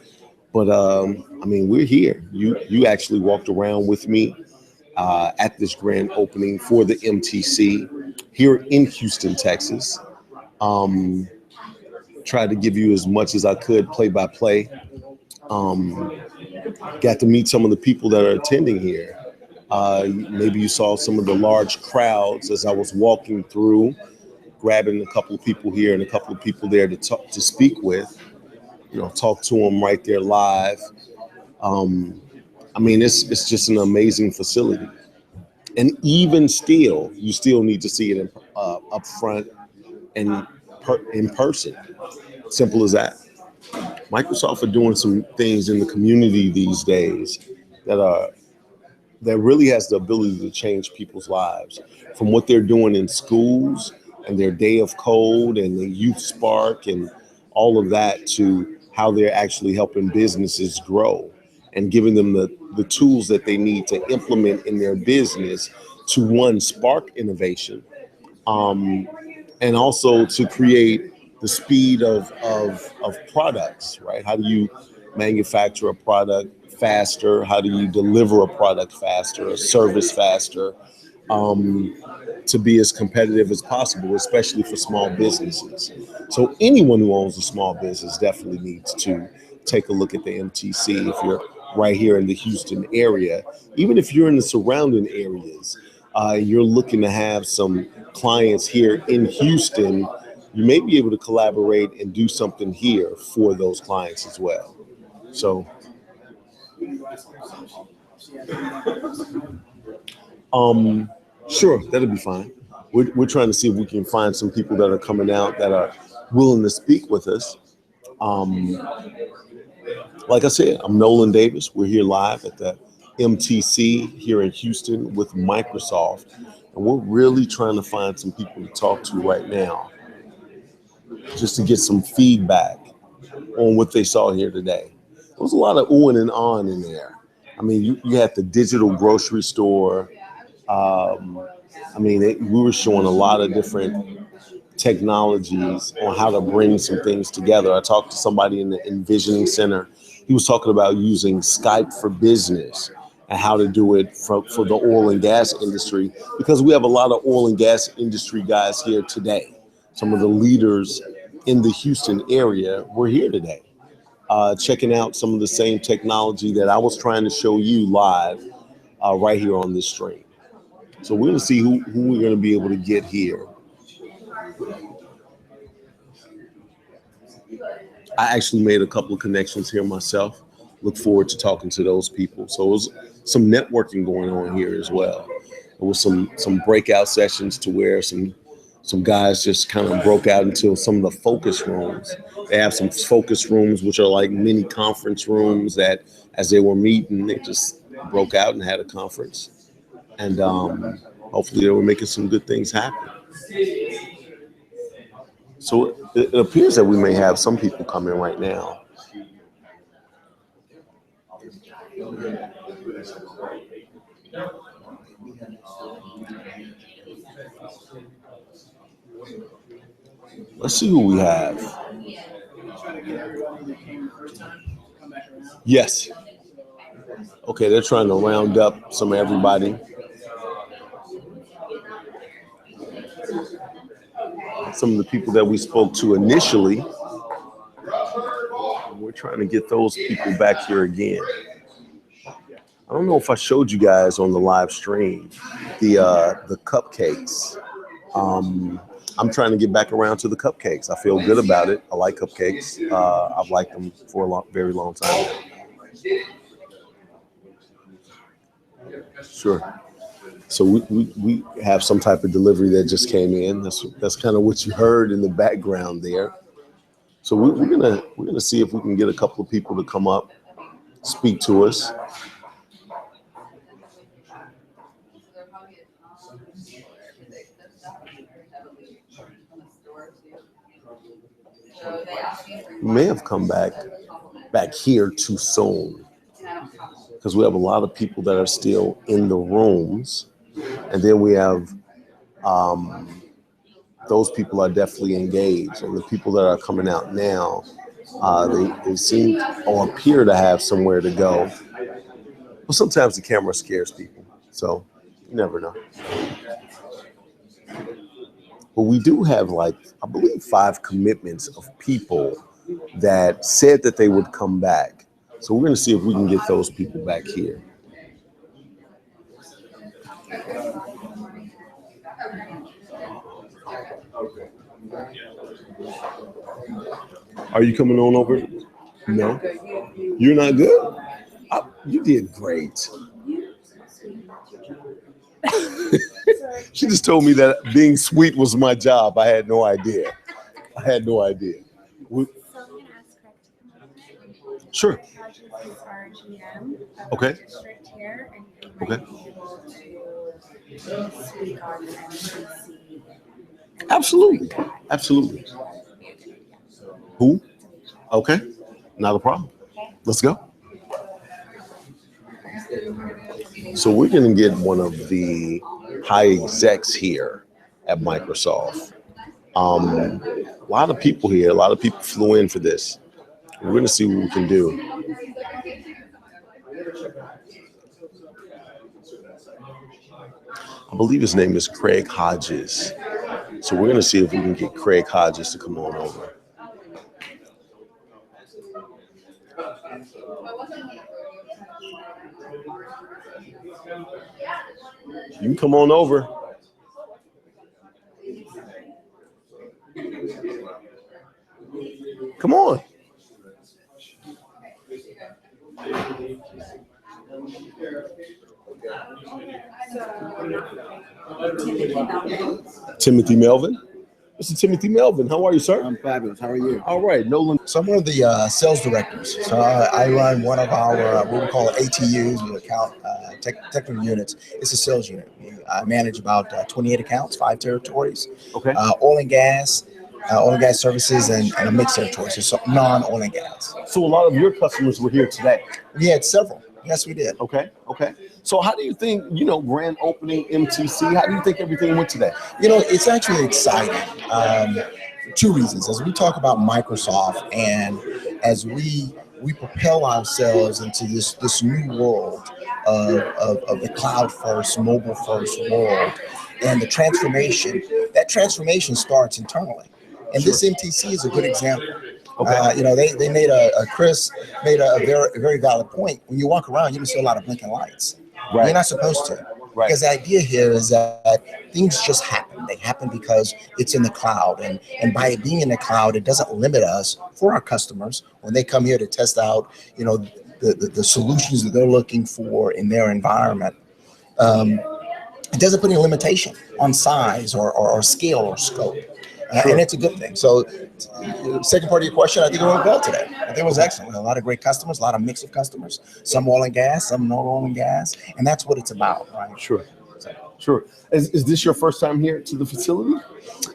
A: But we're here. You actually walked around with me at this grand opening for the MTC here in Houston, Texas. Tried to give you as much as I could play by play. Got to meet some of the people that are attending here. Maybe you saw some of the large crowds as I was walking through, grabbing a couple of people here and a couple of people there to speak with, talk to them right there live. It's just an amazing facility. And even still, you still need to see it up front and in person. Simple as that. Microsoft are doing some things in the community these days that really has the ability to change people's lives. From what they're doing in schools and their day of code and the youth spark and all of that to how they're actually helping businesses grow and giving them the tools that they need to implement in their business to, one, spark innovation, and also to create the speed of products, right? How do you manufacture a product faster? How do you deliver a product faster, a service faster, to be as competitive as possible, especially for small businesses? So anyone who owns a small business definitely needs to take a look at the MTC if you're right here in the Houston area. Even if you're in the surrounding areas, you're looking to have some clients here in Houston, you may be able to collaborate and do something here for those clients as well. So, sure, that'll be fine. We're trying to see if we can find some people that are coming out that are willing to speak with us. Like I said, I'm Nolen Davis. We're here live at the MTC here in Houston with Microsoft. And we're really trying to find some people to talk to right now, just to get some feedback on what they saw here today. There was a lot of oohing and ahhing in there. I mean, you had the digital grocery store. We were showing a lot of different technologies on how to bring some things together. I talked to somebody in the Envisioning Center. He was talking about using Skype for business and how to do it for the oil and gas industry, because we have a lot of oil and gas industry guys here today. Some of the leaders in the Houston area were here today, checking out some of the same technology that I was trying to show you live right here on this stream. So we're going to see who we're going to be able to get here. I actually made a couple of connections here myself. Look forward to talking to those people. So it was some networking going on here as well. There was some breakout sessions to where some guys just kind of broke out into some of the focus rooms. They have some focus rooms, which are like mini conference rooms that as they were meeting, they just broke out and had a conference. And hopefully they were making some good things happen. So it appears that we may have some people coming right now. Let's see who we have. Yes. Okay, they're trying to round up some of everybody. Some of the people that we spoke to initially. We're trying to get those people back here again. I don't know if I showed you guys on the live stream the cupcakes. I'm trying to get back around to the cupcakes. I feel good about it. I like cupcakes. I've liked them for a very long time now. Sure. So we have some type of delivery that just came in. That's kind of what you heard in the background there. So we're gonna see if we can get a couple of people to come up, speak to us. We may have come back here too soon, because we have a lot of people that are still in the rooms, and then we have those people are definitely engaged, and the people that are coming out now, they seem or appear to have somewhere to go. But sometimes the camera scares people, so you never know. But we do have, like, I believe 5 commitments of people that said that they would come back. So we're going to see if we can get those people back here. Are you coming on over? No? You're not good? You did great. She just told me that being sweet was my job. I had no idea. Sure. Okay. Okay. Absolutely. Who? Okay, not a problem. Let's go. So we're going to get one of the high execs here at Microsoft. A lot of people here, a lot of people flew in for this. We're going to see what we can do. I believe his name is Craig Hodges. So we're going to see if we can get Craig Hodges to come on over. You can come on over. Come on. Timothy Melvin. Mr. Timothy Melvin, how are you, sir?
I: I'm fabulous. How are you?
A: All right, Nolen.
I: So I'm one of the sales directors. So I run one of our what we call ATUs, with account technical units. It's a sales unit. I manage about 28 accounts, 5 territories.
A: Okay.
I: Oil and gas services, and a mixed territories, so non-oil and gas.
A: So a lot of your customers were here today.
I: We had several. Yes, we did.
A: Okay. So how do you think, grand opening MTC, how do you think everything went today?
I: It's actually exciting. For 2 reasons. As we talk about Microsoft and as we propel ourselves into this new world of the cloud first, mobile first world, and the transformation, that transformation starts internally. And this MTC is a good example.
A: Okay.
I: They made Chris made a very valid point. When you walk around, you don't see a lot of blinking lights.
A: Right.
I: You're not supposed to.
A: Right.
I: Because the idea here is that things just happen. They happen because it's in the cloud. And by it being in the cloud, it doesn't limit us for our customers when they come here to test out, the solutions that they're looking for in their environment. It doesn't put any limitation on size or scale or scope. And it's a good thing. So, second part of your question, I think it went well today. I think it was excellent. A lot of great customers, a lot of mix of customers, some oil and gas, some non oil and gas, and that's what it's about, right?
A: Sure. Is this your first time here to the facility?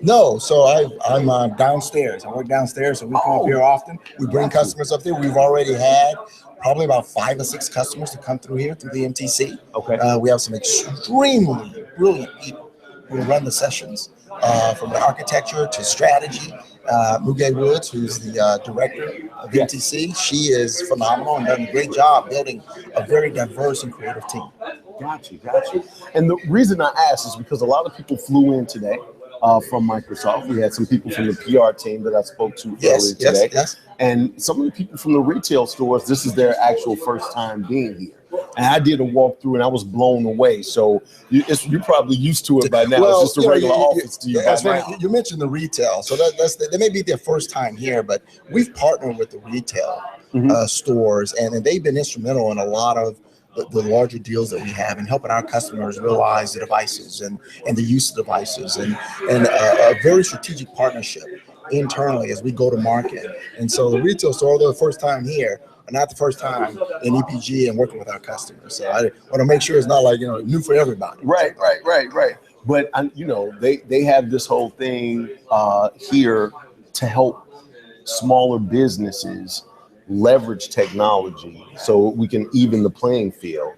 I: No. So I'm downstairs. I work downstairs, so we come up here often. We bring customers up there. We've already had probably about 5 or 6 customers to come through here through the MTC.
A: Okay.
I: We have some extremely brilliant people who run the sessions. From the architecture to strategy, Muge Woods, who's the director of MTC, she is phenomenal and done a great job building a very diverse and creative team.
A: Got you. And the reason I asked is because a lot of people flew in today from Microsoft. We had some people from the PR team that I spoke to earlier today.
I: Yes.
A: And some of the people from the retail stores, this is their actual first time being here. And I did a walkthrough and I was blown away. So you're probably used to it by now. Well, it's just a regular office to you by now.
I: You mentioned the retail. So they may be their first time here, but we've partnered with the retail stores, and they've been instrumental in a lot of the larger deals that we have and helping our customers realize the devices and the use of devices and a very strategic partnership internally as we go to market. And so the retail store, although the first time here, not the first time in EPG and working with our customers. So I want to make sure it's not like, new for everybody.
A: Right. But, they have this whole thing here to help smaller businesses leverage technology so we can even the playing field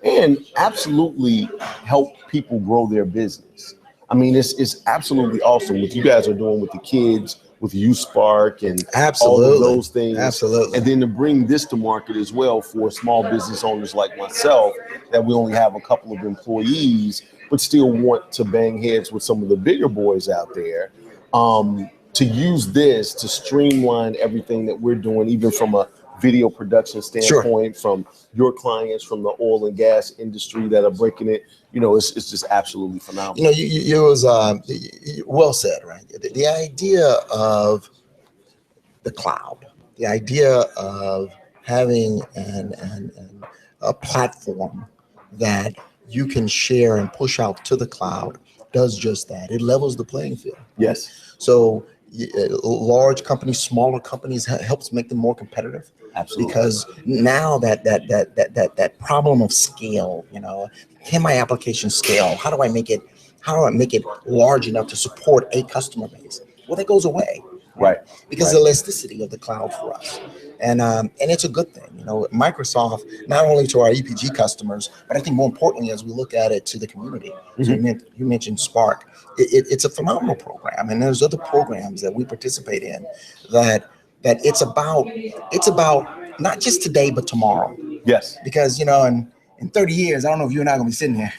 A: and absolutely help people grow their business. I mean, it's absolutely awesome what you guys are doing with the kids, with USpark and all of those things.
I: Absolutely.
A: And then to bring this to market as well for small business owners like myself, that we only have a couple of employees, but still want to bang heads with some of the bigger boys out there. To use this to streamline everything that we're doing, even from a video production standpoint, from your clients, from the oil and gas industry that are breaking it, it's just absolutely phenomenal.
I: It was well said, right? The idea of the cloud, the idea of having a platform that you can share and push out to the cloud does just that. It levels the playing field.
A: Yes.
I: So large companies, smaller companies, helps make them more competitive.
A: Absolutely.
I: Because now that problem of scale, can my application scale? How do I make it large enough to support a customer base? Well, that goes away.
A: Right.
I: Because the elasticity of the cloud for us. And it's a good thing. You know, Microsoft, not only to our EPG customers, but I think more importantly, as we look at it to the community. So you mentioned Spark. It's a phenomenal program. And there's other programs that we participate in that it's about not just today, but tomorrow.
A: Yes.
I: Because, you know, in 30 years, I don't know if you and I are going to be sitting here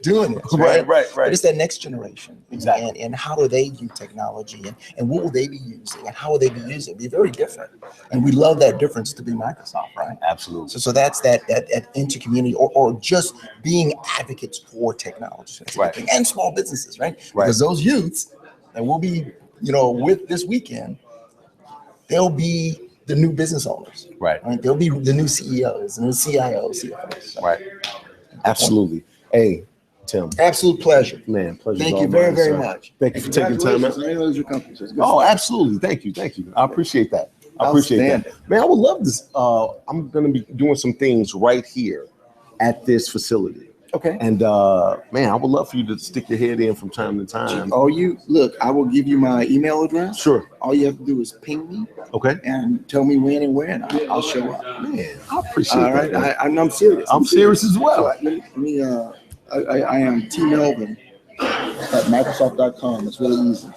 I: doing this.
A: Right.
I: But it's that next generation.
A: Exactly.
I: And how do they view technology and what will they be using and how will they be using it? Be very different. And we love that difference to be Microsoft, right?
A: Absolutely.
I: So that's that inter-community or just being advocates for technology.
A: Right.
I: And small businesses, right? Because those youths that will be, you know, with this weekend, they'll be the new business owners.
A: Right.
I: They'll be the new CEOs, the new CIOs, CFOs. So.
A: Right. Absolutely. Hey, Tim.
I: Absolute pleasure.
A: Man, pleasure.
I: Thank you very, very much.
A: Thank you for taking time out.
V: Your company.
A: Oh, absolutely. Thank you. I appreciate that. I appreciate that. Man, I would love this. I'm going to be doing some things right here at this facility.
I: Okay.
A: And man, I would love for you to stick your head in from time to time.
I: Oh, I will give you my email address.
A: Sure.
I: All you have to do is ping me.
A: Okay.
I: And tell me when and where, and I'll show up.
A: Man, I appreciate
I: that. All right. I'm serious.
A: I'm serious as well.
I: So I am T Melvin at Microsoft.com. It's really easy.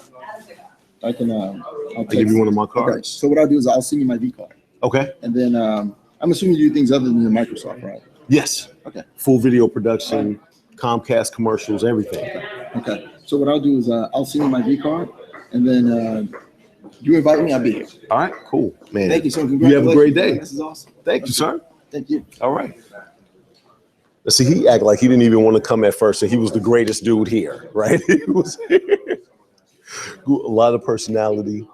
I: I can. I'll
A: give you one of my cards.
I: Okay. So what I'll do is I'll send you my V card.
A: Okay.
I: And then I'm assuming you do things other than your Microsoft, right?
A: Yes.
I: Okay.
A: Full video production, Comcast commercials, everything.
I: Okay. So what I'll do is I'll send you my V card, and then you invite me, I'll be here.
A: All right. Cool, man.
I: Thank you so much.
A: You have a great day.
I: This is awesome.
A: Thank you, sir.
I: Thank you.
A: All right. Let's see. He acted like he didn't even want to come at first, and he was the greatest dude here, right? He was a lot of personality.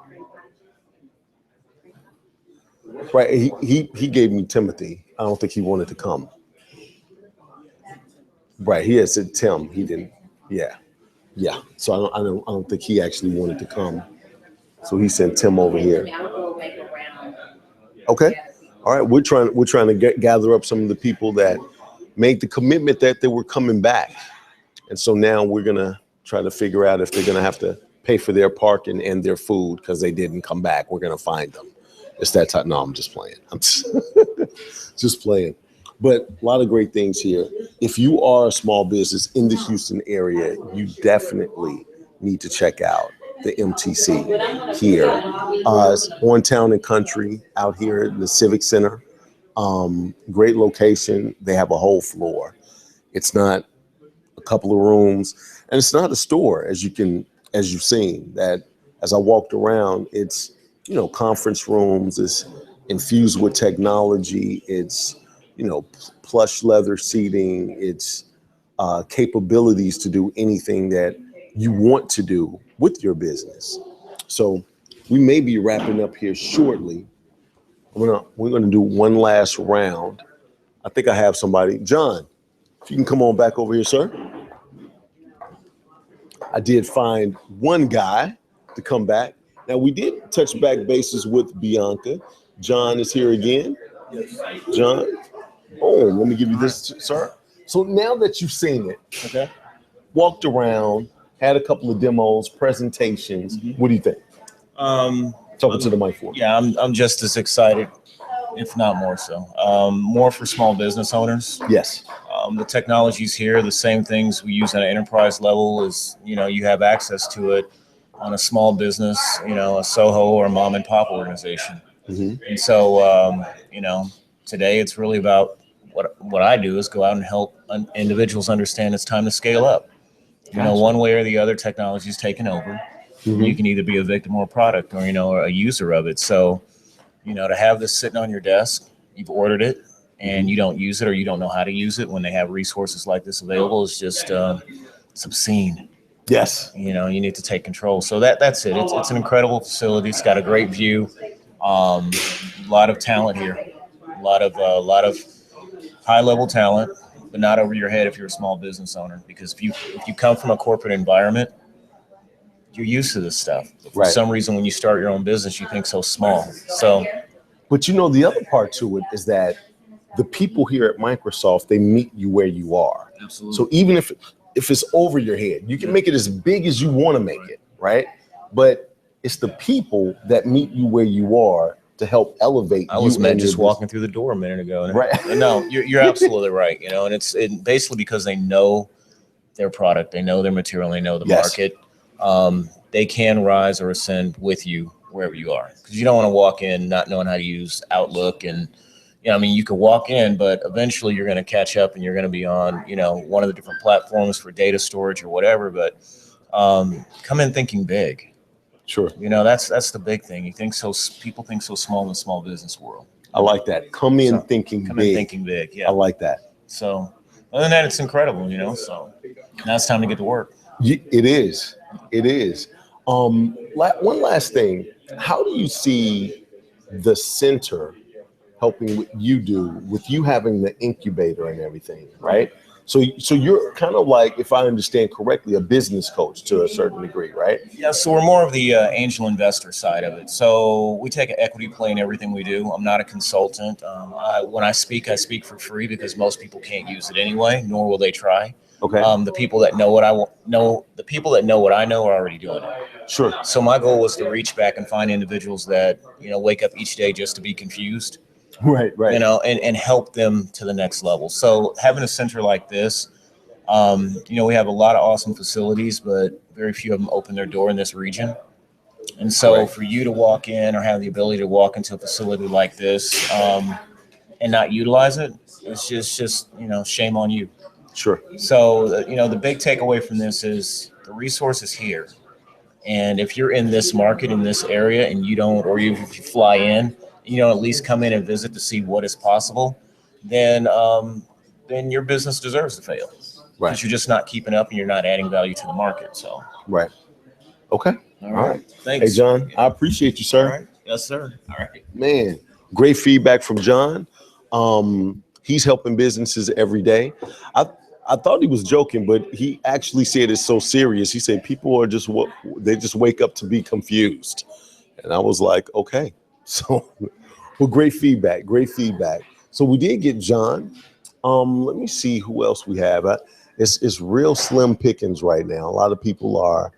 A: Right. He gave me Timothy. I don't think he wanted to come. Right. He had said Tim. He didn't. Yeah. So I don't think he actually wanted to come. So he sent Tim over here. Okay. All right. We're trying to gather up some of the people that made the commitment that they were coming back, and so now we're gonna try to figure out if they're gonna have to pay for their parking and their food because they didn't come back. We're gonna find them. It's that time. No, I'm just playing. I'm just playing. But a lot of great things here. If you are a small business in the Houston area, you definitely need to check out the MTC here. It's on Town and Country out here in the Civic Center. Great location. They have a whole floor. It's not a couple of rooms, and it's not a store as you've seen. That as I walked around, it's conference rooms. It's infused with technology. It's plush leather seating. It's capabilities to do anything that you want to do with your business. So we may be wrapping up here shortly. We're gonna do one last round. I think I have somebody. John, if you can come on back over here, sir. I did find one guy to come back. Now we did touch back bases with Bianca. John is here again.
V: Yes.
A: John. Oh, let me give you this, sir. So now that you've seen it, okay, walked around, had a couple of demos, presentations, what do you think? Talking to the mic for me.
K: Yeah, I'm just as excited, if not more so. More for small business owners.
A: Yes.
K: The technology's here, the same things we use at an enterprise level is, you have access to it on a small business, a Soho or a mom and pop organization. And so, today it's really about what I do is go out and help individuals understand it's time to scale up. One way or the other, technology is taken over. You can either be a victim or a product or, a user of it. So, to have this sitting on your desk, you've ordered it and you don't use it or you don't know how to use it when they have resources like this available is just it's obscene.
A: Yes.
K: You need to take control. So that's it. It's an incredible facility. It's got a great view. A lot of talent here. A lot of high level talent, but not over your head if you're a small business owner. Because if you come from a corporate environment, you're used to this stuff. But for some reason, when you start your own business, you think so small.
A: But the other part to it is that the people here at Microsoft, they meet you where you are.
K: Absolutely.
A: So even if it's over your head, you can make it as big as you want to make it, right? But It's the people that meet you where you are to help elevate.
K: I was
A: met
K: just walking through the door a minute ago.
A: Right.
K: No, you're absolutely right. You know, and it's basically because they know their product, they know their material, they know the market. They can rise or ascend with you wherever you are, because you don't want to walk in not knowing how to use Outlook. And I mean, you could walk in, but eventually you're going to catch up and you're going to be on, one of the different platforms for data storage or whatever. But come in thinking big.
A: Sure.
K: That's the big thing. People think so small in the small business world.
A: I like that. Come in thinking
K: big. Yeah.
A: I like that.
K: So other than that, it's incredible, so now it's time to get to work.
A: It is. One last thing. How do you see the center helping what you do with you having the incubator and everything, right? So you're kind of like, if I understand correctly, a business coach to a certain degree, right?
K: Yeah, so we're more of the angel investor side of it. So we take an equity play in everything we do. I'm not a consultant. When I speak for free because most people can't use it anyway, nor will they try.
A: Okay.
K: The people that know what I know are already doing it.
A: Sure.
K: So my goal was to reach back and find individuals that, wake up each day just to be confused.
A: Right.
K: And help them to the next level. So having a center like this, we have a lot of awesome facilities, but very few of them open their door in this region. And so for you to walk in or have the ability to walk into a facility like this and not utilize it, it's just shame on you.
A: Sure.
K: So, the big takeaway from this is the resource is here. And if you're in this market, in this area, and you don't, or if you fly in, at least come in and visit to see what is possible, then your business deserves to fail.
A: Right.
K: Because you're just not keeping up and you're not adding value to the market. So.
A: Right. Okay.
K: All right.
A: Hey,
K: Thanks.
A: John, I appreciate you, sir.
K: All right. Yes, sir. All right.
A: Man, great feedback from John. He's helping businesses every day. I thought he was joking, but he actually said it's so serious. He said people are they just wake up to be confused. And I was like, okay. So, well, great feedback. So we did get John. Let me see who else we have. It's real slim pickings right now. A lot of people are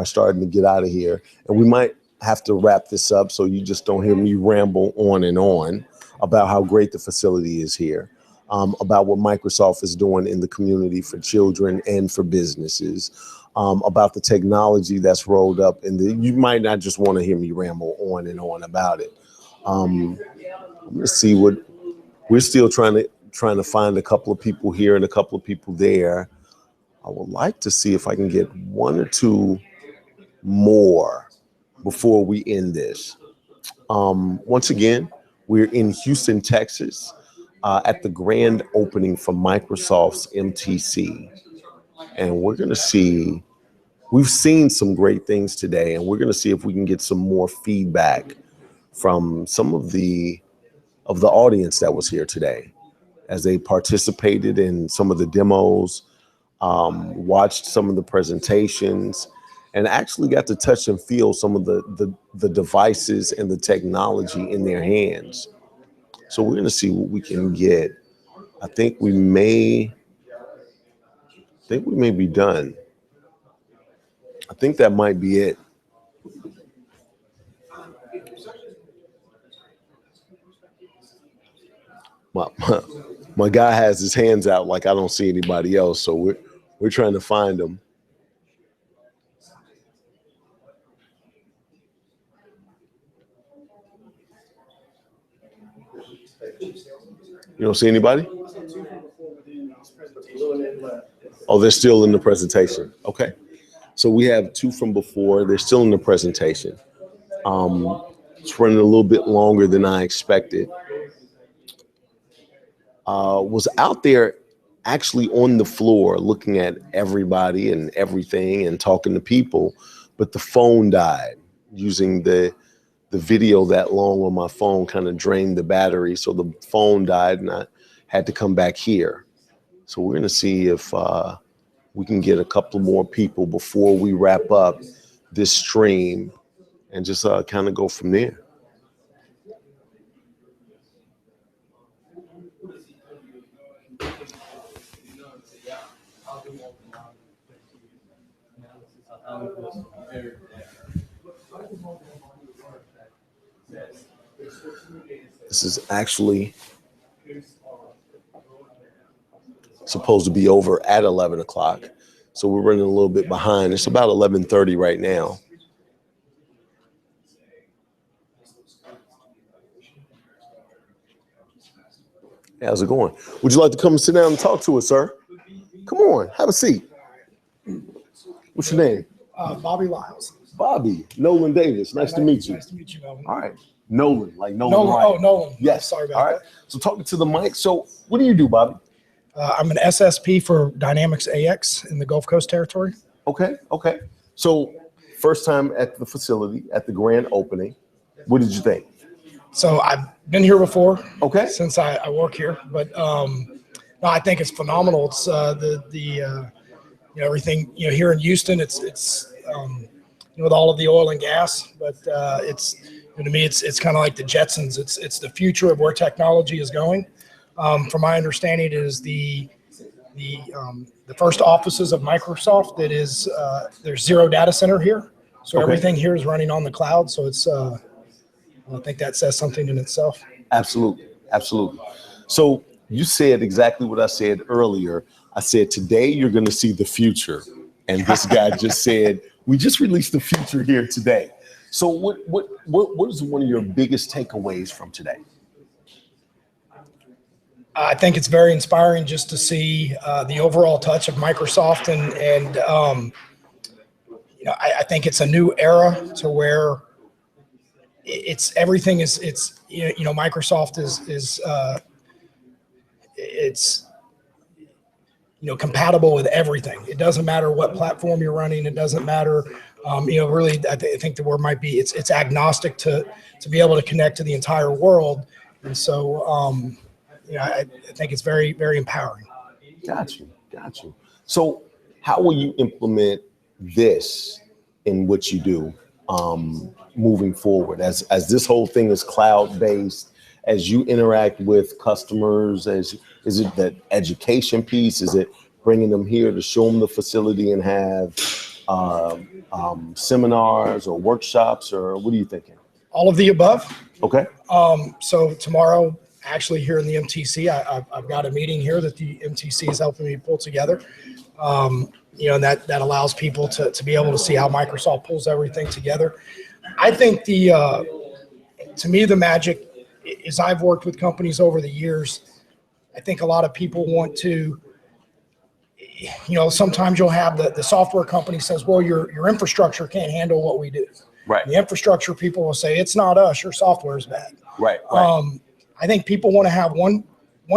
A: starting to get out of here, and we might have to wrap this up so you just don't hear me ramble on and on about how great the facility is here, about what Microsoft is doing in the community for children and for businesses, about the technology that's rolled up. And you might not just want to hear me ramble on and on about it. Let's see what we're still trying to find a couple of people here and a couple of people there. I would like to see if I can get one or two more before we end this. Once again, we're in Houston, Texas, at the grand opening for Microsoft's MTC. And we're going to see, we've seen some great things today, and we're going to see if we can get some more feedback from some of the audience that was here today as they participated in some of the demos, watched some of the presentations, and actually got to touch and feel some of the devices and the technology in their hands. So we're going to see what we can get. I think we may be done. I think that might be it. My guy has his hands out like I don't see anybody else, so we're trying to find them. You don't see anybody? Oh, they're still in the presentation. Okay. So we have two from before. They're still in the presentation. It's running a little bit longer than I expected. Was out there actually on the floor looking at everybody and everything and talking to people, but the phone died. Using the video that long on my phone kind of drained the battery, so the phone died and I had to come back here. So we're going to see if we can get a couple more people before we wrap up this stream and just kind of go from there. This is actually supposed to be over at 11 o'clock. So we're running a little bit behind. It's about 11:30 right now. How's it going? Would you like to come sit down and talk to us, sir? Come on, have a seat. What's your name?
N: Bobby Lyles.
A: Bobby, Nolen Davis. Nice to meet you.
N: Nice to meet you, Nolen.
A: All right. Nolen, like Nolen.
N: Nolen. Oh, Nolen.
A: Yes.
N: Sorry about
A: All right. So talking to the mic. So what do you do, Bobby?
N: I'm an SSP for Dynamics AX in the Gulf Coast territory.
A: Okay. Okay. So first time at the facility at the grand opening. What did you think?
N: So I've been here before.
A: Okay.
N: Since I work here, but no, I think it's phenomenal. It's you know, everything, you know, here in Houston, it's you know, with all of the oil and gas, but it's, to me, it's kind of like the Jetsons. It's the future of where technology is going. From my understanding, it is the first offices of Microsoft that is there's zero data center here, so
A: Okay.
N: everything here is running on the cloud. So it's I think that says something in itself.
A: Absolutely. Absolutely. So you said exactly what I said earlier. I said, today you're going to see the future. And this guy just said, we just released the future here today. So what is one of your biggest takeaways from today?
N: I think it's very inspiring just to see the overall touch of Microsoft, and you know, I think it's a new era to where it's everything is it's you know, Microsoft is it's, you know, compatible with everything. It doesn't matter what platform you're running. It doesn't matter, you know, really, I think the word might be it's agnostic to be able to connect to the entire world. And so, you know, I think it's very, very empowering.
A: Got you. Got you. So how will you implement this in what you do moving forward as this whole thing is cloud-based, as you interact with customers? Is it that education piece? Is it bringing them here to show them the facility and have seminars or workshops, or what are you thinking?
N: All of the above.
A: Okay.
N: So tomorrow, actually here in the MTC, I've got a meeting here that the MTC is helping me pull together. You know, and that allows people to be able to see how Microsoft pulls everything together. I think to me, the magic is, I've worked with companies over the years. I think a lot of people want to, you know, sometimes you'll have the software company says, well, your infrastructure can't handle what we do.
A: Right.
N: The infrastructure people will say, it's not us, your software is bad.
A: Right.
N: I think people want to have one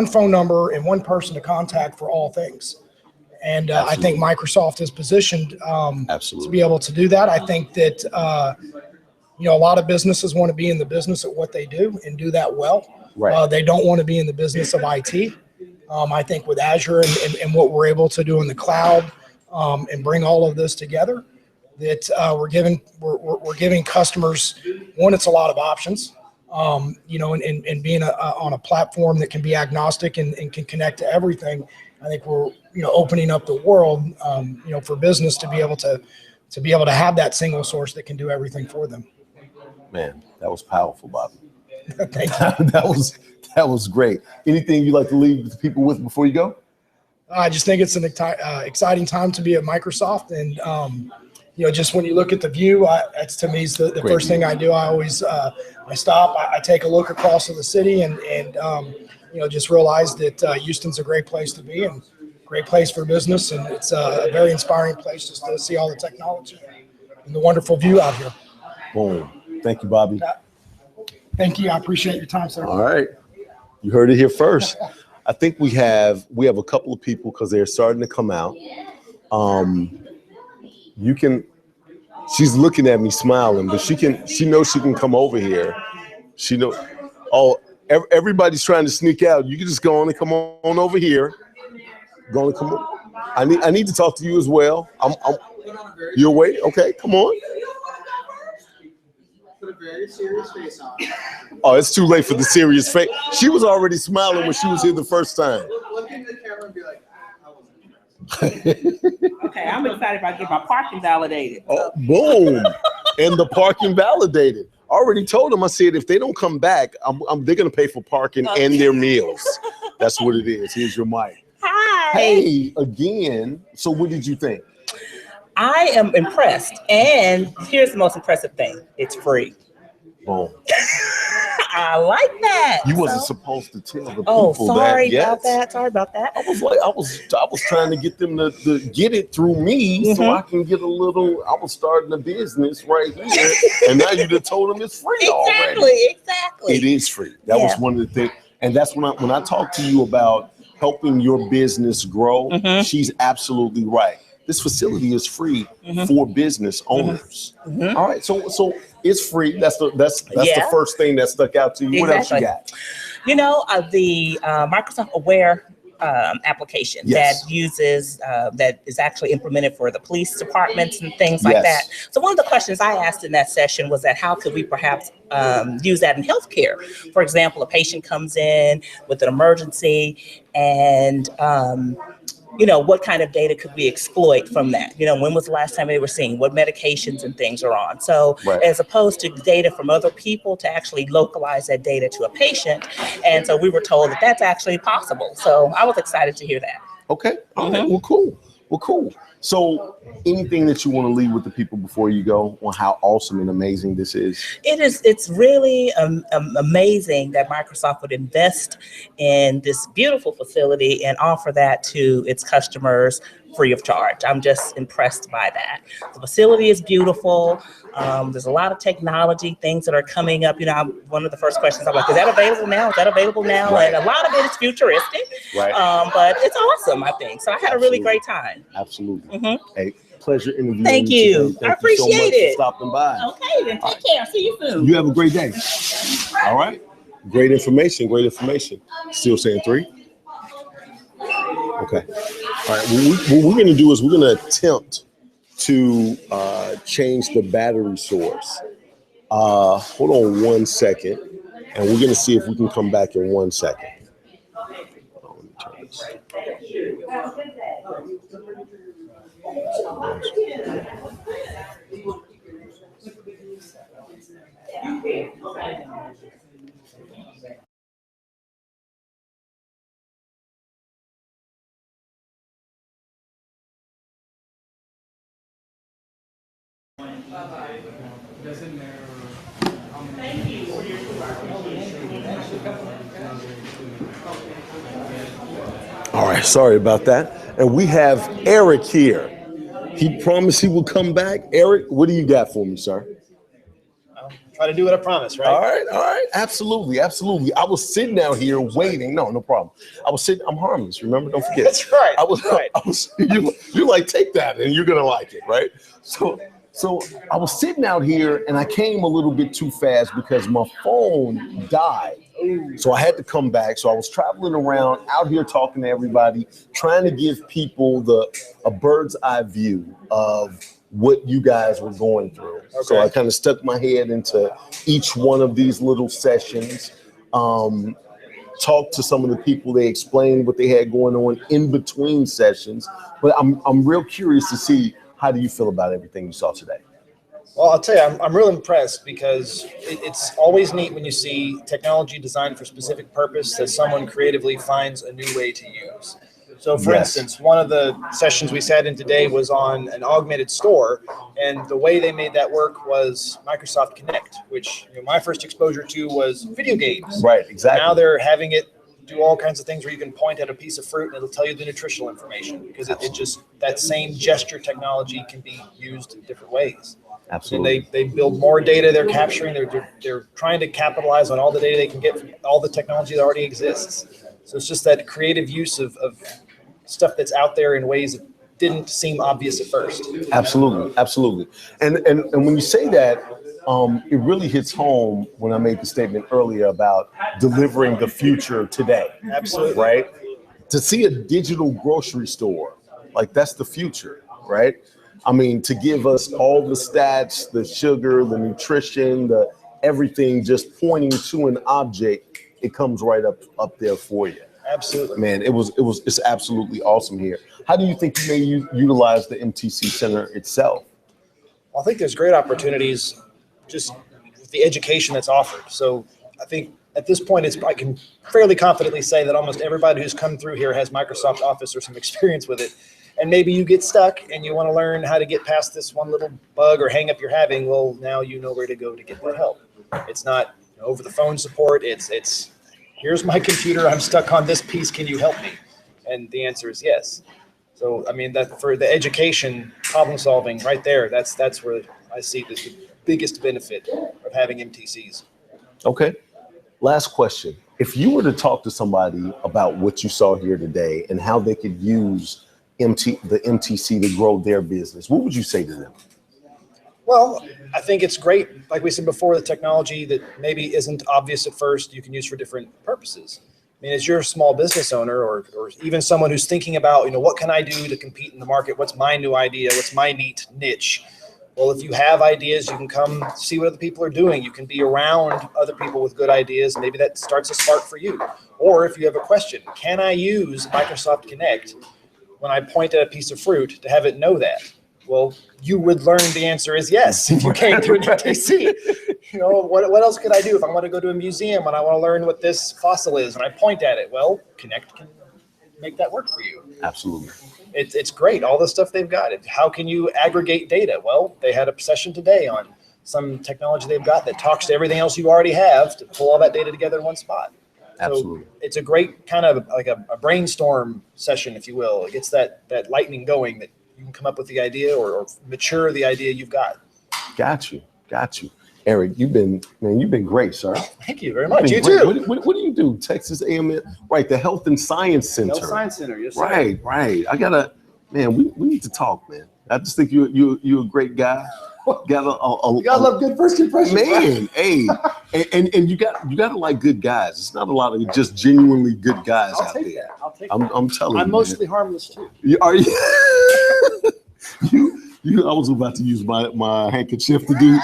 N: phone number and one person to contact for all things. And I think Microsoft is positioned to be able to do that. I think that, you know, a lot of businesses want to be in the business at what they do and do that well.
A: Right.
N: They don't want to be in the business of IT. I think with Azure and what we're able to do in the cloud and bring all of this together, that we're giving customers, one, it's a lot of options, you know, and being on a platform that can be agnostic and can connect to everything. I think we're, you know, opening up the world, you know, for business to be able to have that single source that can do everything for them.
A: Man, that was powerful, Bobby.
N: Thank you.
A: That was great. Anything you'd like to leave the people with before you go?
N: I just think it's an exciting time to be at Microsoft, and you know, just when you look at the view, that's to me is the first thing I do. I always I stop, I take a look across to the city, and you know, just realize that Houston's a great place to be and great place for business, and it's a very inspiring place just to see all the technology and the wonderful view out here.
A: Boom. Thank you, Bobby.
N: Thank you. I appreciate your time, sir.
A: All right. You heard it here first. I think we have a couple of people because they're starting to come out. You can, she's looking at me smiling, but she knows she can come over here. She know, oh, everybody's trying to sneak out. You can just go on and come on over here. Go and come on. I need to talk to you as well. You're away? Okay, come on.
Q: Put a very serious face on.
A: Oh, it's too late for the serious face. She was already smiling when she was here the first time.
Q: Look into the camera and be like,
W: Okay, I'm excited if I get my parking validated.
A: Oh, boom. And the parking validated. I already told them. I said if they don't come back, they're gonna pay for parking and their meals. That's what it is. Here's your mic.
F: Hi.
A: Hey, again. So what did you think?
F: I am impressed. And here's the most impressive thing. It's free.
A: Boom.
F: I like that.
A: You wasn't supposed to tell the people
F: sorry
A: that.
F: about that. Sorry about that.
A: I was trying to get them to get it through me so I can get a little. I was starting a business right here, and now you just told them it's free already.
F: Exactly.
A: It is free. That was one of the things, and that's when I talk to you about helping your business grow. She's absolutely right. This facility is free for business owners. All right, so it's free. That's the first thing that stuck out to you. What else you got?
F: You know, the Microsoft Aware application that uses that is actually implemented for the police departments and things like that. So one of the questions I asked in that session was that how could we perhaps use that in healthcare? For example, a patient comes in with an emergency and you know, what kind of data could we exploit from that? You know, when was the last time they were seeing what medications and things are on? So as opposed to data from other people to actually localize that data to a patient. And so we were told that that's actually possible. So I was excited to hear that.
A: Okay. All right. Well, cool. Well, cool. So anything that you want to leave with the people before you go on how awesome and amazing this is?
F: It's really amazing that Microsoft would invest in this beautiful facility and offer that to its customers free of charge. I'm just impressed by that. The facility is beautiful. There's a lot of technology, things that are coming up. You know, one of the first questions I'm like, is that available now? Is that available now? And a lot of it is futuristic, but it's awesome, I think. So I had a really great time.
A: Absolutely. Hey, pleasure interviewing
F: Thank
A: you.
F: you.
A: Today.
F: I
A: Thank you so
F: appreciate
A: much
F: it.
A: for stopping by.
F: Okay, then take care. See you soon.
A: You have a great day. All right. Great information. Great information. Still saying 3? Okay. All right. What we're going to do is we're going to attempt to change the battery source. Hold on 1 second, and we're going to see if we can come back in 1 second. All right, sorry about that. And we have Eric here. He promised he would come back. Eric, what do you got for me, sir?
M: Try to do what I promised, right?
A: All right. Absolutely. I was sitting out here waiting. No problem. I was sitting. I'm harmless. Remember? Don't forget.
M: That's right.
A: I was. You like take that, and you're gonna like it, right? So I was sitting out here, and I came a little bit too fast because my phone died. So I had to come back. So I was traveling around out here talking to everybody, trying to give people a bird's eye view of what you guys were going through. Okay. So I kind of stuck my head into each one of these little sessions, talked to some of the people. They explained what they had going on in between sessions. But I'm real curious to see, how do you feel about everything you saw today?
M: Well, I'll tell you, I'm real impressed because it's always neat when you see technology designed for a specific purpose that someone creatively finds a new way to use. So for instance, one of the sessions we sat in today was on an augmented store, and the way they made that work was Microsoft Connect, which my first exposure to was video games.
A: Right, exactly.
M: Now they're having it do all kinds of things where you can point at a piece of fruit and it'll tell you the nutritional information, because it just, that same gesture technology can be used in different ways.
A: Absolutely.
M: And they build more data they're capturing. They're trying to capitalize on all the data they can get from all the technology that already exists. So it's just that creative use of stuff that's out there in ways that didn't seem obvious at first.
A: Absolutely. And when you say that, it really hits home when I made the statement earlier about delivering the future today.
M: Absolutely.
A: Right? To see a digital grocery store, like that's the future, right? I mean, to give us all the stats, the sugar, the nutrition, the everything just pointing to an object, it comes right up there for you.
M: Absolutely.
A: Man, it's absolutely awesome here. How do you think you may utilize the MTC Center itself?
M: Well, I think there's great opportunities just with the education that's offered. So I think at this point, I can fairly confidently say that almost everybody who's come through here has Microsoft Office or some experience with it. And maybe you get stuck and you want to learn how to get past this one little bug or hang up you're having. Well, now you know where to go to get that help. It's not over the phone support. It's here's my computer. I'm stuck on this piece. Can you help me? And the answer is yes. So, I mean, that for the education problem solving right there, that's where I see the biggest benefit of having MTCs.
A: Okay. Last question. If you were to talk to somebody about what you saw here today and how they could use the MTC to grow their business, what would you say to them?
M: Well, I think it's great. Like we said before, the technology that maybe isn't obvious at first, you can use for different purposes. I mean, as you're a small business owner or even someone who's thinking about, what can I do to compete in the market? What's my new idea? What's my neat niche? Well, if you have ideas, you can come see what other people are doing. You can be around other people with good ideas. Maybe that starts a spark for you. Or if you have a question, can I use Microsoft Connect when I point at a piece of fruit to have it know that? Well, you would learn the answer is yes if you came to an MTC. What else could I do if I want to go to a museum and I want to learn what this fossil is and I point at it? Well, Connect can make that work for you.
A: Absolutely.
M: It's great, all the stuff they've got. How can you aggregate data? Well, they had a session today on some technology they've got that talks to everything else you already have to pull all that data together in one spot.
A: Absolutely.
M: So it's a great kind of like a brainstorm session, if you will. It gets that lightning going that you can come up with the idea or mature the idea you've got.
A: Got you. Eric, you've been great, sir.
M: Thank you very much. You
A: great.
M: too.
A: What do you do? Texas A&M, right? The Health and Science Center.
M: Health Science Center, yes, sir.
A: Right. We need to talk, man. I just think you're a great guy. You gotta love good first impressions, man. Hey, and you gotta like good guys. It's not a lot of just genuinely good guys out there.
M: I'll take
A: that. I'm telling you,
M: I'm mostly harmless too.
A: Are you? I was about to use my handkerchief to do,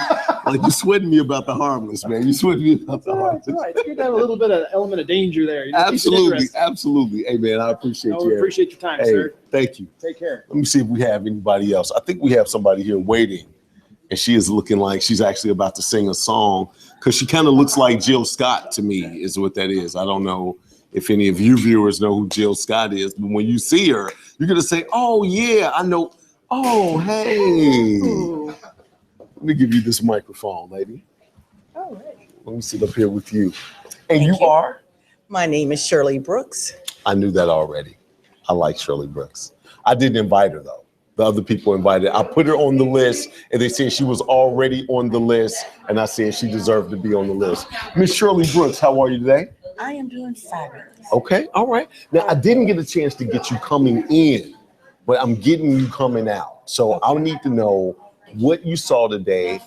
A: like, you sweating me about the harmless, man. You sweating me about the harmless.
M: That's right. It's good to have a little bit of element of danger there.
A: Absolutely. Hey, man, I appreciate you.
M: I appreciate your time, sir.
A: Thank you.
M: Take care.
A: Let me see if we have anybody else. I think we have somebody here waiting, and she is looking like she's actually about to sing a song because she kind of looks like Jill Scott to me, is what that is. I don't know if any of you viewers know who Jill Scott is, but when you see her, you're going to say, oh, yeah, I know. Oh, hey. Let me give you this microphone, lady.
E: All right.
A: Let me sit up here with you. And you are?
E: My name is Shirley Brooks.
A: I knew that already. I like Shirley Brooks. I didn't invite her, though. The other people invited. I put her on the list, and they said she was already on the list, and I said she deserved to be on the list. Miss Shirley Brooks, how are you today?
E: I am doing fabulous.
A: Okay, all right. Now, I didn't get a chance to get you coming in, but I'm getting you coming out. So I'll need to know what you saw today.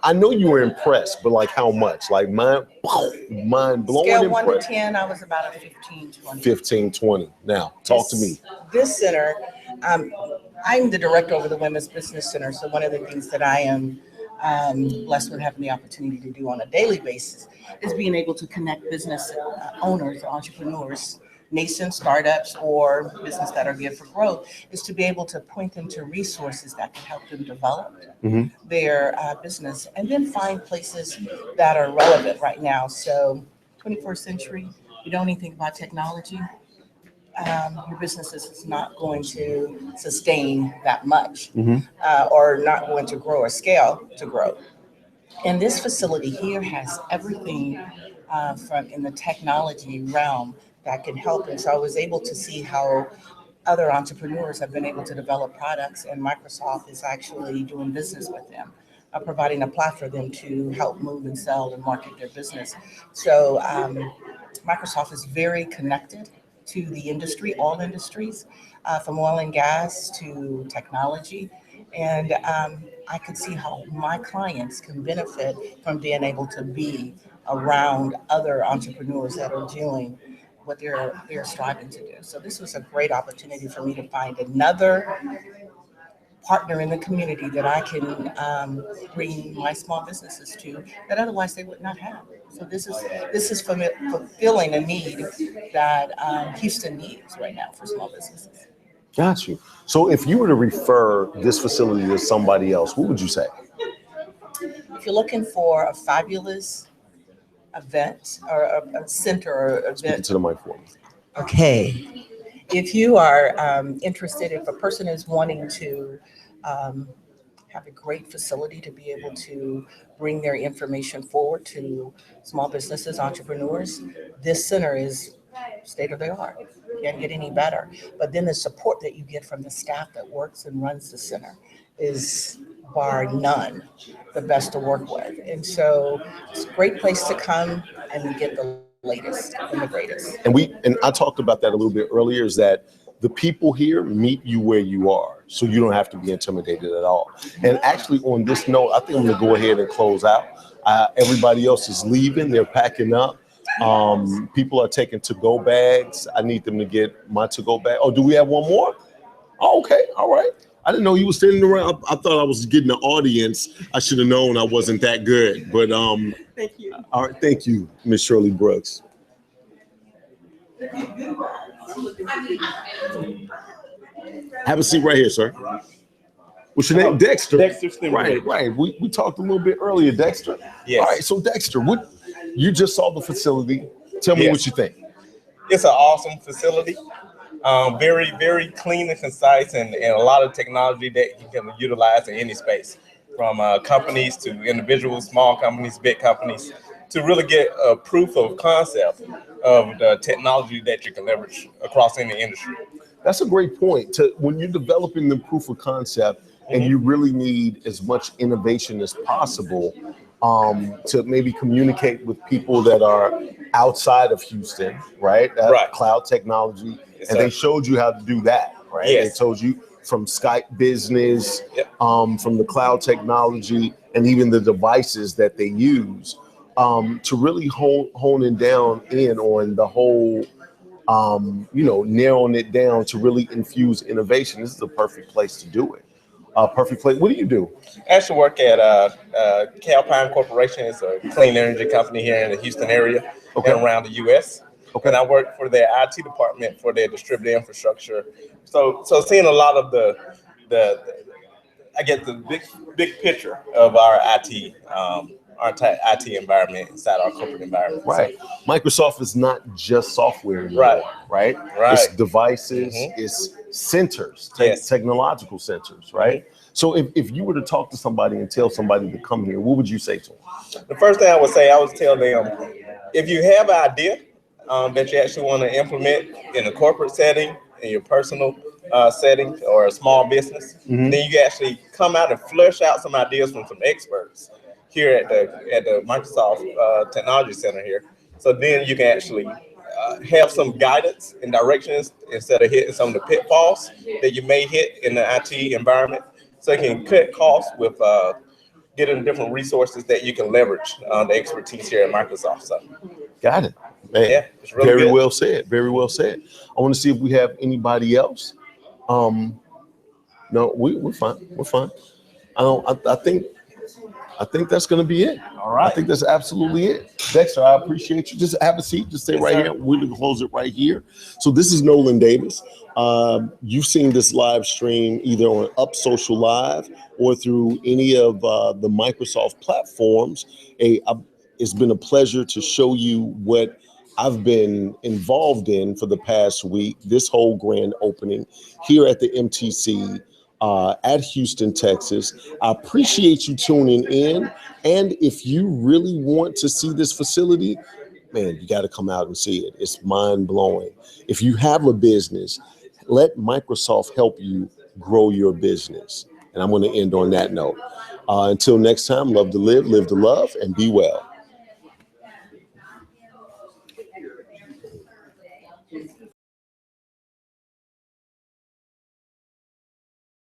A: I know you were impressed, but like how much? Like mind blowing.
E: Scale 1 to 10, I was about a 15, 20.
A: 15, 20. Now, talk to me.
E: This center, I'm the director over the Women's Business Center. So one of the things that I am blessed with having the opportunity to do on a daily basis is being able to connect business owners, entrepreneurs, nascent startups or business that are geared for growth, is to be able to point them to resources that can help them develop their business and then find places that are relevant right now. So 21st century, you don't even think about technology, your business is not going to sustain that much or not going to grow or scale to grow. And this facility here has everything from in the technology realm that can help. And so I was able to see how other entrepreneurs have been able to develop products, and Microsoft is actually doing business with them, providing a platform for them to help move and sell and market their business. So Microsoft is very connected to the industry, all industries, from oil and gas to technology. And I could see how my clients can benefit from being able to be around other entrepreneurs that are doing what they're striving to do. So this was a great opportunity for me to find another partner in the community that I can bring my small businesses to that otherwise they would not have. So this is fulfilling a need that Houston needs right now for small businesses.
A: Got you. So if you were to refer this facility to somebody else, what would you say?
E: if you're looking for a fabulous event or a center or event.
A: Speaking to the microphone.
E: Okay. If you are interested, if a person is wanting to have a great facility to be able to bring their information forward to small businesses, entrepreneurs, this center is state of the art. Can't get any better. But then the support that you get from the staff that works and runs the center is bar none the best to work with. And so it's a great place to come and get the latest and the greatest.
A: And I talked about that a little bit earlier, is that the people here meet you where you are, so you don't have to be intimidated at all. And actually, on this note, I think I'm going to go ahead and close out. Everybody else is leaving; they're packing up. People are taking to-go bags. I need them to get my to-go bag. Oh, do we have one more? Oh, okay, all right. I didn't know you were standing around. I thought I was getting the audience. I should have known I wasn't that good. But
E: thank you.
A: All right, thank you, Miss Shirley Brooks. Have a seat right here, sir. What's your name? Dexter.
L: Dexter Stimulate.
A: Right. We talked a little bit earlier, Dexter.
L: Yes.
A: All right, so Dexter, you just saw the facility. Tell me what you think.
L: It's an awesome facility. Very, very clean and concise, and a lot of technology that you can utilize in any space, from companies to individuals, small companies, big companies, to really get a proof of concept of the technology that you can leverage across any industry.
A: That's a great point. When you're developing the proof of concept, and you really need as much innovation as possible to maybe communicate with people that are outside of Houston, right? Cloud technology. Yes, and they showed you how to do that, right?
L: Yes.
A: They told you from Skype business, from the cloud technology, and even the devices that they use to really honing down in on the whole, narrowing it down to really infuse innovation. This is the perfect place to do it. Perfect place. What do you do?
L: I actually work at Calpine Corporation. It's a clean energy company here in the Houston area and around the U.S. And I work for their IT department for their distributed infrastructure. So seeing a lot of I get the big picture of our IT environment inside our corporate environment.
A: Right. So, Microsoft is not just software anymore, right? It's devices, it's centers, technological centers, right? So if you were to talk to somebody and tell somebody to come here, what would you say to them?
L: The first thing I would say, I would tell them, if you have an idea that you actually want to implement in a corporate setting, in your personal setting, or a small business, then you can actually come out and flesh out some ideas from some experts here at the Microsoft Technology Center here. So then you can actually have some guidance and directions instead of hitting some of the pitfalls that you may hit in the IT environment. So you can cut costs with getting different resources that you can leverage the expertise here at Microsoft. So,
A: got it, man.
L: Yeah, it's really
A: very
L: good.
A: well said. Very well said. I want to see if we have anybody else. No, we're fine. We're fine. I think that's going to be it. All right. I think that's absolutely it. Dexter, I appreciate you. Just have a seat. Just stay right here. We're going to close it right here. So this is Nolen Davis. You've seen this live stream either on Up Social Live or through any of the Microsoft platforms. It's been a pleasure to show you what I've been involved in for the past week, this whole grand opening here at the MTC at Houston, Texas. I appreciate you tuning in. And if you really want to see this facility, man, you got to come out and see it. It's mind blowing. If you have a business, let Microsoft help you grow your business. And I'm going to end on that note. Until next time, love to live to love, and be well.